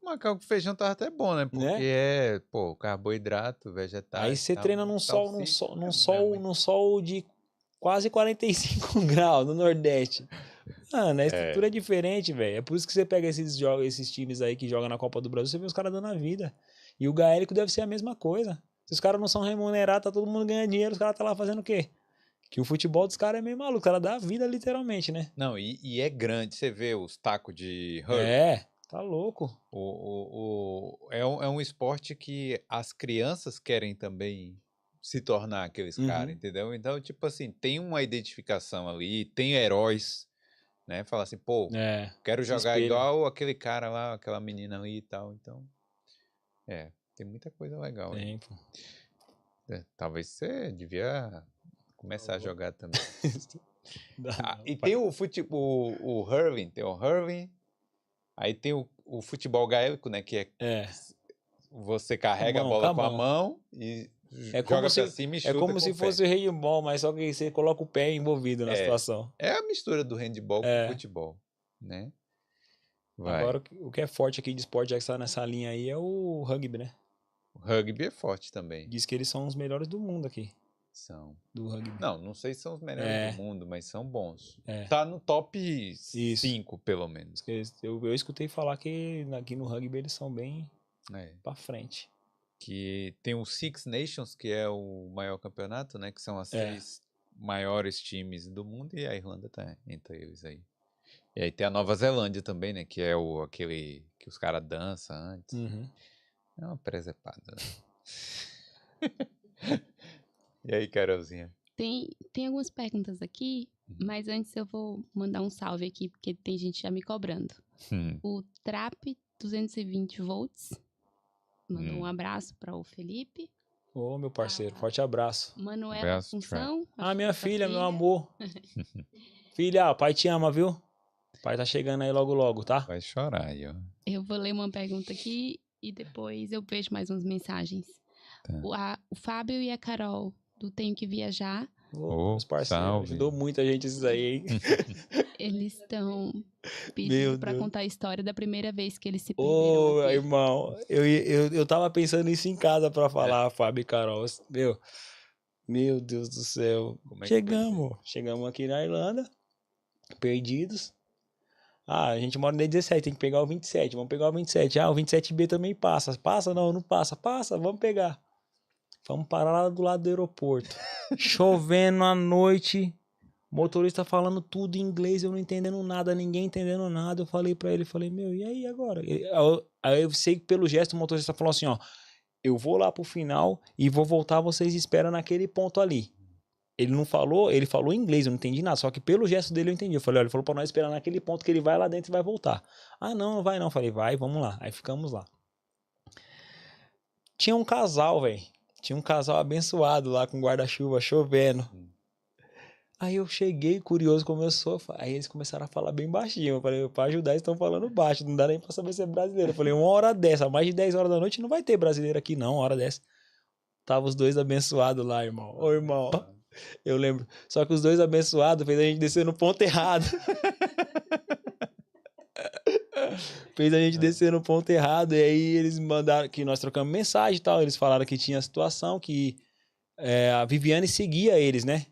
Speaker 1: Macarrão com feijão tava até bom, né? Porque carboidrato, vegetais.
Speaker 2: Aí você treina num sol de quase 45 graus no Nordeste. Mano, a estrutura é diferente, velho. É por isso que você pega esses times aí que jogam na Copa do Brasil, você vê os caras dando a vida. E o gaélico deve ser a mesma coisa. Se os caras não são remunerados, tá todo mundo ganhando dinheiro, os caras tá lá fazendo o quê? Que o futebol dos caras é meio maluco, o cara dá a vida literalmente, né?
Speaker 1: Não, e é grande, você vê os tacos de rugby.
Speaker 2: Tá louco.
Speaker 1: É um esporte que as crianças querem também se tornar aqueles caras, entendeu? Então, tipo assim, tem uma identificação ali, tem heróis, né? Fala assim, quero jogar igual aquele cara lá, aquela menina ali e tal. Então, tem muita coisa legal.
Speaker 2: Tem, pô.
Speaker 1: Talvez você devia começar a jogar também. E tem o hurling, aí tem o futebol gaélico, né, que você carrega a bola com a mão e joga pra cima e chuta.
Speaker 2: É como se fosse o handball, mas só que você coloca o pé envolvido na situação.
Speaker 1: É a mistura do handball com o futebol, né?
Speaker 2: Agora, o que é forte aqui de esporte, já que está nessa linha aí, é o rugby, né?
Speaker 1: O rugby é forte também.
Speaker 2: Diz que eles são os melhores do mundo aqui.
Speaker 1: São.
Speaker 2: Do rugby.
Speaker 1: Não sei se são os melhores do mundo, mas são bons. Tá no top 5, pelo menos.
Speaker 2: Eu escutei falar que aqui no rugby eles são bem pra frente.
Speaker 1: Que tem o Six Nations, que é o maior campeonato, né? Que são as 6 maiores times do mundo, e a Irlanda tá entre eles aí. E aí tem a Nova Zelândia também, né? Que é aquele que os caras dançam antes. É uma presepada, né? E aí, Carolzinha?
Speaker 4: Tem algumas perguntas aqui, mas antes eu vou mandar um salve aqui, porque tem gente já me cobrando. O Trap 220 volts mandou um abraço para o Felipe.
Speaker 2: Ô, meu parceiro, forte abraço.
Speaker 4: Manuela Assunção.
Speaker 2: Minha filha, meu amor. Filha, pai te ama, viu? O pai tá chegando aí logo logo, tá?
Speaker 1: Vai chorar aí, ó.
Speaker 4: Eu vou ler uma pergunta aqui e depois eu vejo mais umas mensagens. Tá. O Fábio e a Carol do Tenho Que Viajar.
Speaker 2: Os parceiros, ajudou muita gente esses aí, hein?
Speaker 4: Eles estão pedindo pra contar a história da primeira vez que eles se perderam.
Speaker 2: Ô, irmão, eu tava pensando isso em casa pra falar, Fábio e Carol. Meu Deus do céu. Chegamos aqui na Irlanda, perdidos. A gente mora no D17, tem que pegar o 27, vamos pegar o 27. O 27B também passa. Passa? Não passa. Passa, vamos pegar. Vamos parar lá do lado do aeroporto. Chovendo à noite. Motorista falando tudo em inglês, eu não entendendo nada, ninguém entendendo nada. Eu falei pra ele, meu, e aí agora? Aí eu sei que pelo gesto o motorista falou assim, ó, eu vou lá pro final e vou voltar, vocês esperam naquele ponto ali. Ele não falou, ele falou em inglês, eu não entendi nada, só que pelo gesto dele eu entendi. Eu falei, olha, ele falou pra nós esperar naquele ponto que ele vai lá dentro e vai voltar. Não vai não. Eu falei, vai, vamos lá. Aí ficamos lá. Tinha um casal, velho. Tinha um casal abençoado lá com guarda-chuva, chovendo. Aí eu cheguei, curioso como eu sou, aí eles começaram a falar bem baixinho. Eu falei, pra ajudar, eles estão falando baixo, não dá nem pra saber se é brasileiro. Eu falei, uma hora dessa, mais de 10 horas da noite, não vai ter brasileiro aqui não, uma hora dessa. Tava os dois abençoados lá, irmão. Ô, irmão, Eu lembro. Só que os dois abençoados fez a gente descer no ponto errado. Fez a gente descer no ponto errado. E aí eles mandaram que nós trocamos mensagem e tal. Eles falaram que tinha a situação que a Viviane seguia eles, né?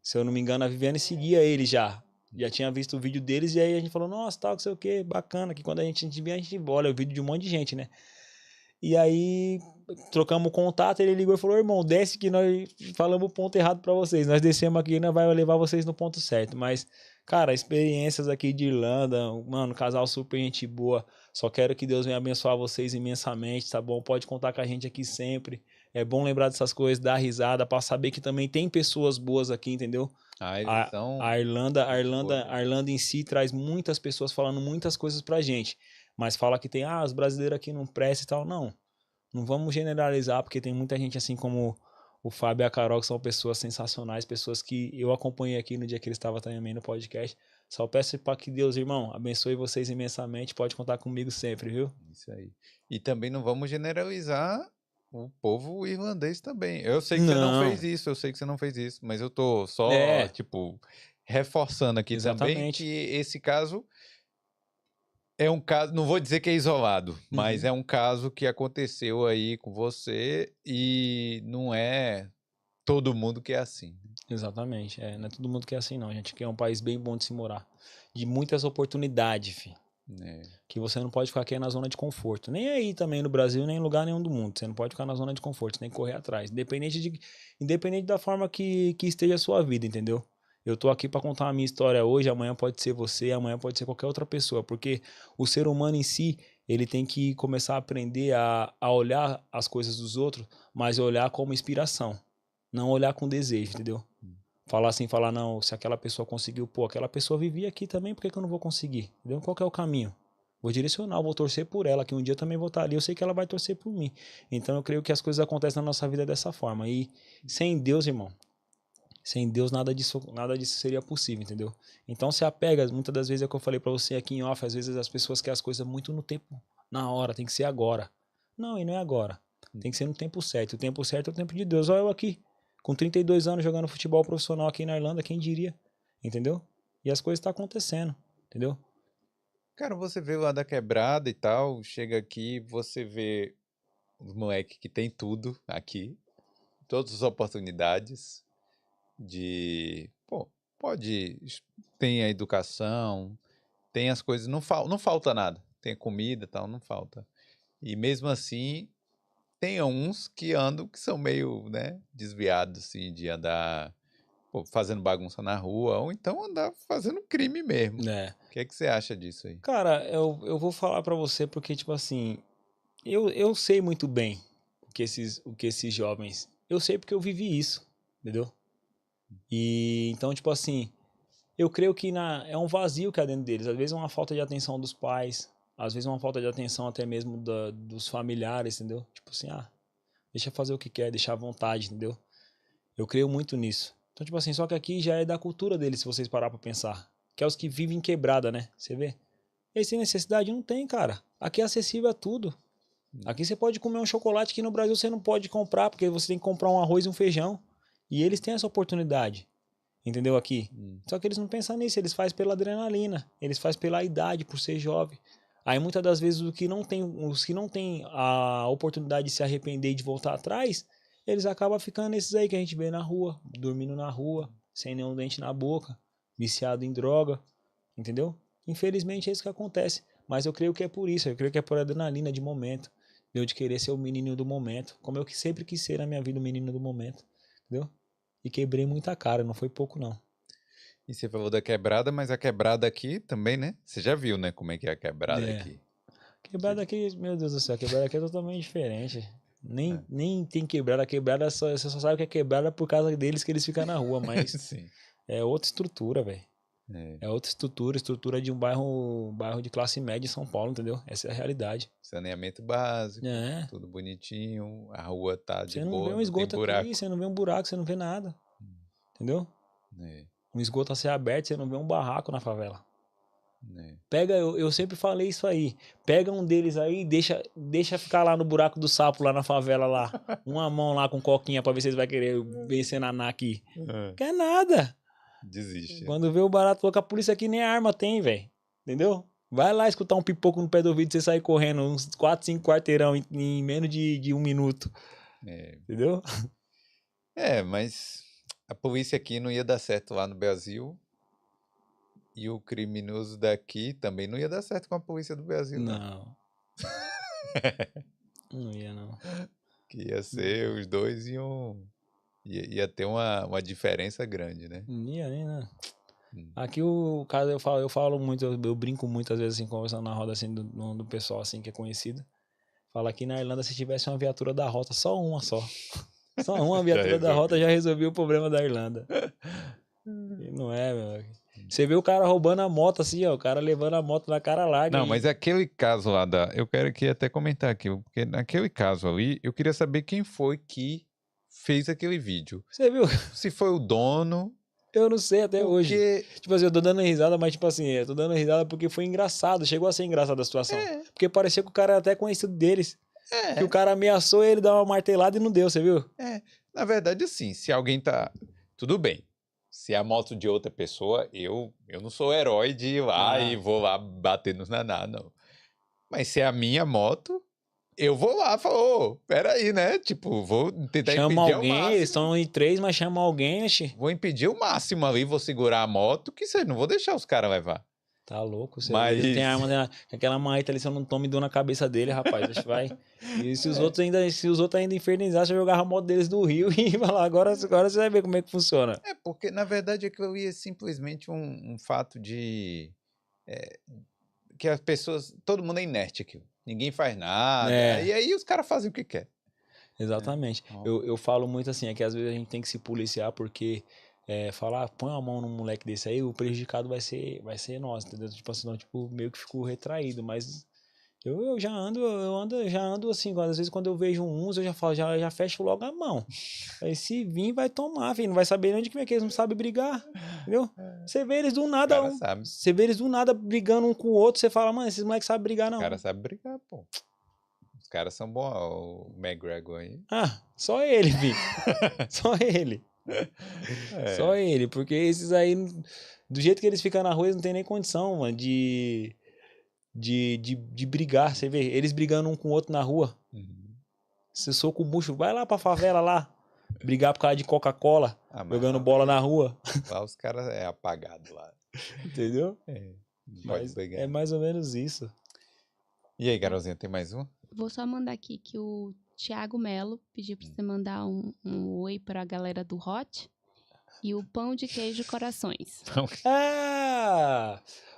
Speaker 2: Se eu não me engano, a Viviane seguia eles já. Já tinha visto o vídeo deles. E aí a gente falou, nossa, tal, não sei o que, bacana. Que quando a gente vê, a gente olha o vídeo de um monte de gente, né? E aí trocamos o contato, ele ligou e falou, irmão, desce que nós falamos o ponto errado pra vocês. Nós descemos aqui e nós vai levar vocês no ponto certo. Mas, cara, experiências aqui de Irlanda, mano, casal super gente boa. Só quero que Deus venha abençoar vocês imensamente, tá bom? Pode contar com a gente aqui sempre. É bom lembrar dessas coisas, dar risada, pra saber que também tem pessoas boas aqui, entendeu? A Irlanda em si traz muitas pessoas falando muitas coisas pra gente. Mas fala que tem, os brasileiros aqui não prestam e tal. Não vamos generalizar, porque tem muita gente assim como o Fábio e a Carol, que são pessoas sensacionais, pessoas que eu acompanhei aqui no dia que eles estavam também no podcast. Só peço para que Deus, irmão, abençoe vocês imensamente. Pode contar comigo sempre, viu?
Speaker 1: Isso aí. E também não vamos generalizar o povo irlandês também. Eu sei que você não fez isso, mas eu tô só, reforçando aqui também que esse caso é um caso, não vou dizer que é isolado, mas é um caso que aconteceu aí com você e não é todo mundo que é assim.
Speaker 2: Exatamente, não é todo mundo que é assim não, a gente quer um país bem bom de se morar, de muitas oportunidades, filho. Que você não pode ficar aqui na zona de conforto, nem aí também no Brasil, nem em lugar nenhum do mundo, você não pode ficar na zona de conforto, você tem que correr atrás, independente da forma que esteja a sua vida, entendeu? Eu tô aqui para contar a minha história hoje, amanhã pode ser você, amanhã pode ser qualquer outra pessoa, porque o ser humano em si, ele tem que começar a aprender a olhar as coisas dos outros, mas olhar como inspiração, não olhar com desejo, entendeu? Falar, não, se aquela pessoa conseguiu, aquela pessoa vivia aqui também, por que eu não vou conseguir? Entendeu? Qual que é o caminho? Vou direcionar, vou torcer por ela, que um dia eu também vou estar ali, eu sei que ela vai torcer por mim. Então eu creio que as coisas acontecem na nossa vida dessa forma. E sem Deus, irmão, sem Deus nada disso seria possível, entendeu? Então se apega, muitas das vezes é o que eu falei pra você aqui em off, às vezes as pessoas querem as coisas muito no tempo, na hora, tem que ser agora. Não, e não é agora. Tem que ser no tempo certo. O tempo certo é o tempo de Deus. Olha eu aqui, com 32 anos jogando futebol profissional aqui na Irlanda, quem diria? Entendeu? E as coisas estão acontecendo, entendeu?
Speaker 1: Cara, você vê lá da quebrada e tal, chega aqui, você vê os moleques que tem tudo aqui, todas as oportunidades tem a educação, tem as coisas, não falta nada, tem comida e tal, não falta. E mesmo assim, tem uns que andam que são meio, né, desviados, assim, de andar fazendo bagunça na rua, ou então andar fazendo crime mesmo. O que é que você acha disso aí?
Speaker 2: Cara, eu vou falar pra você porque, tipo assim, eu sei muito bem o que esses jovens... Eu sei porque eu vivi isso, entendeu? E então, tipo assim, eu creio que é um vazio que há dentro deles. Às vezes é uma falta de atenção dos pais, às vezes é uma falta de atenção até mesmo dos familiares, entendeu? Tipo assim, deixa fazer o que quer, deixa à vontade, entendeu? Eu creio muito nisso. Então, tipo assim, só que aqui já é da cultura deles, se vocês parar pra pensar. Que é os que vivem quebrada, né? Você vê? Eles têm necessidade? Não tem, cara. Aqui é acessível a tudo. Aqui você pode comer um chocolate que no Brasil você não pode comprar, porque você tem que comprar um arroz e um feijão. E eles têm essa oportunidade. Entendeu? Aqui. Só que eles não pensam nisso, eles fazem pela adrenalina. Eles fazem pela idade, por ser jovem. Aí muitas das vezes os que não têm a oportunidade de se arrepender e de voltar atrás, eles acabam ficando esses aí que a gente vê na rua, dormindo na rua, sem nenhum dente na boca, viciado em droga, entendeu? Infelizmente é isso que acontece, mas eu creio que é por isso, eu creio que é por adrenalina de momento, eu de querer ser o menino do momento, como eu sempre quis ser na minha vida o menino do momento, entendeu? E quebrei muita cara, não foi pouco não.
Speaker 1: E você falou da quebrada, mas a quebrada aqui também, né? Você já viu, né, como é que é a quebrada aqui?
Speaker 2: Quebrada aqui, meu Deus do céu, a quebrada aqui é totalmente diferente. Nem tem quebrada, você só sabe que é quebrada por causa deles que eles ficam na rua, mas
Speaker 1: Sim.
Speaker 2: É outra estrutura, velho. É outra estrutura de um bairro de classe média em São Paulo, entendeu? Essa é a realidade.
Speaker 1: Saneamento básico, tudo bonitinho, a rua tá de boa,
Speaker 2: você não vê um esgoto aqui, você não vê um buraco, você não vê nada. Entendeu? Um esgoto a ser aberto, você não vê um barraco na favela. Pega, eu sempre falei isso aí. Pega um deles aí, deixa ficar lá no buraco do sapo, lá na favela lá. Uma mão lá com coquinha pra ver se eles vão querer vencer Naná aqui. Quer nada.
Speaker 1: Desiste.
Speaker 2: Quando vê o barato louco, a polícia aqui nem arma tem, velho. Entendeu? Vai lá escutar um pipoco no pé do ouvido e você sair correndo uns 4, 5 quarteirão em menos de 1 minuto. Entendeu?
Speaker 1: Mas a polícia aqui não ia dar certo lá no Brasil. E o criminoso daqui também não ia dar certo com a polícia do Brasil.
Speaker 2: Não. Não ia, não.
Speaker 1: Que ia ser, os dois ia ter uma diferença grande, né?
Speaker 2: Não ia nem, né? Aqui o caso eu falo muito, eu brinco muito às vezes assim, conversando na roda assim do pessoal assim que é conhecido. Fala aqui na Irlanda, se tivesse uma viatura da rota, só uma viatura da rota já resolvia o problema da Irlanda. E não é, meu. Você vê o cara roubando a moto assim, ó, o cara levando a moto na cara larga.
Speaker 1: Não, mas aquele caso lá eu quero aqui até comentar aqui, porque naquele caso ali, eu queria saber quem foi que fez aquele vídeo.
Speaker 2: Você viu?
Speaker 1: Se foi o dono.
Speaker 2: Eu não sei até hoje.
Speaker 1: Porque...
Speaker 2: Tipo assim, eu tô dando risada, mas tipo assim, eu tô dando risada porque foi engraçado. Chegou a ser engraçada a situação. Porque parecia que o cara era até conhecido deles. Que o cara ameaçou ele dar uma martelada e não deu, você viu?
Speaker 1: Na verdade, assim, se alguém tá... Tudo bem. Se é a moto de outra pessoa, eu não sou herói de ir lá e vou lá bater nos naná, não. Mas se é a minha moto... Eu vou lá e falo, peraí, né? Tipo, vou tentar
Speaker 2: chama
Speaker 1: impedir
Speaker 2: alguém,
Speaker 1: ao máximo.
Speaker 2: eles estão em 3, mas chama alguém, oxi.
Speaker 1: Vou impedir o máximo ali, vou segurar a moto, que não vou deixar os caras levar.
Speaker 2: Tá louco, você
Speaker 1: mas...
Speaker 2: tem arma, aquela marreta ali, se eu não tome dor na cabeça dele, rapaz, acho que vai. E se os outros ainda infernizar, você jogar a moto deles no rio e falar, agora você vai ver como é que funciona.
Speaker 1: Porque na verdade aquilo ali é simplesmente um fato de... que as pessoas, todo mundo é inerte aqui. Ninguém faz nada. E aí os caras fazem o que quer.
Speaker 2: Exatamente. Eu falo muito assim, é que às vezes a gente tem que se policiar porque falar, põe a mão num moleque desse aí, o prejudicado vai ser nós, entendeu? Tipo assim, não, tipo, meio que fico retraído, mas eu já ando assim, às vezes quando eu vejo uns, eu já falo, já fecho logo a mão. Aí se vir, vai tomar, filho, não vai saber onde que é que eles não sabem brigar, entendeu? Você vê eles do nada, você vê eles do nada brigando um com o outro, você fala, mano, esses moleques sabem brigar não.
Speaker 1: Os caras sabem brigar, pô. Os caras são bons, o McGregor aí.
Speaker 2: Só ele, filho. Só ele. Só ele, porque esses aí, do jeito que eles ficam na rua, eles não tem nem condição, mano, de brigar, você vê, eles brigando um com o outro na rua. Se soco o bucho, vai lá pra favela lá, brigar por causa de Coca-Cola, jogando bola na rua.
Speaker 1: Lá os caras é apagado lá.
Speaker 2: Entendeu?
Speaker 1: Pode pegar.
Speaker 2: É mais ou menos isso.
Speaker 1: E aí, Carolzinha, tem mais um?
Speaker 4: Vou só mandar aqui que o Thiago Melo pediu pra você mandar um oi pra galera do Hot e o Pão de Queijo Corações.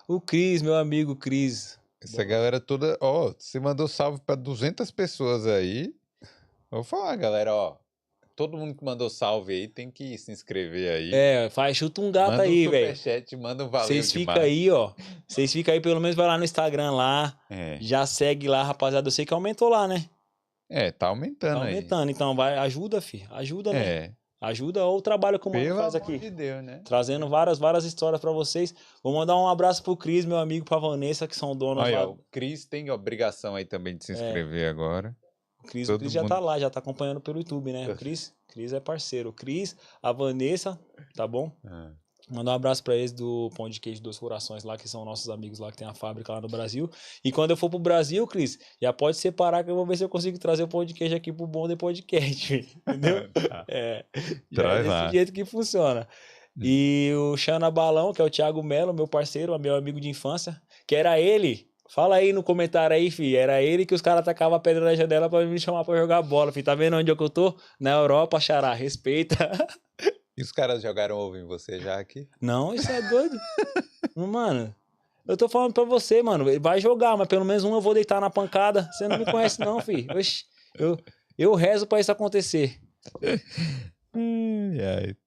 Speaker 2: O Cris, meu amigo Cris.
Speaker 1: Essa galera toda, você mandou salve pra 200 pessoas aí. Vou falar, galera, todo mundo que mandou salve aí tem que se inscrever aí.
Speaker 2: Chuta um gato manda aí, velho.
Speaker 1: Manda um superchat, manda um valeu
Speaker 2: Vocês ficam aí, Vocês ficam aí, pelo menos vai lá no Instagram lá. Já segue lá, rapaziada. Eu sei que aumentou lá, né?
Speaker 1: Tá aumentando aí.
Speaker 2: Tá aumentando, então ajuda, filho. Ajuda, né? Ajuda o trabalho que o mano faz aqui.
Speaker 1: Pelo amor de Deus, né?
Speaker 2: Trazendo várias histórias pra vocês. Vou mandar um abraço pro Cris, meu amigo, pra Vanessa, que são donos lá.
Speaker 1: O Cris tem obrigação aí também de se inscrever agora.
Speaker 2: O Cris já tá lá, já tá acompanhando pelo YouTube, né? O Cris é parceiro. O Cris, a Vanessa, tá bom? Mandar um abraço pra eles do Pão de Queijo dos Corações lá, que são nossos amigos lá, que tem a fábrica lá no Brasil. E quando eu for pro Brasil, Cris, já pode separar que eu vou ver se eu consigo trazer o Pão de Queijo aqui pro Bonde Podcast, entendeu?
Speaker 1: Traz
Speaker 2: desse jeito que funciona. E o Xana Balão, que é o Thiago Melo, meu parceiro, meu amigo de infância, que era ele... Fala aí no comentário aí, fi. Era ele que os caras tacavam a pedra na janela pra me chamar pra jogar bola, fi. Tá vendo onde eu tô? Na Europa, xará. Respeita.
Speaker 1: E os caras jogaram ovo em você já aqui?
Speaker 2: Não, isso é doido. Mano, eu tô falando pra você, mano. Ele vai jogar, mas pelo menos eu vou deitar na pancada. Você não me conhece não, fi. Oxi, eu rezo pra isso acontecer.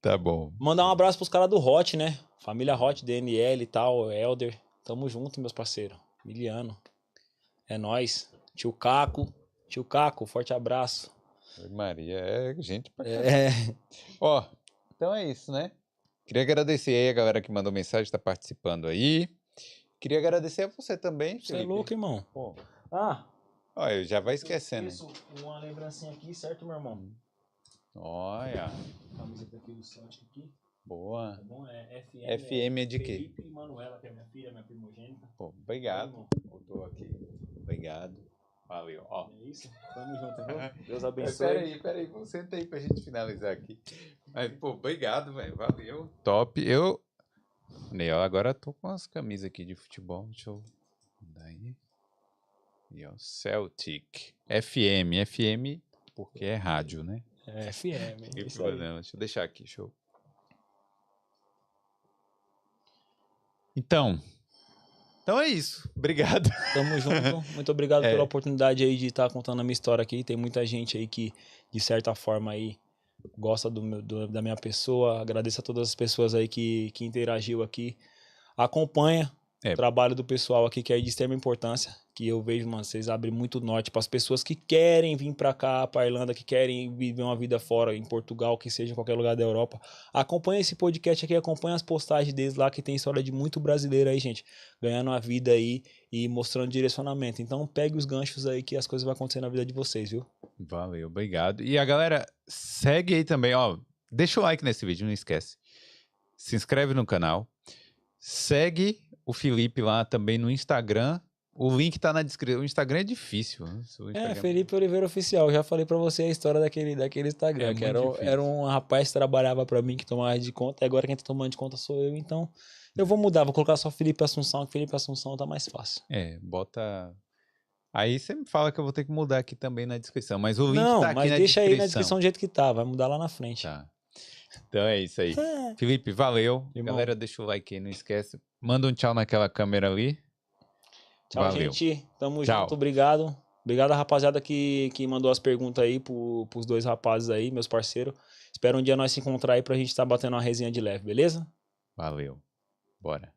Speaker 1: Tá bom.
Speaker 2: Mandar um abraço pros caras do Hot, né? Família Hot, DNL e tal, Elder. Tamo junto, meus parceiros. Miliano. É nóis. Tio Caco, forte abraço.
Speaker 1: Maria, gente pra caramba. Então é isso, né? Queria agradecer aí a galera que mandou mensagem, tá participando aí. Queria agradecer a você também,
Speaker 2: Você é
Speaker 1: Felipe.
Speaker 2: louco, irmão.
Speaker 1: Pô,
Speaker 2: Olha,
Speaker 1: já vai esquecendo.
Speaker 2: Isso, uma lembrancinha aqui, certo, meu irmão?
Speaker 1: Olha.
Speaker 2: Camiseta aqui do Celtic aqui.
Speaker 1: Boa.
Speaker 2: Tá bom? É FM.
Speaker 1: FM é de quê?
Speaker 2: Felipe e Manuela, que é minha filha, minha primogênita.
Speaker 1: Pô, obrigado. Eu tô aqui. Obrigado. Valeu. Ó.
Speaker 2: É isso. Tamo junto, viu? Deus abençoe.
Speaker 1: Peraí. Senta aí pra gente finalizar aqui. Mas, pô, obrigado, velho. Valeu. Top. Agora eu tô com as camisas aqui de futebol. Deixa eu... Daí... E ó, Celtic. FM porque é rádio, né?
Speaker 2: É FM.
Speaker 1: Deixa eu deixar aqui, show. Então é isso. Obrigado.
Speaker 2: Tamo junto. Muito obrigado pela oportunidade aí de estar contando a minha história aqui. Tem muita gente aí que, de certa forma, aí gosta da minha pessoa. Agradeço a todas as pessoas aí que interagiu aqui. Acompanha o trabalho do pessoal aqui, que é de extrema importância. Que eu vejo, mano, vocês abrem muito norte para as pessoas que querem vir para cá, para Irlanda, que querem viver uma vida fora, em Portugal, que seja em qualquer lugar da Europa. Acompanha esse podcast aqui, acompanha as postagens deles lá, que tem história de muito brasileiro aí, gente, ganhando a vida aí e mostrando direcionamento. Então pegue os ganchos aí que as coisas vão acontecer na vida de vocês, viu?
Speaker 1: Valeu, obrigado. E a galera, segue aí também, ó, deixa o like nesse vídeo, não esquece. Se inscreve no canal. Segue o Felipe lá também no Instagram. O link tá na descrição. O Instagram é difícil. Né?
Speaker 2: Felipe Oliveira Oficial. Já falei pra você a história daquele Instagram. Que era um rapaz que trabalhava pra mim, que tomava de conta. E agora quem tá tomando de conta sou eu. Então, eu vou mudar. Vou colocar só Felipe Assunção, que Felipe Assunção tá mais fácil.
Speaker 1: Bota... Aí você me fala que eu vou ter que mudar aqui também na descrição. Mas o link tá aqui na descrição.
Speaker 2: Não, mas deixa aí na descrição do jeito que tá. Vai mudar lá na frente.
Speaker 1: Tá. Então é isso aí. Felipe, valeu.
Speaker 2: Irmão.
Speaker 1: Galera, deixa o like aí, não esquece. Manda um tchau naquela câmera ali.
Speaker 2: Tchau,
Speaker 1: valeu.
Speaker 2: gente. Tamo junto. Obrigado. Obrigado a rapaziada que mandou as perguntas aí pros dois rapazes aí, meus parceiros. Espero um dia nós se encontrar aí pra gente estar batendo uma resenha de leve, beleza?
Speaker 1: Valeu. Bora.